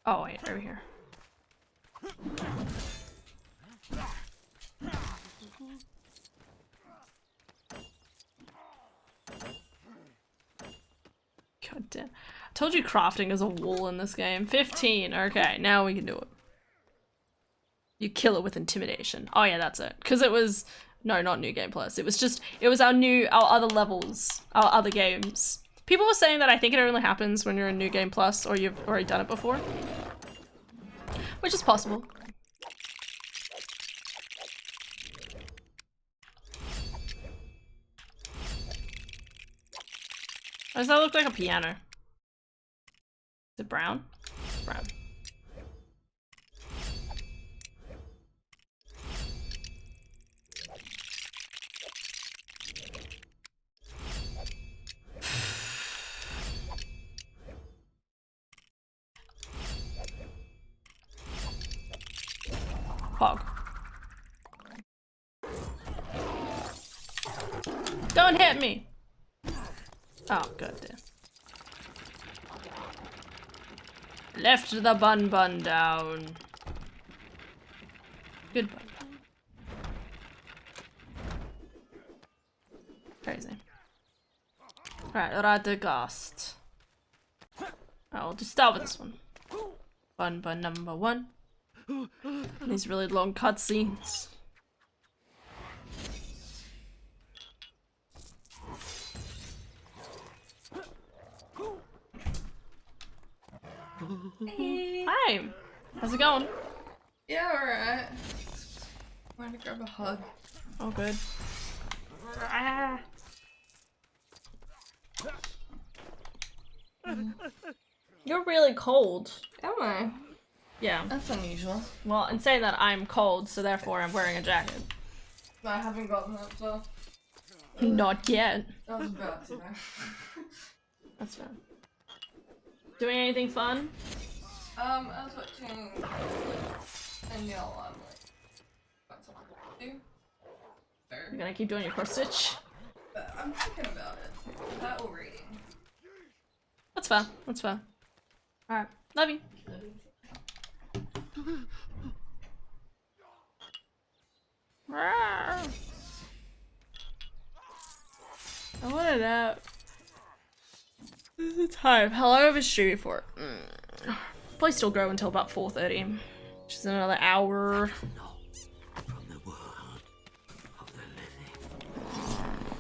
Oh wait, over here. God damn. I told you crafting is a wall in this game. 15. Okay, now we can do it. You kill it with intimidation. Oh yeah, that's it. Because it was... No, not New Game Plus. It was our other levels, our other games. People were saying that I think it only happens when you're in New Game Plus or you've already done it before. Which is possible. Does that look like a piano? Is it brown? It's brown. Hog. Don't hit me! Oh, god damn. Left the bun down. Good bun. Crazy. Right, Radagast. I'll just start with this one. Bun number 1. These really long cutscenes. Hey. Hi! How's it going? Yeah, alright. Want to grab a hug. Oh, good. You're really cold. Am I? Yeah. That's unusual. Well, and saying that I'm cold, so therefore I'm wearing a jacket. But I haven't gotten that though. Not yet. I was about to. That's fine. Doing anything fun? I was watching and Neil on like what's something to do. You're gonna keep doing your cross stitch? But I'm thinking about it. That or reading. That's fair. That's fair. Alright. Love you. I want it out. This is time. How long have I streaming for? Probably still go until about 4:30. Which is another hour. From the world of the living.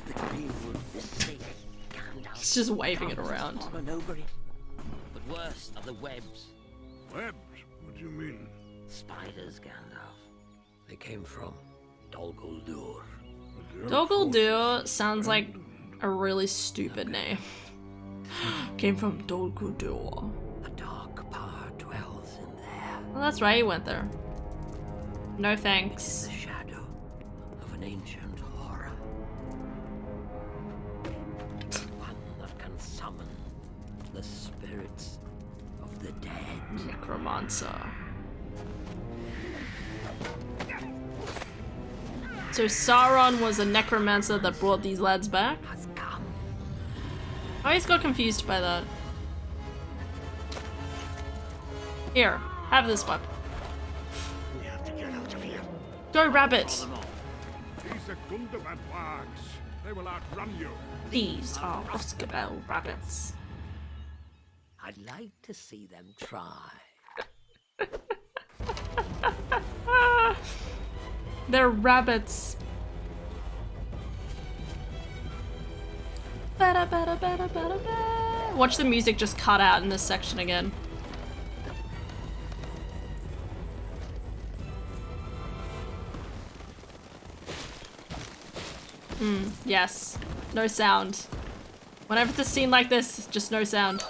The greenwood mistake Gandalf. It's just waving it around. On and over it. But worst are the webs. Webs? What do you mean? Spiders, Gandalf. They came from Dol Guldur. Dol Guldur sounds like a really stupid name. Came from Dol Guldur. A dark power dwells in there. Well, that's right, he went there. No thanks. The shadow of an ancient horror. One that can summon the spirits of the dead. Necromancer. So Sauron was a necromancer that brought these lads back? I always got confused by that. Here, have this one. We have to get out of here. Go, rabbit! These are Gundabad wargs. They will outrun you. These are Oscarbell rabbits. I'd like to see them try. They're rabbits. Bada, bada, bada, bada, bada. Watch the music just cut out in this section again. Yes. No sound. Whenever it's a scene like this, just no sound.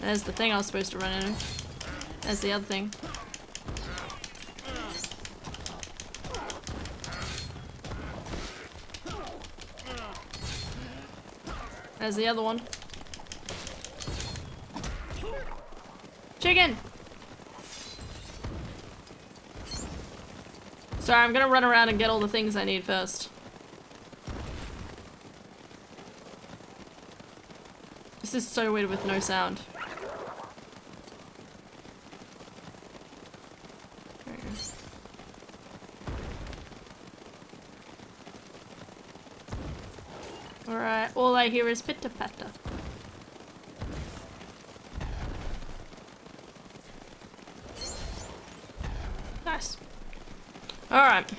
There's the thing I was supposed to run into. There's the other thing. There's the other one. Chicken! Sorry, I'm gonna run around and get all the things I need first. This is so weird with no sound. There we go. Alright, all I hear is pitter patter. Nice. Alright.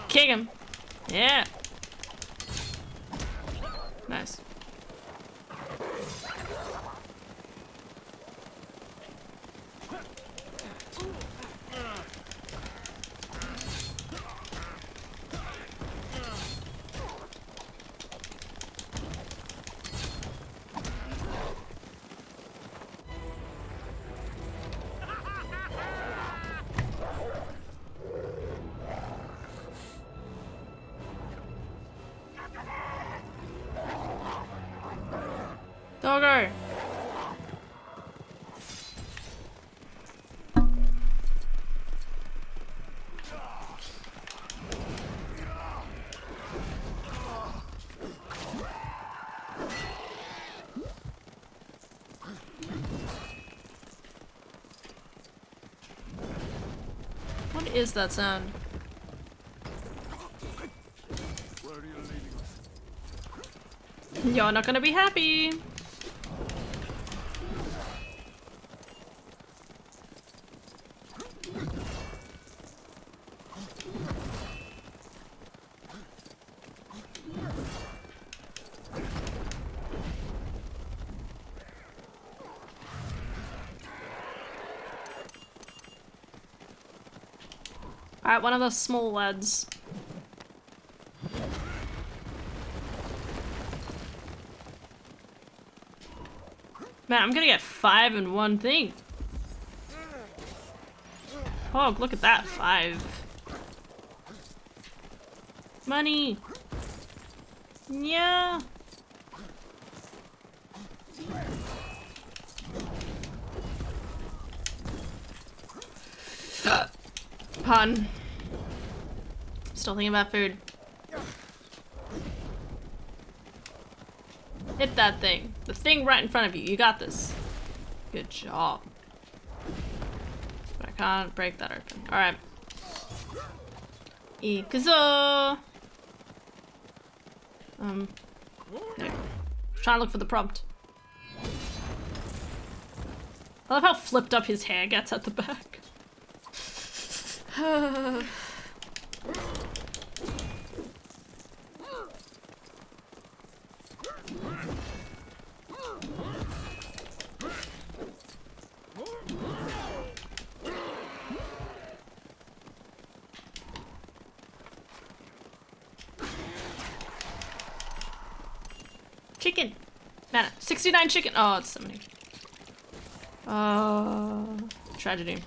Kick him. Yeah. Nice. Doggo! What is that sound? Where are you leading us? You're not gonna be happy! Alright, one of those small lads. Man, I'm gonna get 5 in one thing. Oh, look at that, 5. Money! Yeah! Pun. Still thinking about food. Hit that thing. The thing right in front of you. You got this. Good job. But I can't break that open. Alright. Ikuzo! No. Trying to look for the prompt. I love how flipped up his hair gets at the back. Chicken! Man, 69 chicken! Oh, it's so many. Tragedy.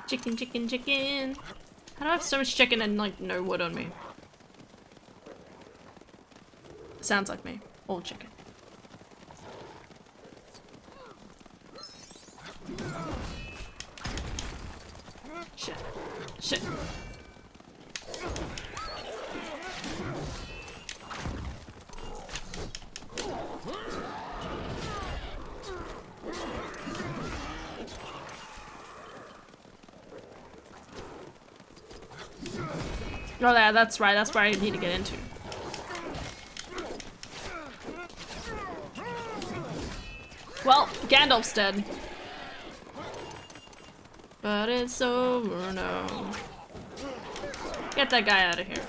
Chicken, chicken, chicken! How do I have so much chicken and, like, no wood on me? Sounds like me. All chicken. Shit. Shit. Oh yeah, that's right, that's where I need to get into. Well, Gandalf's dead. But it's over now. Get that guy out of here.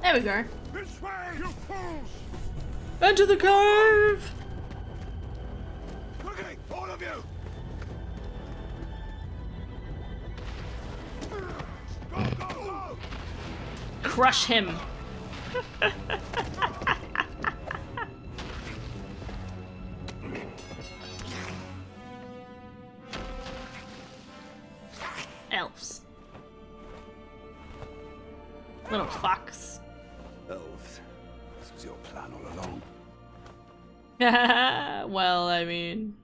There we go. This way, you fools! Enter the cave! Quickly, all of you! Go, go, go! Crush him. Elves. Little fucks. Elves. This was your plan all along. Well, I mean,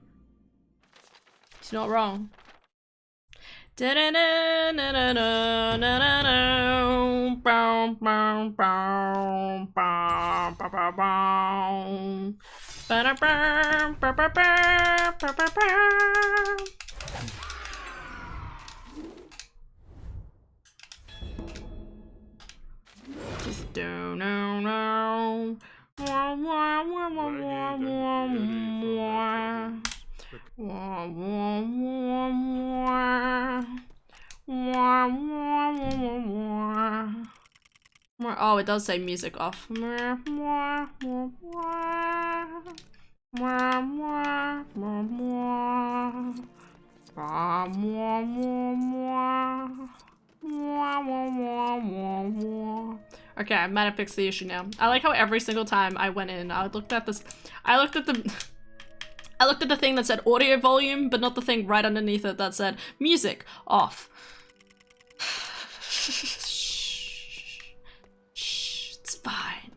he's not wrong. Just don't know. Oh, it does say music off. Okay, I might have fixed the issue now. I like how every single time I went in, I looked at this. I looked at the thing that said audio volume, but not the thing right underneath it that said music off. Shh, it's fine.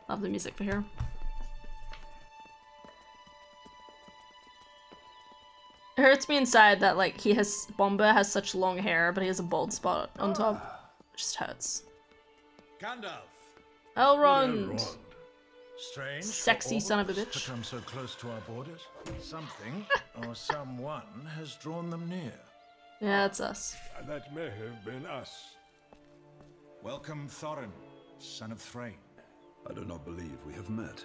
Love the music for here. It hurts me inside that, like, Bomba has such long hair, but he has a bald spot on top. It just hurts. Gandalf. Elrond. Strange. Sexy son of a bitch. To come so close to our borders. Something or someone has drawn them near. Yeah, it's us. That may have been us. Welcome, Thorin, son of Thrain. I do not believe we have met.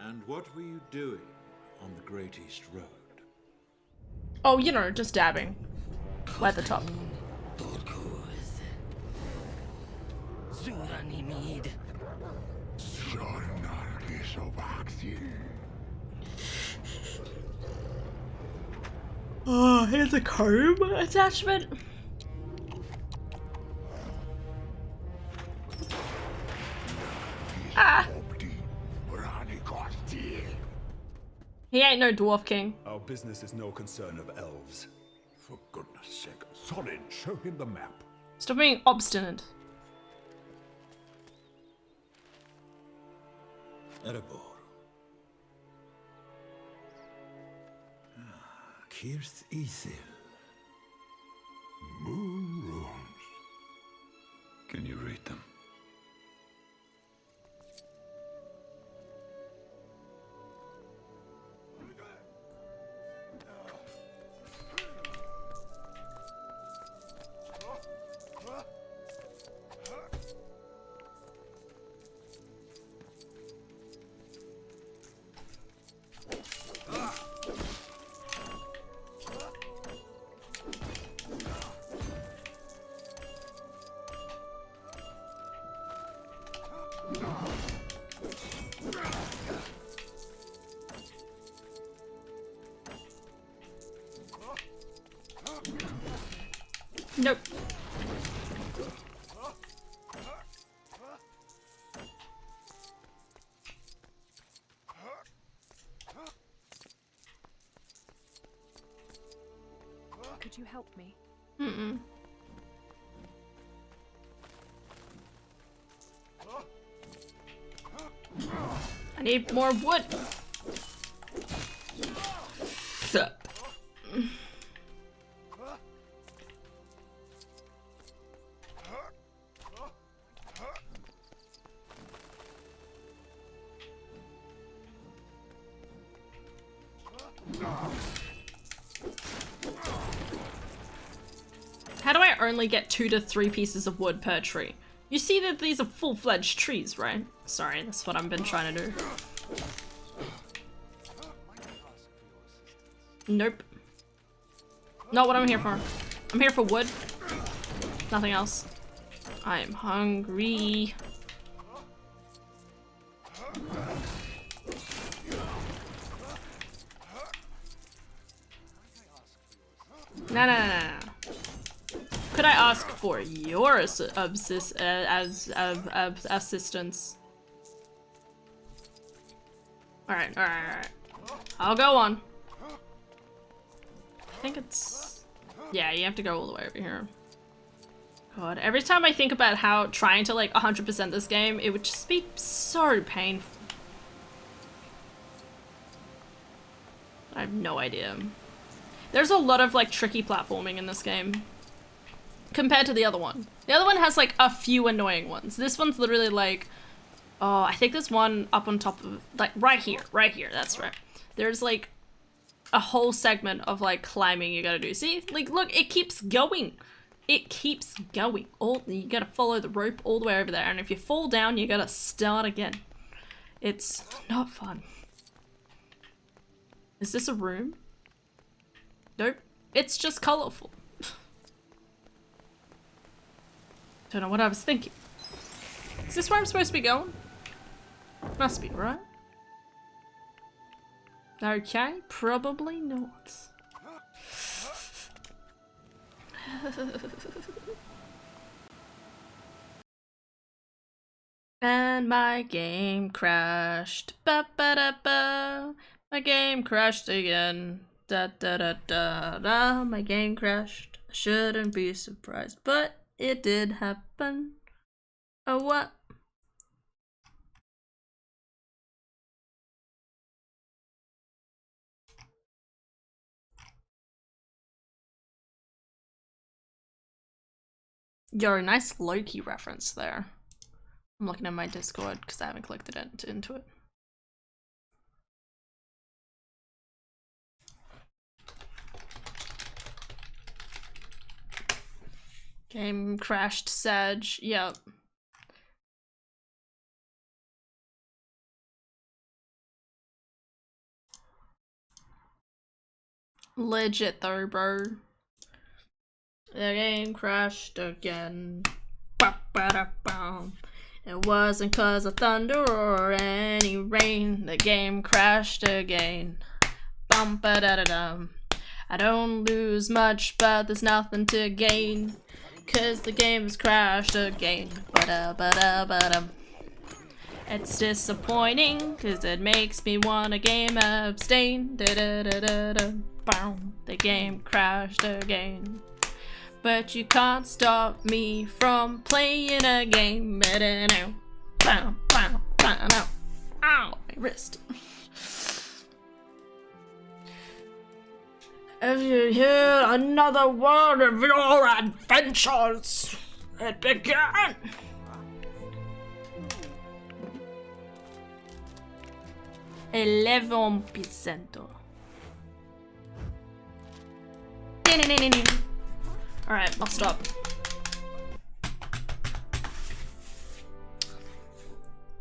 And what were you doing on the Great East Road? Oh, you know, just dabbing. At the top. Oh, here's a comb attachment. He ain't no dwarf king. Our business is no concern of elves. For goodness sake, Thorin, show him the map. Stop being obstinate. Erebor. Kirth Ithil. Moon runes. Can you read them? Nope. Could you help me? Mm-mm. I need more wood. How do I only get 2 to 3 pieces of wood per tree? You see that these are full-fledged trees, right? Sorry, that's what I've been trying to do. Nope. Not what I'm here for. I'm here for wood. Nothing else. I am hungry. No. Could I ask for your assistance? Alright. I'll go on. I think it's... Yeah, you have to go all the way over here. God, every time I think about how trying to like 100% this game, it would just be so painful. I have no idea. There's a lot of like tricky platforming in this game compared to the other one. The other one has like a few annoying ones. This one's literally like, oh, I think there's one up on top of, like right here, that's right. There's like a whole segment of like climbing you gotta do. See, like look, it keeps going. It keeps going. You gotta follow the rope all the way over there, and if you fall down, you gotta start again. It's not fun. Is this a room? Nope. It's just colorful. Don't know what I was thinking. Is this where I'm supposed to be going? Must be, right? Okay, probably not. And my game crashed. Ba-ba-da-ba. My game crashed again. Da-da-da-da-da. My game crashed. I shouldn't be surprised, but it did happen. Oh, what? Yo, nice Loki reference there. I'm looking at my Discord because I haven't clicked it into it. Game crashed, Sag. Yep. Legit though, bro. The game crashed again. Ba-ba-da-bum. It wasn't cause of thunder or any rain. The game crashed again. Bum-ba-da-da-dum. I don't lose much, but there's nothing to gain. Cause the game has crashed again. Ba-da-ba-da-ba-dum. It's disappointing, cause it makes me wanna game abstain. Da da da da da. Bow. The game crashed again. But you can't stop me from playing a game. Bow, bow, bow, bow. Ow, my wrist. Have you heard another word of your adventures? It began. $11%. Alright, I'll stop.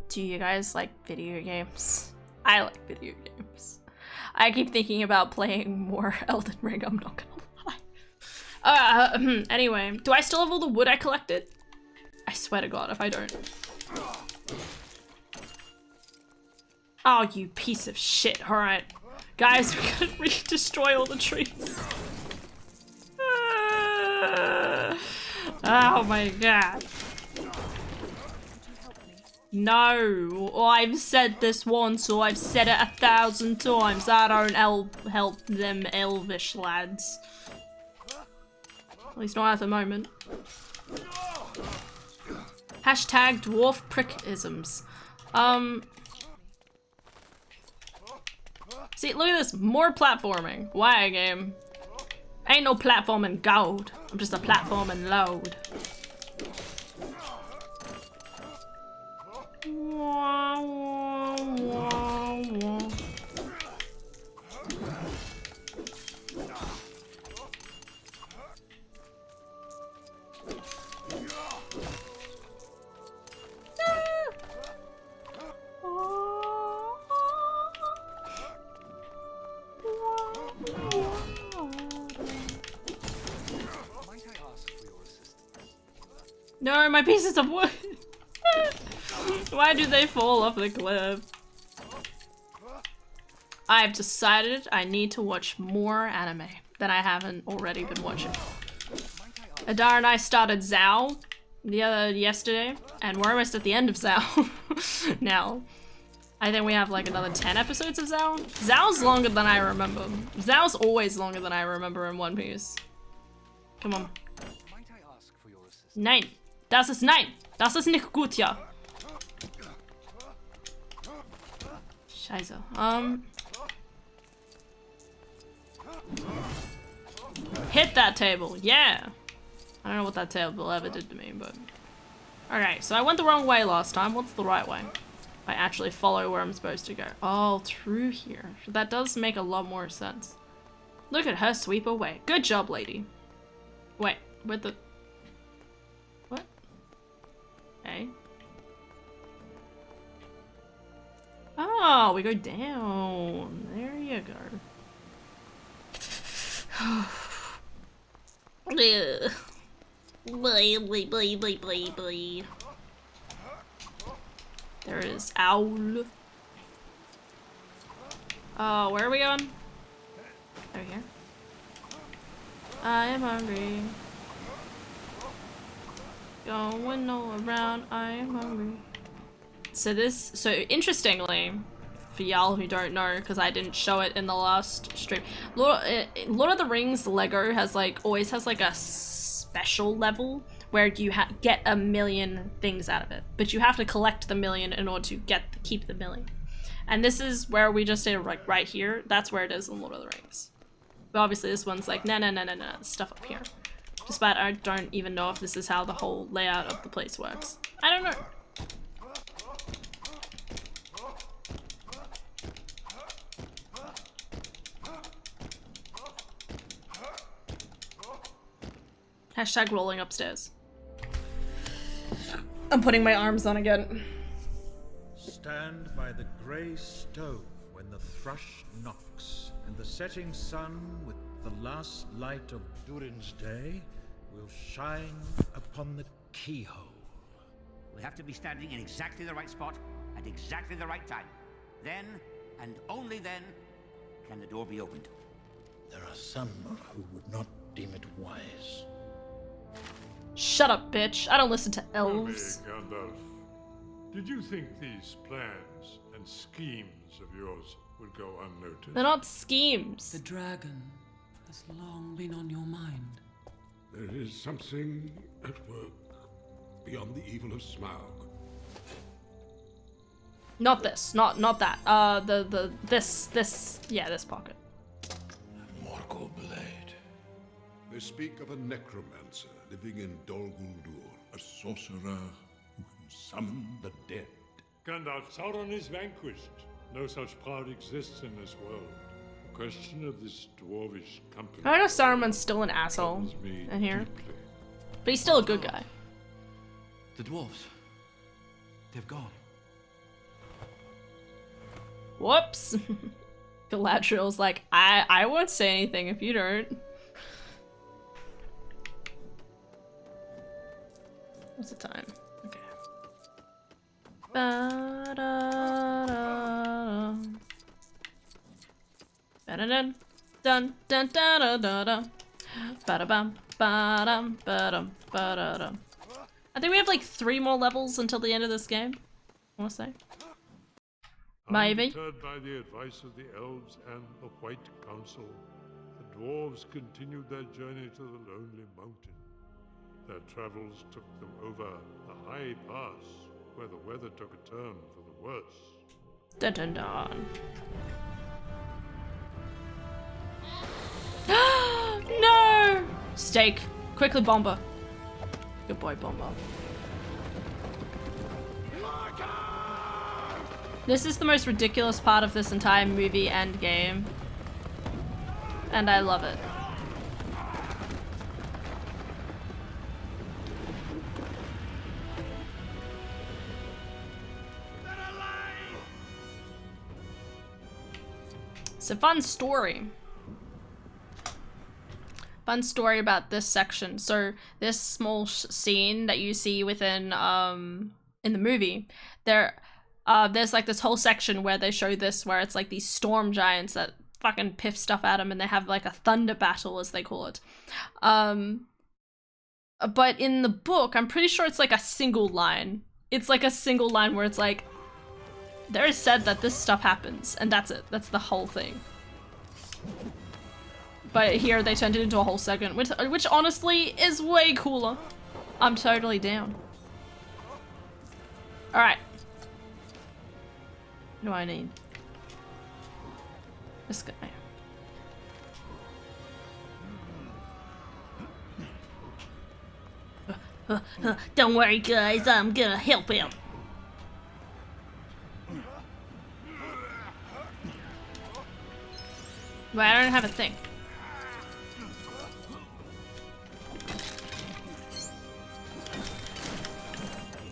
Do you guys like video games? I like video games. I keep thinking about playing more Elden Ring, I'm not gonna lie. Anyway, do I still have all the wood I collected? I swear to God if I don't. Oh, you piece of shit. Alright. Guys, we gotta destroy all the trees. Oh my god. No, I've said this once, so I've said it 1,000 times. I don't help them elvish lads. At least not at the moment. Hashtag dwarf prickisms. See, look at this. More platforming. Why game? Ain't no platforming gold. I'm just a platforming load. Wah, wah, wah, wah. No, my pieces of wood. Why do they fall off the cliff? I've decided I need to watch more anime that I haven't already been watching. Adar and I started Zao yesterday, and we're almost at the end of Zao now. I think we have like another 10 episodes of Zao. Zao's longer than I remember. Zao's always longer than I remember in One Piece. Come on. 9. Das ist nein. Das ist nicht gut, ja. Scheiße. Hit that table. Yeah. I don't know what that table ever did to me, but... Okay, so I went the wrong way last time. What's the right way? I actually follow where I'm supposed to go. Oh, through here. That does make a lot more sense. Look at her sweep away. Good job, lady. Wait, where'd the... What? Okay. Oh, we go down. There you go. There is owl. Oh, where are we going? Over here. I am hungry. Going all around, I am hungry. So interestingly, for y'all who don't know, because I didn't show it in the last stream, Lord of the Rings Lego always has like a special level where you get 1,000,000 things out of it, but you have to collect the 1,000,000 in order to keep the 1,000,000. And this is where we just did like right here. That's where it is in Lord of the Rings. But obviously this one's like no, stuff up here. Despite I don't even know if this is how the whole layout of the place works. I don't know. Hashtag rolling upstairs. I'm putting my arms on again. Stand by the grey stove when the thrush knocks, and the setting sun with the last light of Durin's day will shine upon the keyhole. We have to be standing in exactly the right spot at exactly the right time. Then, and only then, can the door be opened. There are some who would not deem it wise. Shut up, bitch. I don't listen to elves. Gandalf, Did you think these plans and schemes of yours would go unnoticed? They're not schemes. The dragon has long been on your mind. There is something at work beyond the evil of Smaug. Not this, not that. This pocket. Morgul blade. They speak of a necromancer living in Dol Guldur, a sorcerer who can summon the dead. Gandalf, Sauron is vanquished. No such power exists in this world. The question of this dwarvish company. I know Saruman's still an asshole in here, but he's still a good guy. The dwarves. They've gone. Whoops. Galadriel's like, I won't say anything if you don't. What's the time? Okay. Ba-da-da. Ba-da-dun. Dun dun da da da da. Ba-da-bum. Ba-dum ba-dum ba-da-dum. I think we have like 3 more levels until the end of this game, I wanna say. Maybe. Undeterred by the advice of the elves and the White Council, the dwarves continued their journey to the Lonely Mountain. Their travels took them over the high pass, where the weather took a turn for the worse. Dun dun dun. No! Steak. Quickly, Bomber. Good boy, Bomber. This is the most ridiculous part of this entire movie and game. And I love it. It's a fun story. Fun story about this section. So this small scene that you see within in the movie, there's like this whole section where they show this, where it's like these storm giants that fucking piff stuff at them, and they have like a thunder battle, as they call it. But in the book, I'm pretty sure it's like a single line. It's like a single line where it's like, there is said that this stuff happens, and that's it. That's the whole thing. But here they turned it into a whole segment, which honestly is way cooler. I'm totally down. Alright. What do I need? This guy. Don't worry, guys. I'm gonna help him. Wait, I don't have a thing.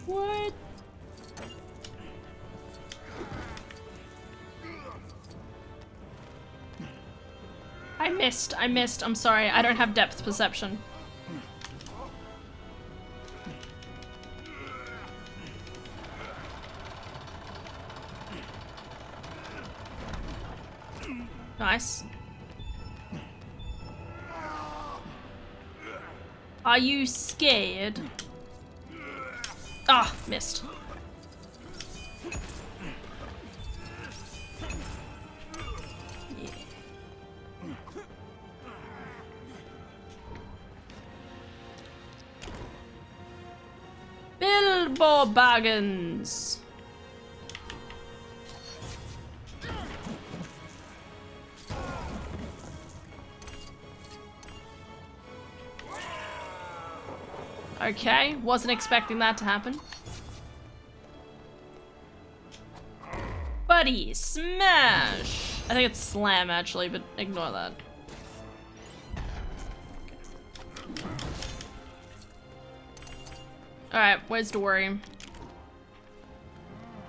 What? I missed. I'm sorry. I don't have depth perception. Nice. Are you scared? Ah, missed. Yeah. Bilbo Baggins. Okay, wasn't expecting that to happen. Buddy, smash! I think it's slam actually, but ignore that. Alright, where's Dory?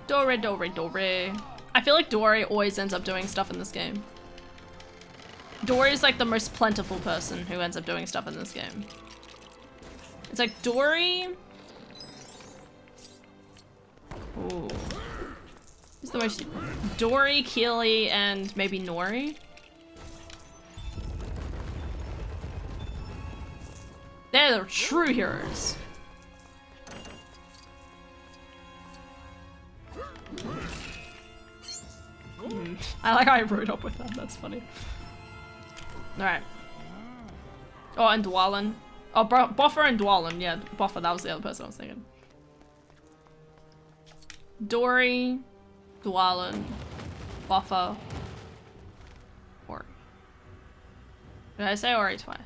Dory. I feel like Dory always ends up doing stuff in this game. Dory is like the most plentiful person who ends up doing stuff in this game. It's like Dory. Ooh. Who's the most? Dory, Keely, and maybe Nori? They're the true heroes. I like how I rode up with that, that's funny. Alright. Oh, and Dwalin. Oh, Buffer and Dwalin. Yeah, Buffer, that was the other person I was thinking. Dory, Dwalin, Buffer, Ori. Did I say Ori twice?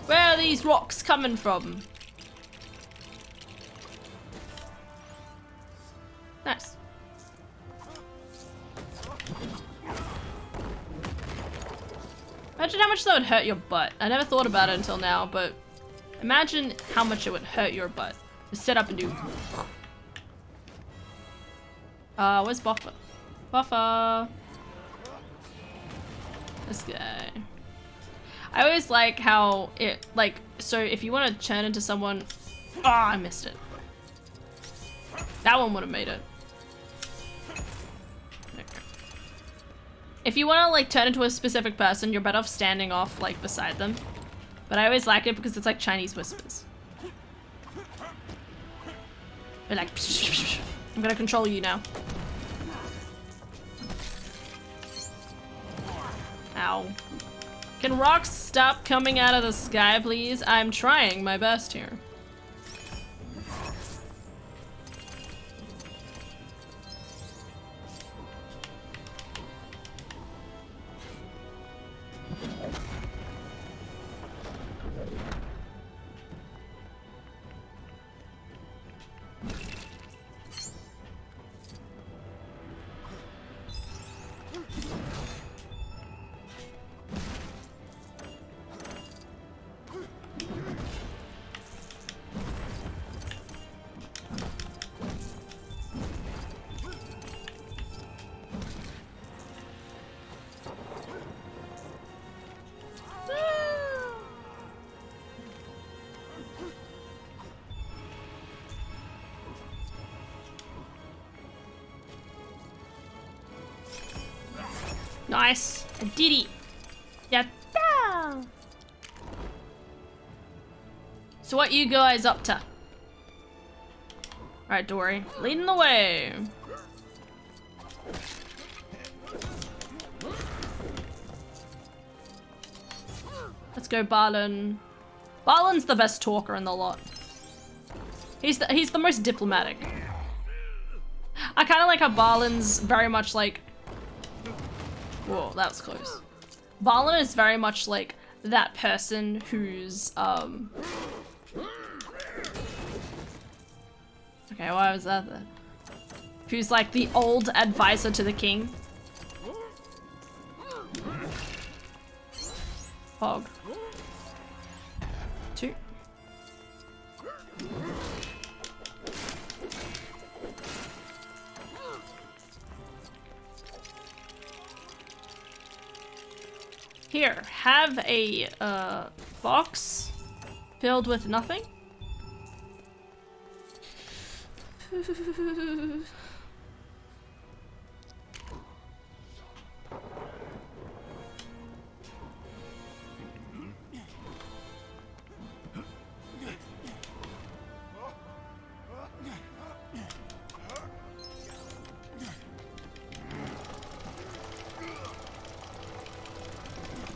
Where are these rocks coming from? Nice. Imagine how much that would hurt your butt. I never thought about it until now, but imagine how much it would hurt your butt to sit up and do. Where's Buffer? Buffer. This guy. I always like how it, like, so if you want to turn into someone. Oh, I missed it. That one would have made it. Okay. If you want to, like, turn into a specific person, you're better off standing off, like, beside them. But I always like it because it's like Chinese whispers. They're like, psh, psh, psh. I'm gonna control you now. Ow. Can rocks stop coming out of the sky, please? I'm trying my best here. Nice. I did it. Yatta! So what you guys up to? Alright, Dory. Leading the way. Let's go, Balin. Balin's the best talker in the lot. He's the most diplomatic. I kind of like how Balin's very much like... Whoa, that was close. Balin is very much like that person who's, okay, why was that then? Who's like the old advisor to the king. Hog. 2. Here, have a box filled with nothing.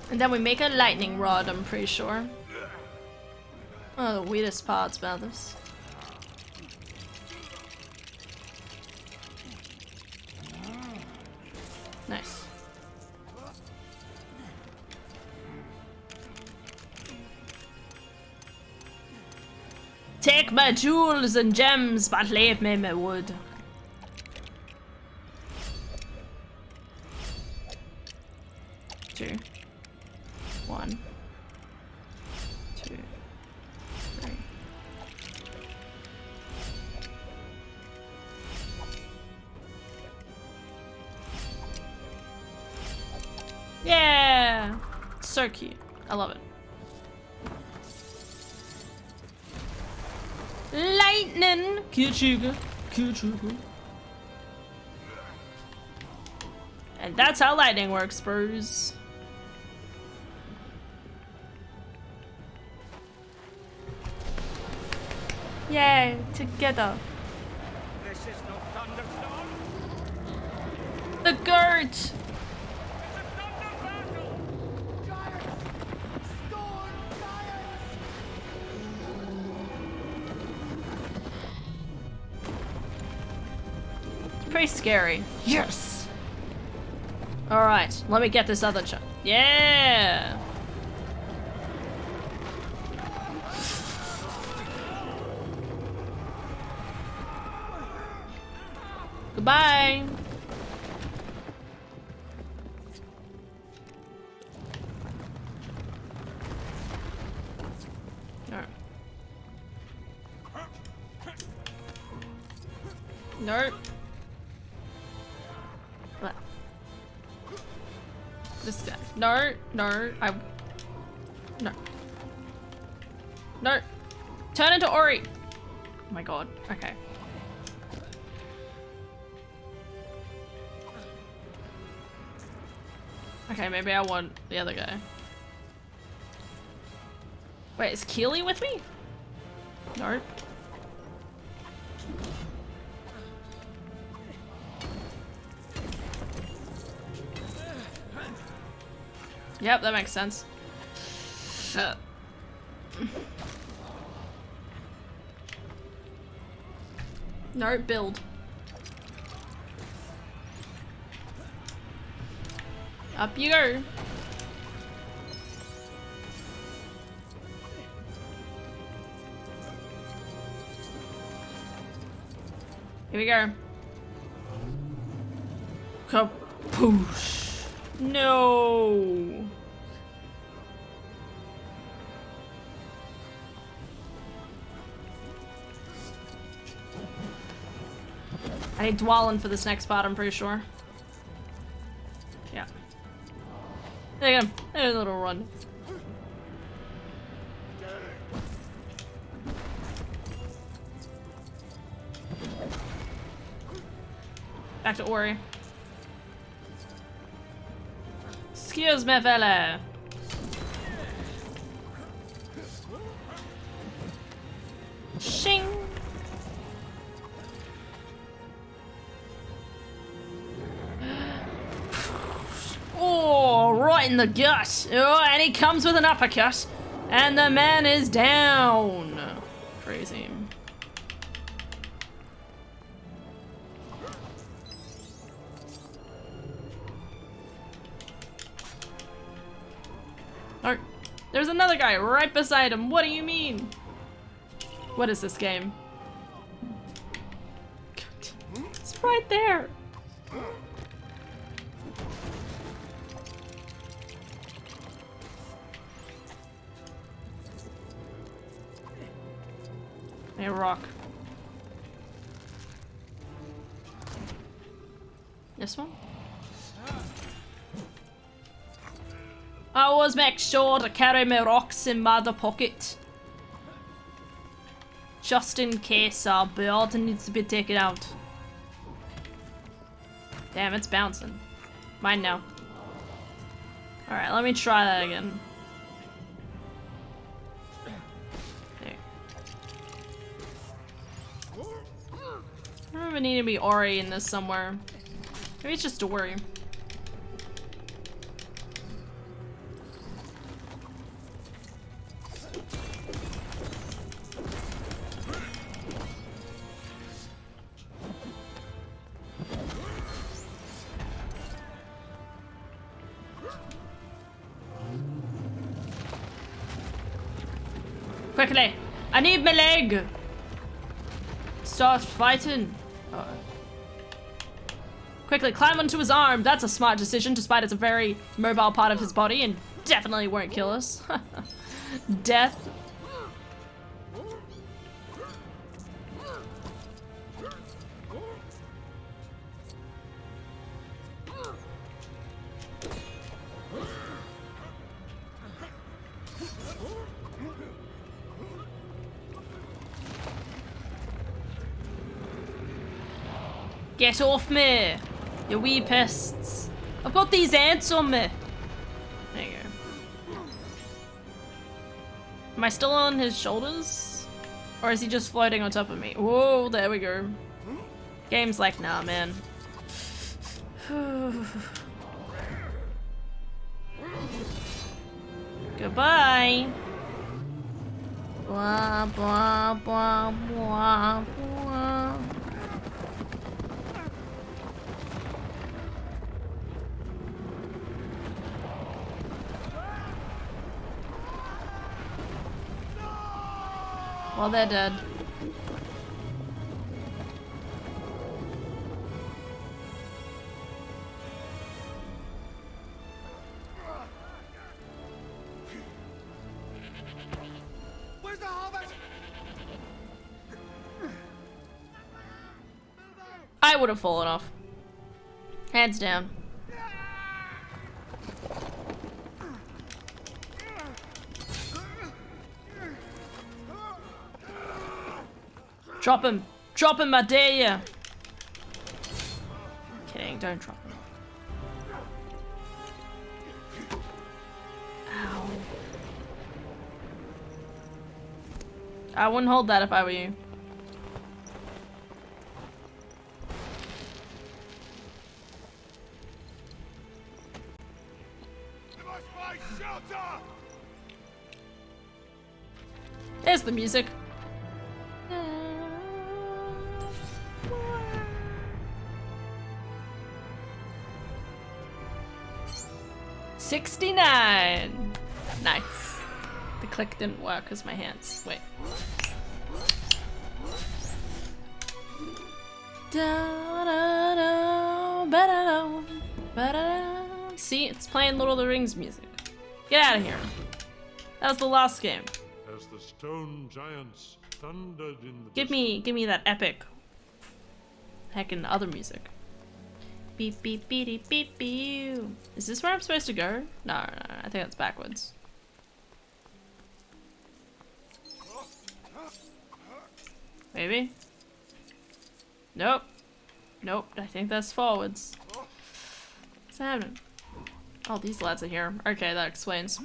And then we make a lightning rod, I'm pretty sure. Oh, the weirdest parts about this. Nice. Take my jewels and gems, but leave me my wood. Two. 1, 2, 3. Yeah! So cute. I love it. Lightning! Cute. And that's how lightning works, bros. Yay, together. The goat! It's pretty scary. Yes! Alright, let me get this other chunk. Yeah! Goodbye! Alright. Nope. What? This guy. No, no, no. No. Turn into Ori! Oh my god, okay. Okay, maybe I want the other guy. Wait, is Keely with me? Nope. Yep, that makes sense. No, build. Up you go. Here we go. Kapoosh. No. I need Dwalin for this next part, I'm pretty sure. Yeah. There you go. There's a little run. Back to Ori. Excuse me, fella. Shing. Oh, right in the gut. Oh, and he comes with an uppercut. And the man is down. Crazy. Oh, there's another guy right beside him. What do you mean? What is this game? It's right there. A rock. This one? I always make sure to carry my rocks in my pocket. Just in case our bird needs to be taken out. Damn, it's bouncing. Mine now. Alright, let me try that again. I don't even need to be Ori in this somewhere. Maybe it's just Ori. Quickly! I need my leg! Start fighting. Quickly, climb onto his arm. That's a smart decision, despite it's a very mobile part of his body and definitely won't kill us. Death. Get off me, you wee pests. I've got these ants on me. There you go. Am I still on his shoulders? Or is he just floating on top of me? Whoa, there we go. Game's like, nah, man. Goodbye. Blah, blah, blah, blah, blah. Well, they're dead. Where's the Hobbit? I would have fallen off. Hands down. Drop him! Drop him, I dare ya! Kidding, don't drop him. Ow. I wouldn't hold that if I were you. There's the music. 69. Nice. The click didn't work because my hands. Wait. See, it's playing Lord of the Rings music. Get out of here. That was the last game. As the stone giants thundered in the Give me that epic heckin' other music. Beep beep beep beep beep. Is this where I'm supposed to go? No, I think that's backwards. Maybe? Nope. Nope, I think that's forwards. What's happening? Oh, these lads are here. Okay, that explains.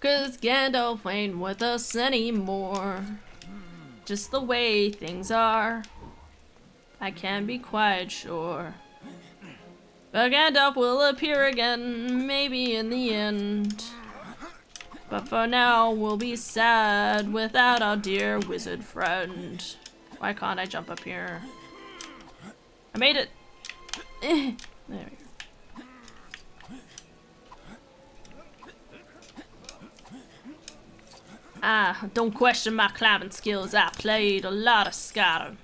'Cause Gandalf ain't with us anymore. Just the way things are. I can be quite sure. But Gandalf will appear again, maybe in the end. But for now, we'll be sad without our dear wizard friend. Why can't I jump up here? I made it! There we go. Ah, don't question my climbing skills. I played a lot of Skyrim.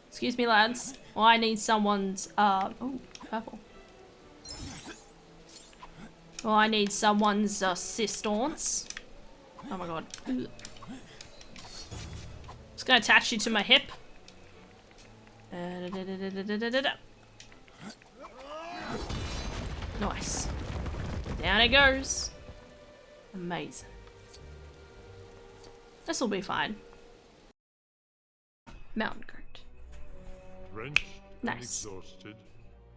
Excuse me, lads. Well, I need someone's, oh, purple. Well, I need someone's assistance. Oh my god. Just gonna attach you to my hip. Nice. Down it goes. Amazing. This will be fine. Mountain goat. Drenched and Nice. exhausted,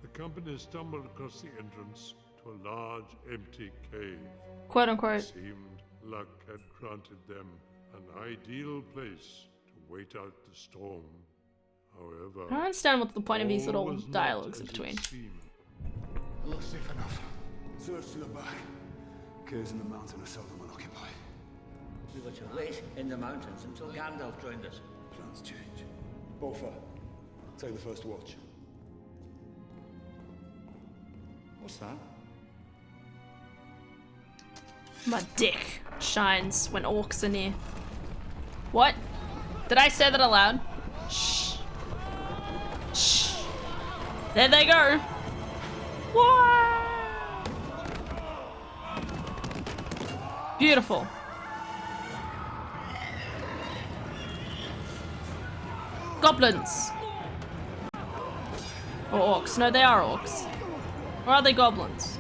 the company stumbled across the entrance to a large, empty cave. Quote unquote. It seemed luck had granted them an ideal place to wait out the storm. However, I don't understand what's the point of these all little was not dialogues in as it between. seemed. Well, safe enough. Search to the back. Caves in the mountain are seldom unoccupied. We were to wait in the mountains until Gandalf joined us. Plans change. Bofa, take the first watch. What's that? My dick shines when orcs are near. What? Did I say that aloud? Shh. Shh. There they go. What? Beautiful. Goblins. Or orcs. No, they are orcs. Or are they goblins?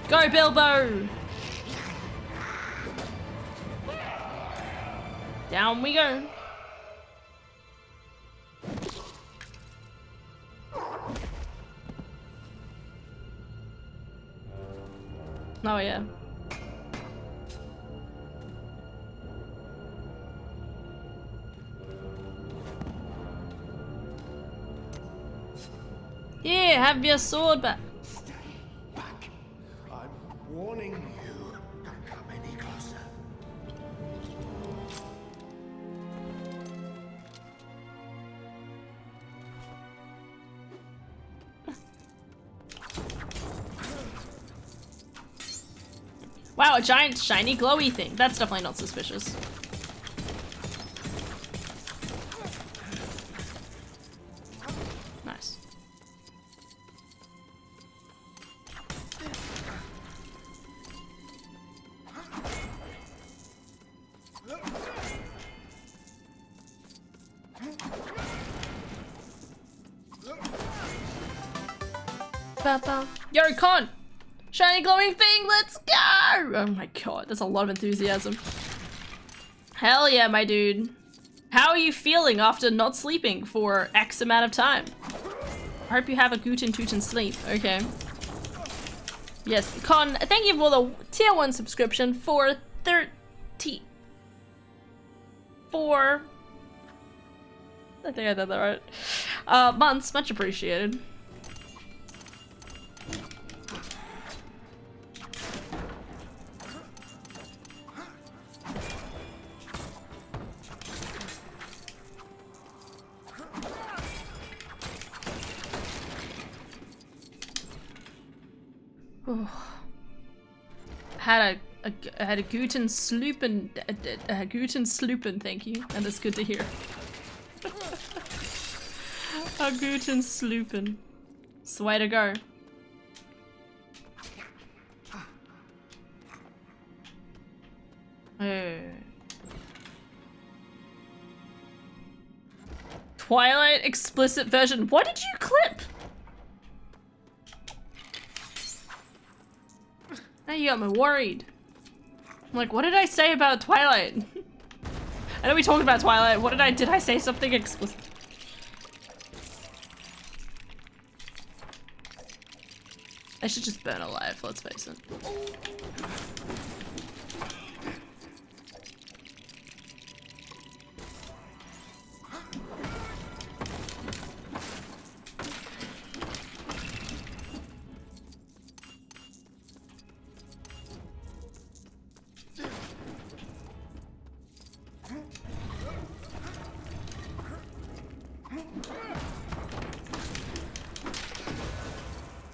Go, Bilbo! Down we go. Oh yeah. Here, have your sword back. I'm warning you. Don't come any closer. Wow, a giant shiny glowy thing. That's definitely not suspicious. Nice. Yo, Con! Shiny glowing thing, let's go! Oh my god, that's a lot of enthusiasm. Hell yeah, my dude. How are you feeling after not sleeping for X amount of time? I hope you have a Guten Tuten sleep. Okay. Yes, Con, thank you for the tier 1 subscription for 34... I think I did that right. Months, much appreciated. I had a Guten Sloopen, Guten Sloopen, thank you, and that's good to hear. A Guten Sloopen. It's the way to go. Twilight explicit version. What did you clip? Now you got me worried. I'm like, what did I say about Twilight? I know we talked about Twilight. What did I say something explicit? I should just burn alive, let's face it.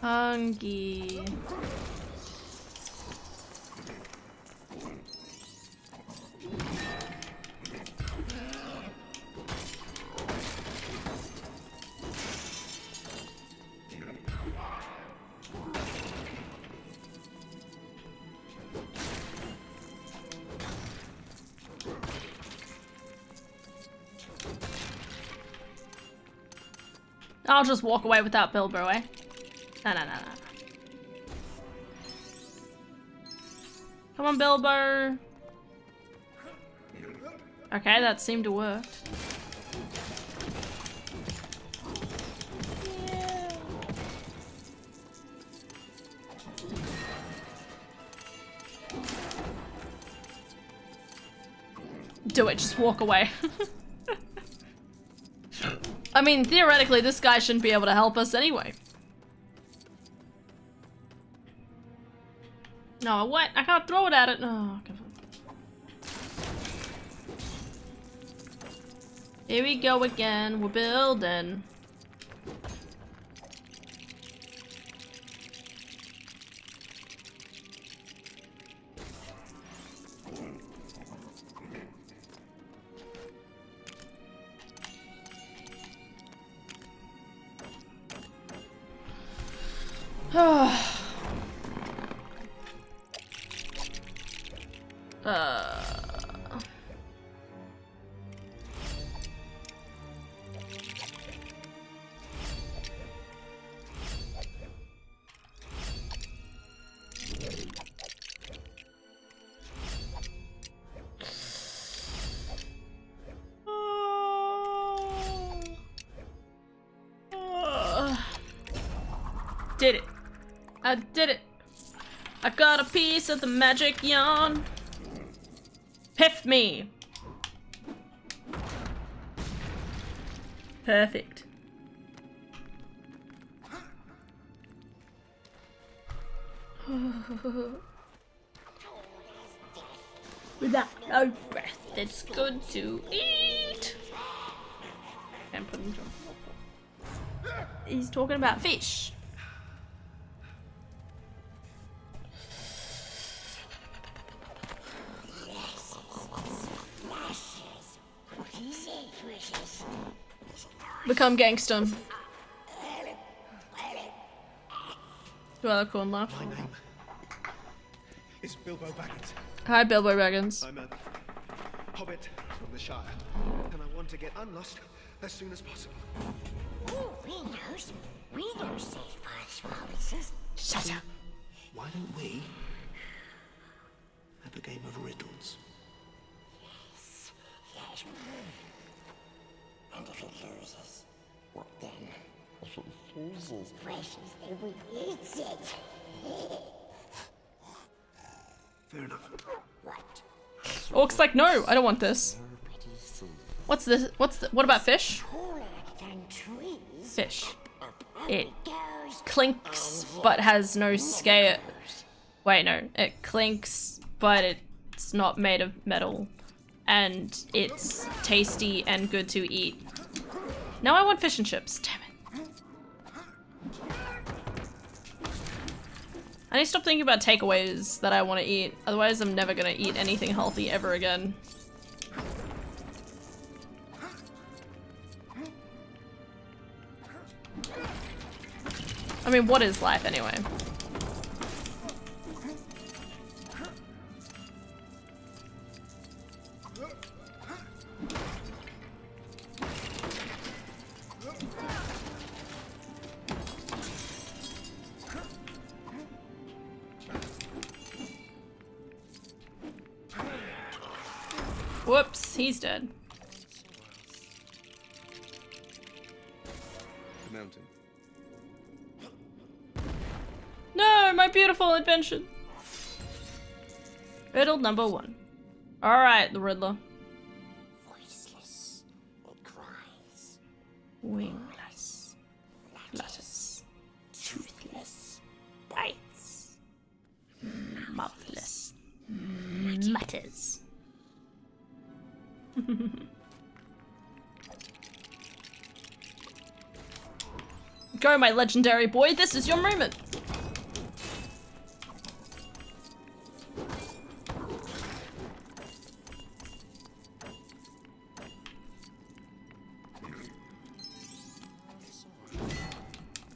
Hungry. I'll just walk away without Bilbo, eh? No. Come on, Bilbo. Okay, that seemed to work. Yeah. Do it, just walk away. I mean, theoretically, this guy shouldn't be able to help us anyway. No, what? I can't throw it at it. No. Okay. Here we go again. We're building. Did it. I did it. I got a piece of the magic yarn. Piff me. Without no breath, it's good to eat. And put him down. He's talking about fish. Become gangster. Do I look cool and laugh? My name is Bilbo Baggins. Hi, Bilbo Baggins. I'm a hobbit from the Shire, and I want to get unlost as soon as possible. Oh, we know safe paths for hobbitses. Shut up. Why don't we have a game of riddles? Yes. And if it loses, what then? If it loses, precious, then we eat it. Fair enough. What? Orc's like, no, I don't want this. What's this? What about fish? Fish. It clinks, but has no scale. Wait, no. It clinks, but it's not made of metal. And it's tasty and good to eat. Now I want fish and chips. Damn it. I need to stop thinking about takeaways that I want to eat. Otherwise, I'm never gonna eat anything healthy ever again. I mean, what is life anyway? Whoops, he's dead. The mountain. No, my beautiful invention. Riddle number 1. Alright, the Riddler. Voiceless, it cries. Wingless, flutters, toothless, bites, mouthless, mutters. Go, my legendary boy, this is your moment.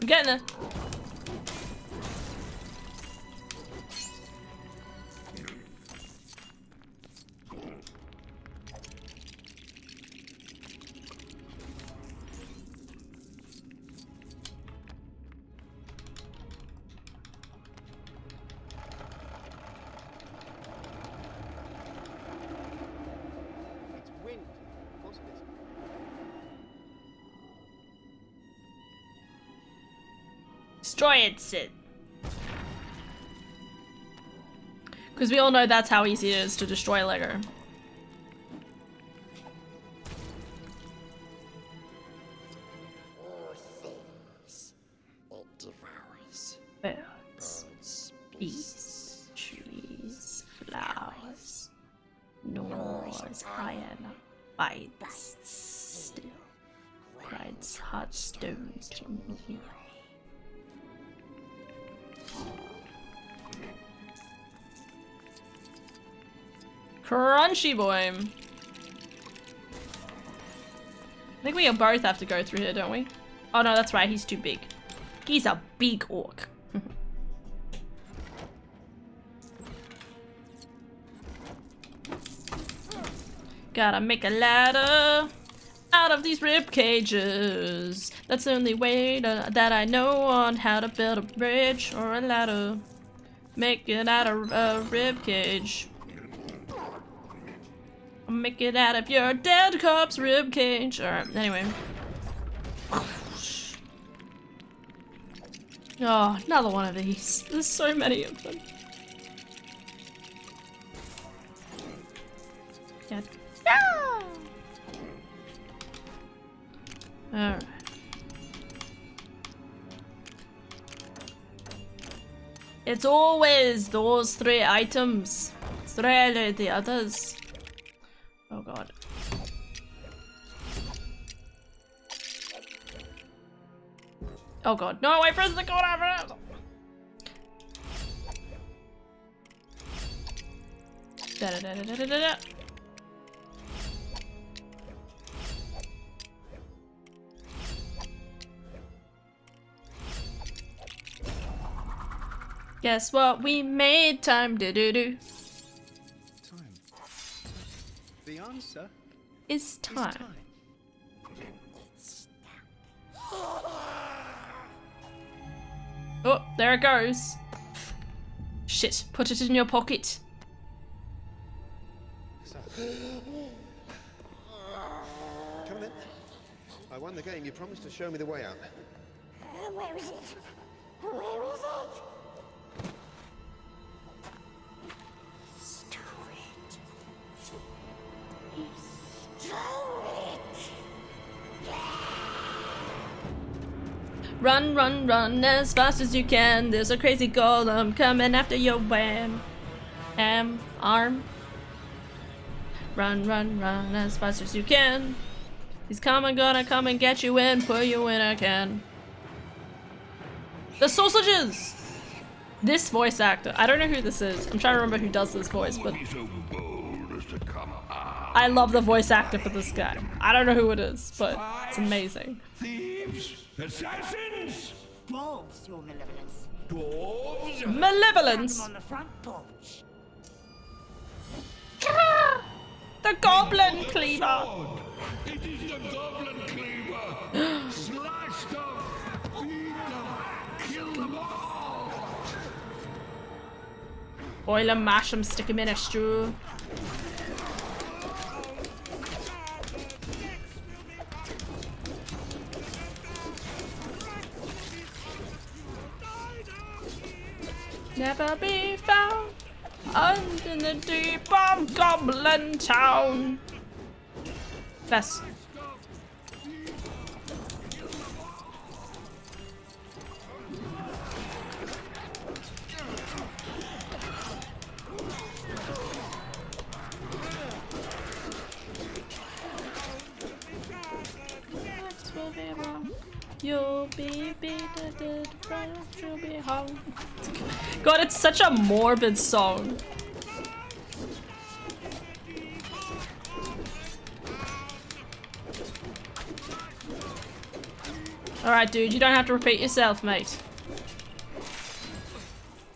I'm getting it. It's wind. Of course it is. Destroy it, Sid. Because we all know that's how easy it is to destroy Lego. All things it devours. Birds, beasts, trees, flowers, gnaws iron, bites still, grinds hard stone to me. Crunchy boy. I think we both have to go through here, don't we? Oh no, that's right, he's too big. He's a big orc. Gotta make a ladder out of these rib cages. That's the only way that I know on how to build a bridge or a ladder. Make it out of a rib cage. Make it out of your dead corpse rib cage. Alright, anyway. Oh, another one of these. There's so many of them. Yeah. No! Alright. It's always those 3 items. It's rarely the others. Oh god. Oh god. No, I pressed the corner! Da da da da da da da. Guess what? We made time to do. Time. The answer Is time. Oh, there it goes. Shit, put it in your pocket. Come in. I won the game. You promised to show me the way out. Where is it? Where is it? Stole it. You stole it. Run, run, run as fast as you can. There's a crazy golem coming after your wham. Arm. Run, run, run as fast as you can. He's coming, gonna come and get you in, put you in a can. The sausages! This voice actor, I don't know who this is. I'm trying to remember who does this voice, but I love the voice actor for this guy. I don't know who it is, but it's amazing. Thieves! Assassins! Dwarves, your malevolence. Dwarves? Malevolence! On the front porch. The goblin cleaver! It is the goblin cleaver! Slash them! Beat them! Kill them all! Boil and mash them, stick them in a stew. Never be found under the deep of Goblin Town. Best. You'll be beaten, you'll be hung. God, it's such a morbid song. Alright, dude, you don't have to repeat yourself, mate.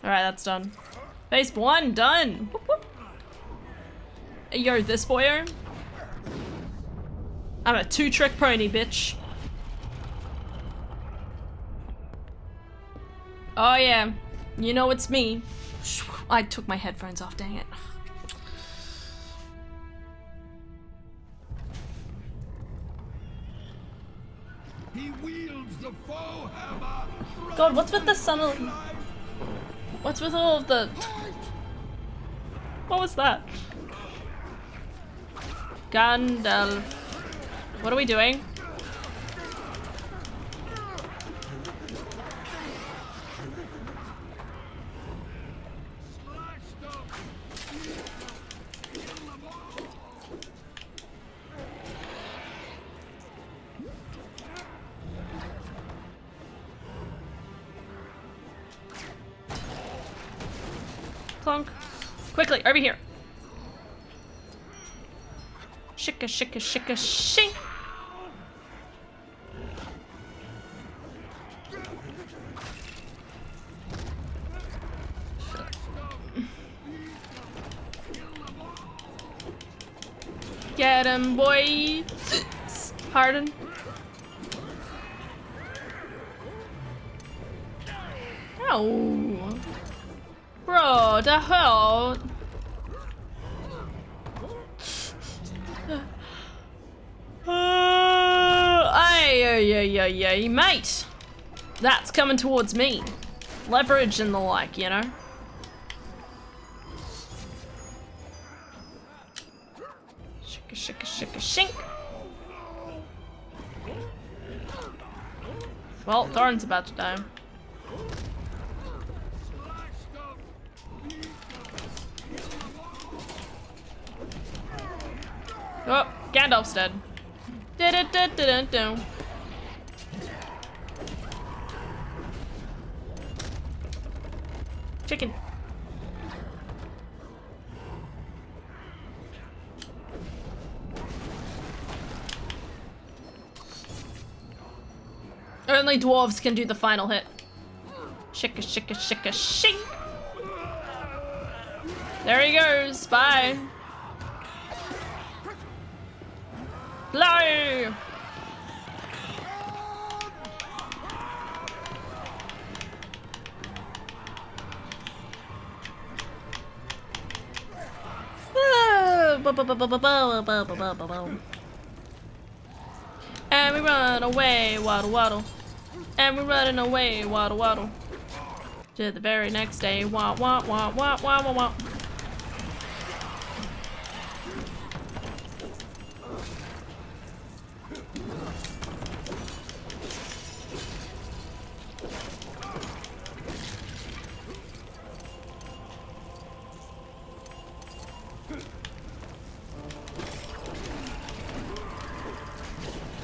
Alright, that's done. Phase 1, done! Whoop, whoop. Hey, yo, this boyo. I'm a 2-trick pony, bitch. Oh yeah, you know it's me. I took my headphones off, dang it. He wields the foe hammer! God, what's with the sun? What's with all of the... What was that? Gandalf. What are we doing? Clunk. Quickly, over here. Shika, shika, shika, shink. Get him, boy. Pardon. Oh. Bro, the hell? Ay, mate. That's coming towards me. Leverage and the like, you know? Shika, shika, shika, shink. Well, Thorin's about to die. Oh, Gandalf's dead. Da-da-da-da-da-da. Chicken. Only dwarves can do the final hit. Shika, shika, shika, shink. There he goes. Bye. Fly. And we run away, waddle waddle. And we're running away, waddle waddle. To the very next day, wah wah wah wah wah wah wah.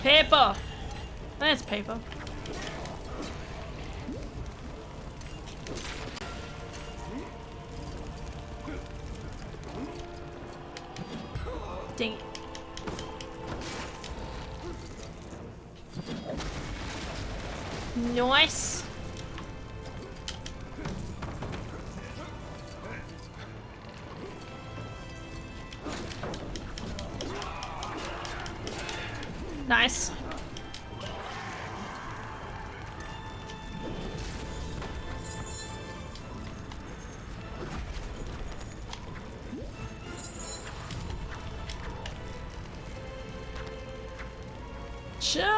Paper! That's paper. Dang it. Nice. Nice. Charge!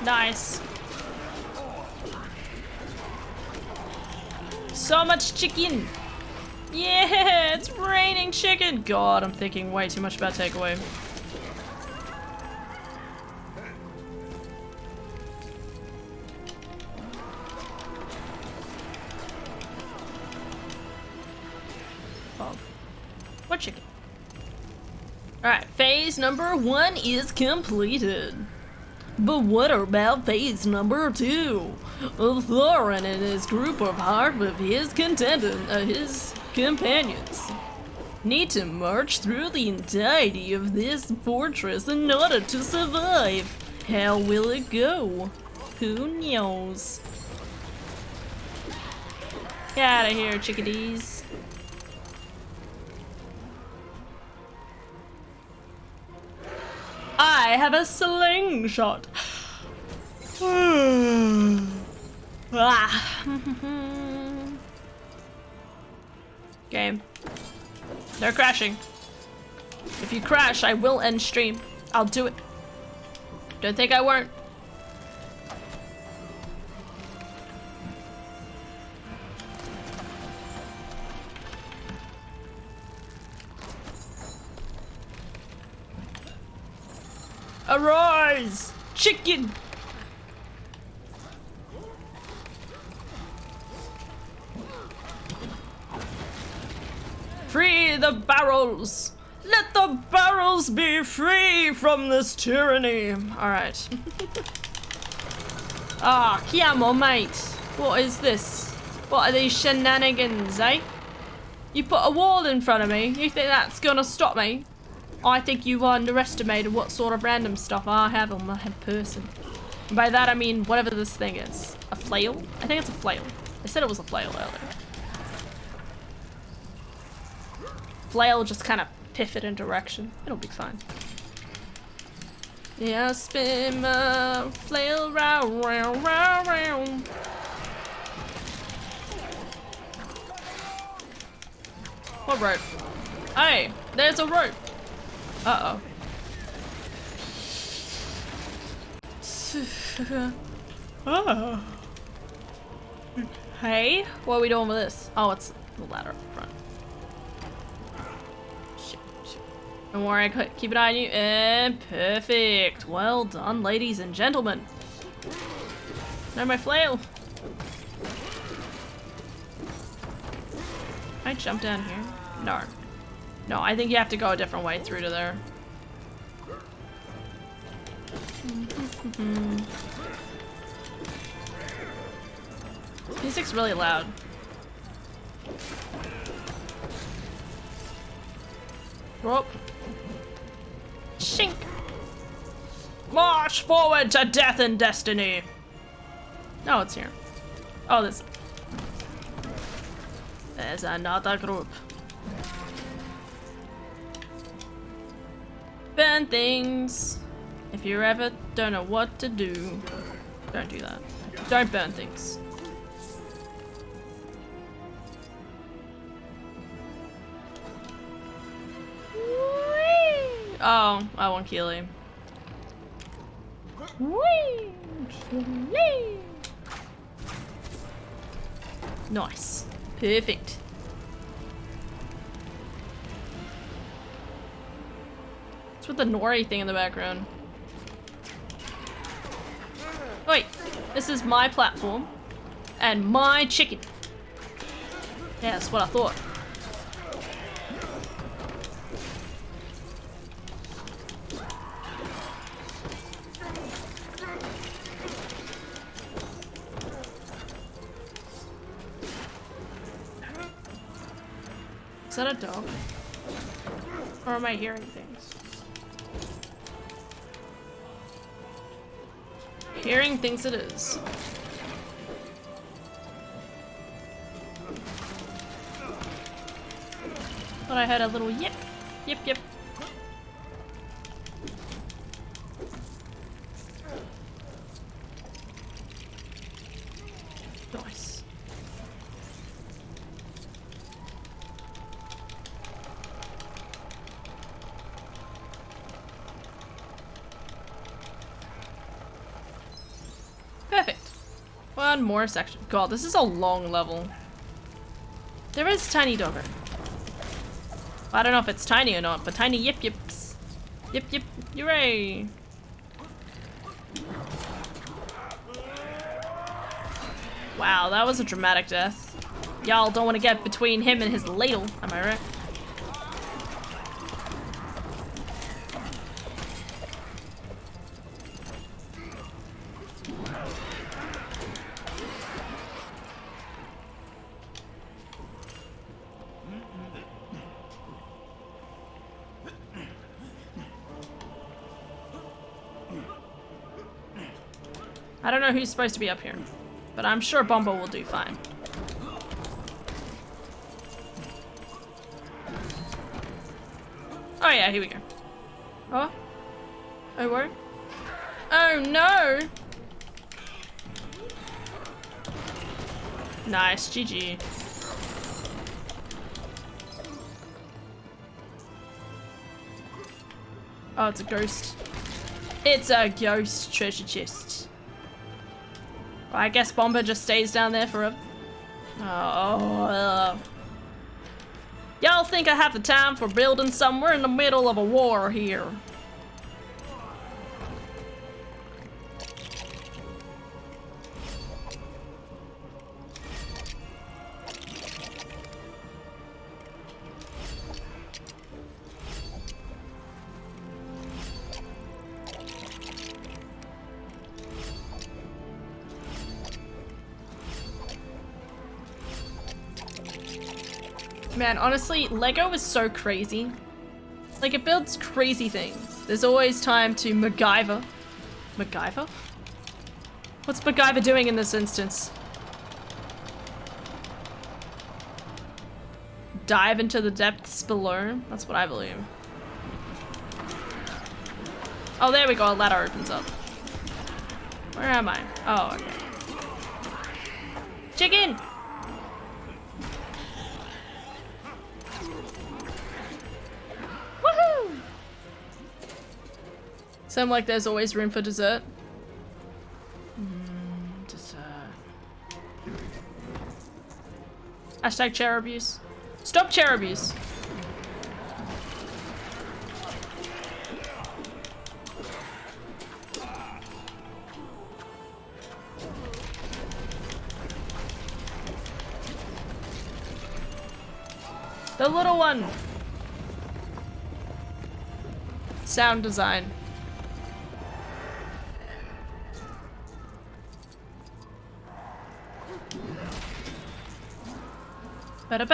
Nice. So much chicken. Yeah, it's raining chicken. God, I'm thinking way too much about takeaway. Oh. What chicken? Alright, phase number 1 is completed. But what about phase number 2? Thorin and his group of his companions need to march through the entirety of this fortress in order to survive. How will it go? Who knows? Get out of here, chickadees. I have a slingshot. Game. They're crashing. If you crash, I will end stream. I'll do it. Don't think I won't. Arise! Chicken! Free the barrels! Let the barrels be free from this tyranny! Alright. Ah, come on, mate. What is this? What are these shenanigans, eh? You put a wall in front of me. You think that's gonna stop me? I think you underestimated what sort of random stuff I have on my person. And by that I mean whatever this thing is. A flail? I think it's a flail. They said it was a flail earlier. Flail just kind of pivot in direction. It'll be fine. Yeah, spin my flail round, round, round, round. What rope? Hey, there's a rope. Uh-oh. Oh. Hey, what are we doing with this? Oh, it's the ladder up front. Shit, shit. Don't worry, keep an eye on you. And perfect. Well done, ladies and gentlemen. No, my flail. I jump down here? No. No, I think you have to go a different way through to there. Music's really loud. Whoop. Shink! March forward to death and destiny! No, it's here. Oh, there's another group. Burn things. If you ever don't know what to do, don't do that. Don't burn things. Whee! Oh, I won't kill him. Whee! Whee! Nice. Perfect. What's with the nori thing in the background? Wait, this is my platform and my chicken. Yeah, that's what I thought. Is that a dog? Or am I hearing things? Hearing things it is. Thought I had a little yip. Yip yip. Nice. Perfect. One more section. God, this is a long level. There is tiny dogger. I don't know if it's tiny or not, but tiny yip yips. Yip yip, hooray! Wow, that was a dramatic death. Y'all don't want to get between him and his ladle, am I right? I don't know who's supposed to be up here, but I'm sure Bombo will do fine. Oh yeah, here we go. Oh? Oh, where? Oh no! Nice, GG. Oh, it's a ghost. It's a ghost treasure chest. Well, I guess Bomber just stays down there forever. Oh. Y'all think I have the time for building somewhere in the middle of a war here? Man, honestly, Lego is so crazy. Like, it builds crazy things. There's always time to MacGyver. MacGyver? What's MacGyver doing in this instance? Dive into the depths below? That's what I believe. Oh, there we go. A ladder opens up. Where am I? Oh, okay. Chicken! Woohoo! Seems like there's always room for dessert. Dessert. Hashtag chair abuse. Stop chair abuse. The little one! Sound design. And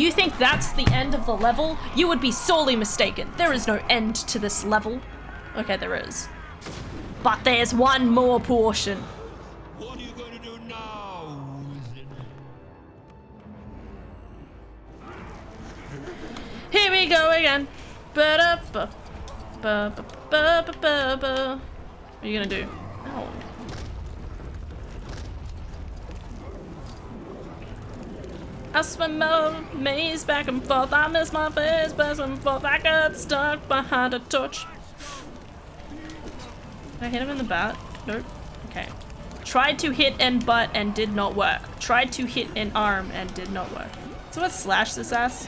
you think that's the end of the level? You would be sorely mistaken. There is no end to this level. Okay, there is. But there's one more portion. What are you going to do now, wizard? Here we go again. Ba-da-ba. Ba-ba-ba-ba-ba-ba. What are you gonna do? Ow. I swim my maze back and forth. I miss my face back and forth. I got stuck behind a torch. Did I hit him in the butt? Nope. Okay. Tried to hit and butt and did not work. Tried to hit an arm and did not work. So let's slash this ass.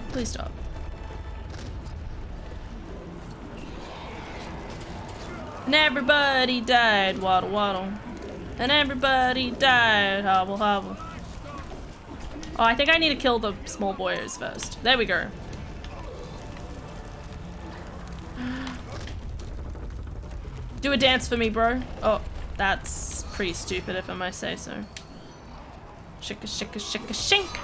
Please stop. And everybody died, waddle waddle. And everybody died, hobble hobble. Oh, I think I need to kill the small boys first. There we go. Do a dance for me, bro. Oh, that's pretty stupid if I might say so. Shika shika shika shink.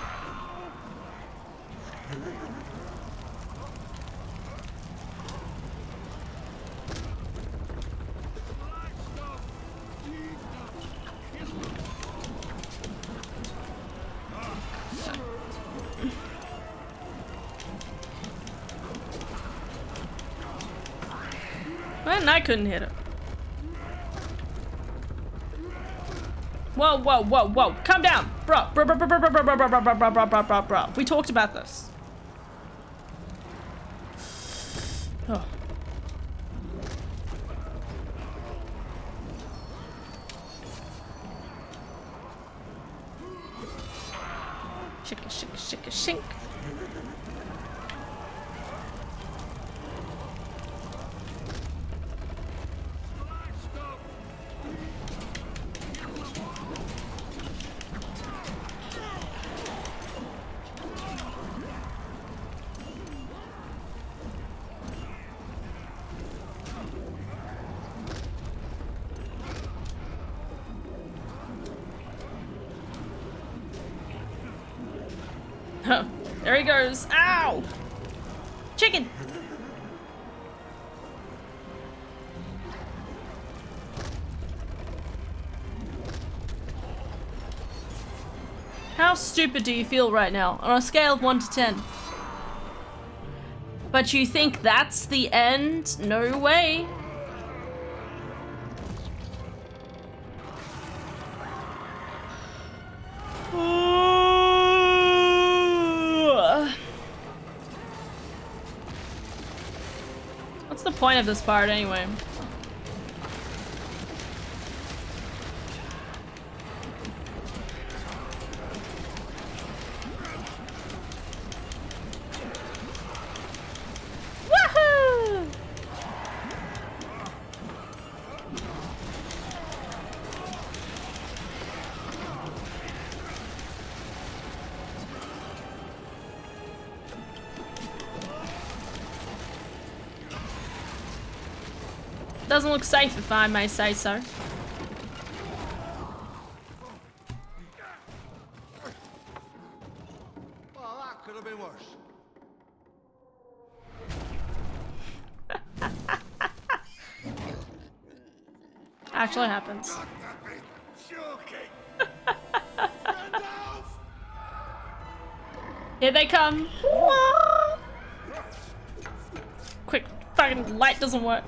And I couldn't hit it. Whoa, whoa, whoa, whoa. Calm down. Bro. We talked about this. Oh. Shika, shika, shika, shink. There he goes. Ow! Chicken! How stupid do you feel right now? On a scale of 1 to 10. But you think that's the end? No way. What's the point of this part anyway? Woohoo! Doesn't look safe if I may say so. Well, that could have been worse. Actually happens. Here they come. Quick, fucking light doesn't work.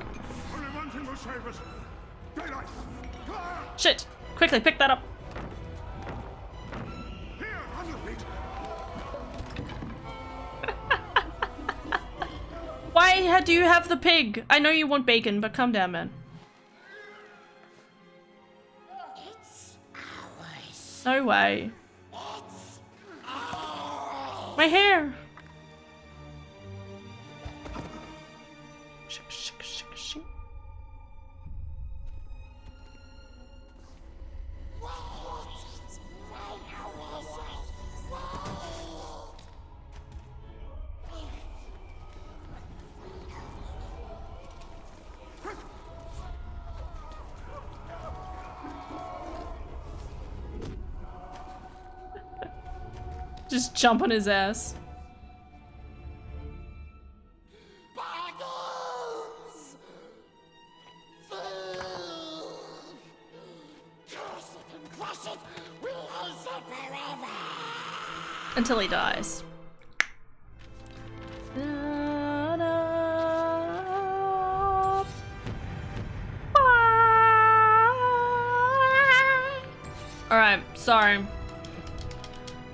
Shit! Quickly, pick that up. Why do you have the pig? I know you want bacon, but calm down, man. No way. My hair! Shik, shik, shik, shik. Just jump on his ass. Until he dies. Alright, sorry.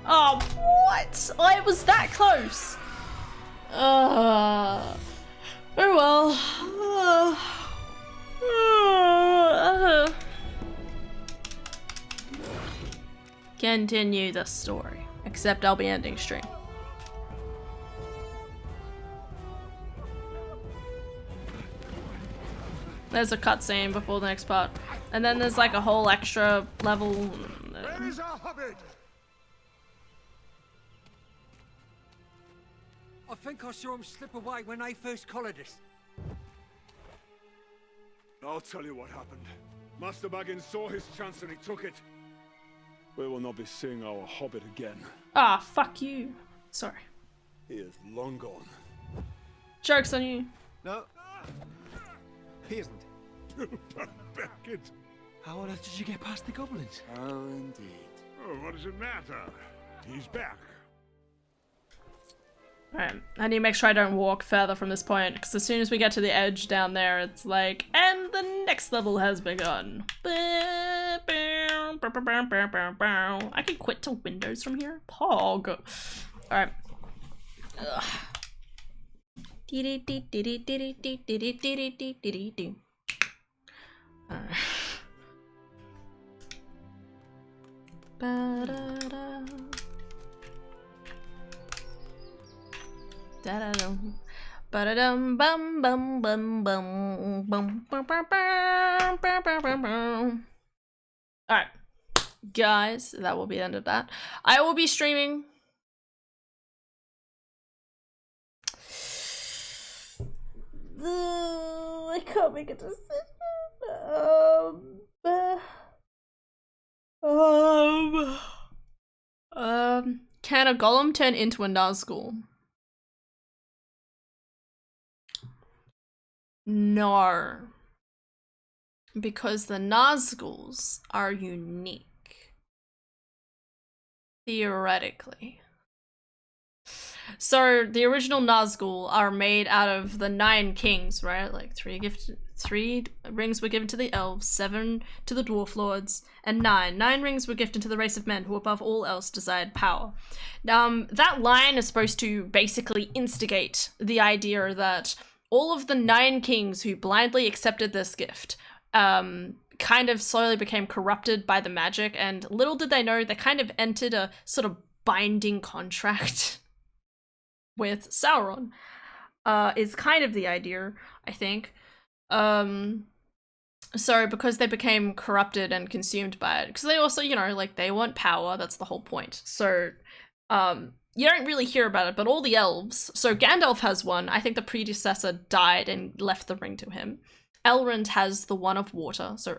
Oh, what? I was that close. Oh well. Continue the story. Except I'll be ending stream. There's a cutscene before the next part. And then there's like a whole extra level. Where is our Hobbit? I think I saw him slip away when they first collared us. I'll tell you what happened. Master Baggins saw his chance and he took it. We will not be seeing our Hobbit again. Ah, fuck you. Sorry. He is long gone. Joke's on you. No. He isn't. Baggins. How on earth did you get past the goblins? Oh, indeed. Oh, what does it matter? He's back. Alright, I need to make sure I don't walk further from this point, because as soon as we get to the edge down there, it's like, and the next level has begun. I can quit to Windows from here? Pog. Alright. Alright. Da-da-dum. Ba-da-dum bum bum bum bum bum bum bum bum bum bum bum. Alright. Guys, that will be the end of that. I will be streaming. I can't make a decision. Can a golem turn into a Nazgul? No. Because the Nazguls are unique. Theoretically. So the original Nazgul are made out of the 9 kings, right? Like 3 rings were given to the elves, 7 to the dwarf lords, and 9 rings were gifted to the race of men who above all else desired power. That line is supposed to basically instigate the idea that all of the 9 kings who blindly accepted this gift kind of slowly became corrupted by the magic, and little did they know they kind of entered a sort of binding contract with Sauron, is kind of the idea, I think. So because they became corrupted and consumed by it, because they also, you know, like, they want power, that's the whole point. So, you don't really hear about it, but all the elves, so Gandalf has one, I think the predecessor died and left the ring to him. Elrond has the one of water, so,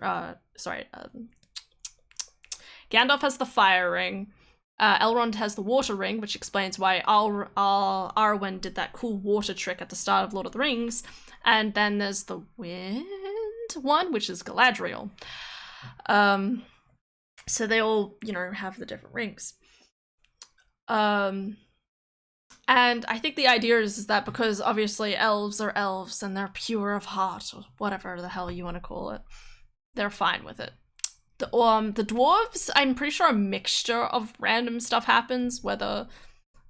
Gandalf has the fire ring, Elrond has the water ring, which explains why Arwen did that cool water trick at the start of Lord of the Rings, and then there's the wind one, which is Galadriel. So they all, you know, have the different rings. And I think the idea is that because obviously elves are elves and they're pure of heart, or whatever the hell you want to call it, they're fine with it. The dwarves, I'm pretty sure a mixture of random stuff happens, whether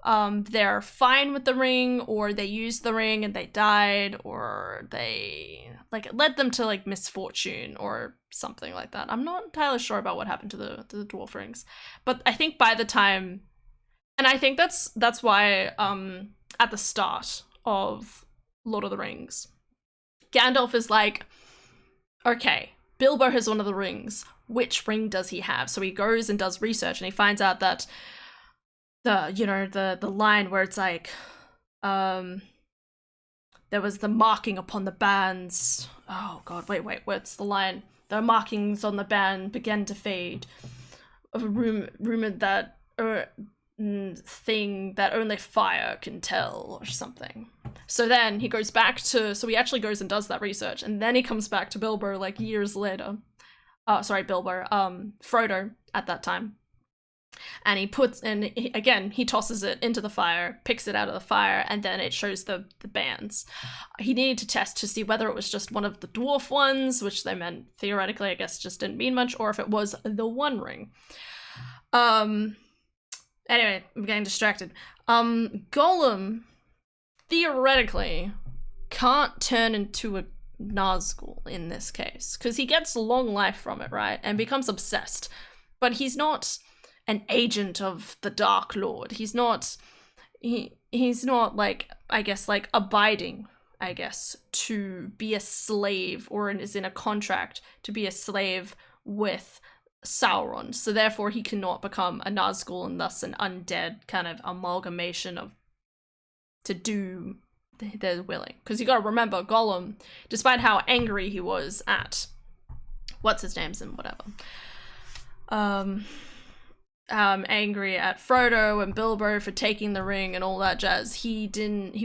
they're fine with the ring, or they used the ring and they died, or they, like, it led them to, like, misfortune or something like that. I'm not entirely sure about what happened to the dwarf rings, but I think by the time, and I think that's why at the start of Lord of the Rings, Gandalf is like, okay, Bilbo has one of the rings. Which ring does he have? So he goes and does research, and he finds out that the line where it's like, there was the marking upon the bands. Oh god, wait, what's the line? The markings on the band began to fade. Rumored that thing that only fire can tell or something. So then he goes back to, so he actually goes and does that research, and then he comes back to Bilbo like years later. Frodo at that time. And he puts, again, he tosses it into the fire, picks it out of the fire, and then it shows the bands. He needed to test to see whether it was just one of the dwarf ones, which they meant theoretically, I guess, just didn't mean much, or if it was the One Ring. Anyway, I'm getting distracted. Gollum, theoretically, can't turn into a Nazgul in this case, because he gets long life from it, right? And becomes obsessed. But he's not an agent of the Dark Lord. He's not like, I guess, like abiding, I guess, to be a slave, or is in a contract to be a slave with Sauron. So therefore he cannot become a Nazgul and thus an undead kind of amalgamation of to do their willing. Because you gotta remember, Gollum, despite how angry he was at what's his name's and whatever, angry at Frodo and Bilbo for taking the ring and all that jazz, he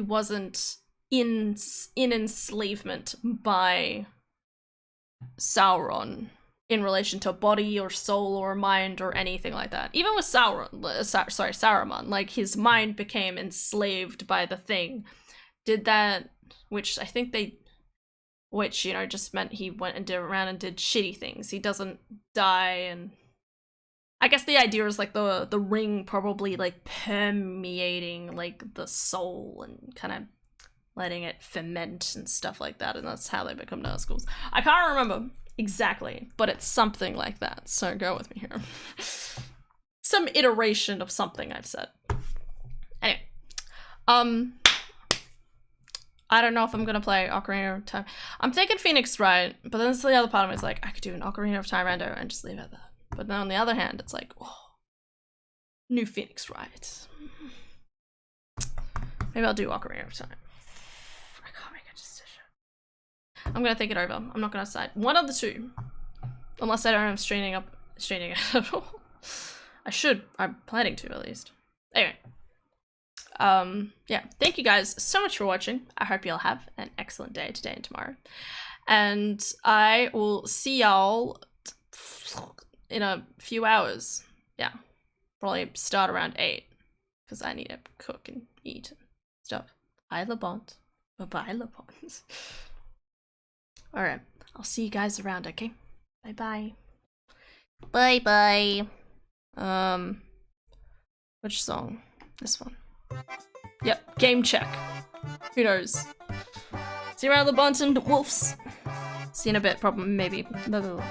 wasn't in enslavement by Sauron in relation to body or soul or mind or anything like that. Even with Saruman, like his mind became enslaved by the thing. Did that, which I think you know, just meant he went and did around and did shitty things. He doesn't die, and I guess the idea is like the ring probably like permeating like the soul and kind of letting it ferment and stuff like that, and that's how they become Nazguls. I can't remember exactly, but it's something like that, so go with me here. Some iteration of something I've said. Anyway, I don't know if I'm gonna play Ocarina of Time. I'm thinking Phoenix Wright, but then the other part of me is like, I could do an Ocarina of Time rando and just leave it at that. But then on the other hand, it's like, oh, new Phoenix Wright. Maybe I'll do Ocarina of Time. I can't make a decision. I'm gonna think it over. I'm not gonna decide. One of the two. Unless I don't have straining it at all. I should. I'm planning to, at least. Anyway. Yeah, thank you guys so much for watching. I hope you'll have an excellent day today and tomorrow. And I will see y'all in a few hours. Yeah, probably start around 8, because I need to cook and eat and stuff. I love Bond. Bye-bye, love Bonds. Alright, I'll see you guys around, okay? Bye-bye. Bye-bye. Which song? This one. Yep, game check. Who knows? See you around the Bunton Wolves. See you in a bit, probably, maybe. Blah, blah, blah.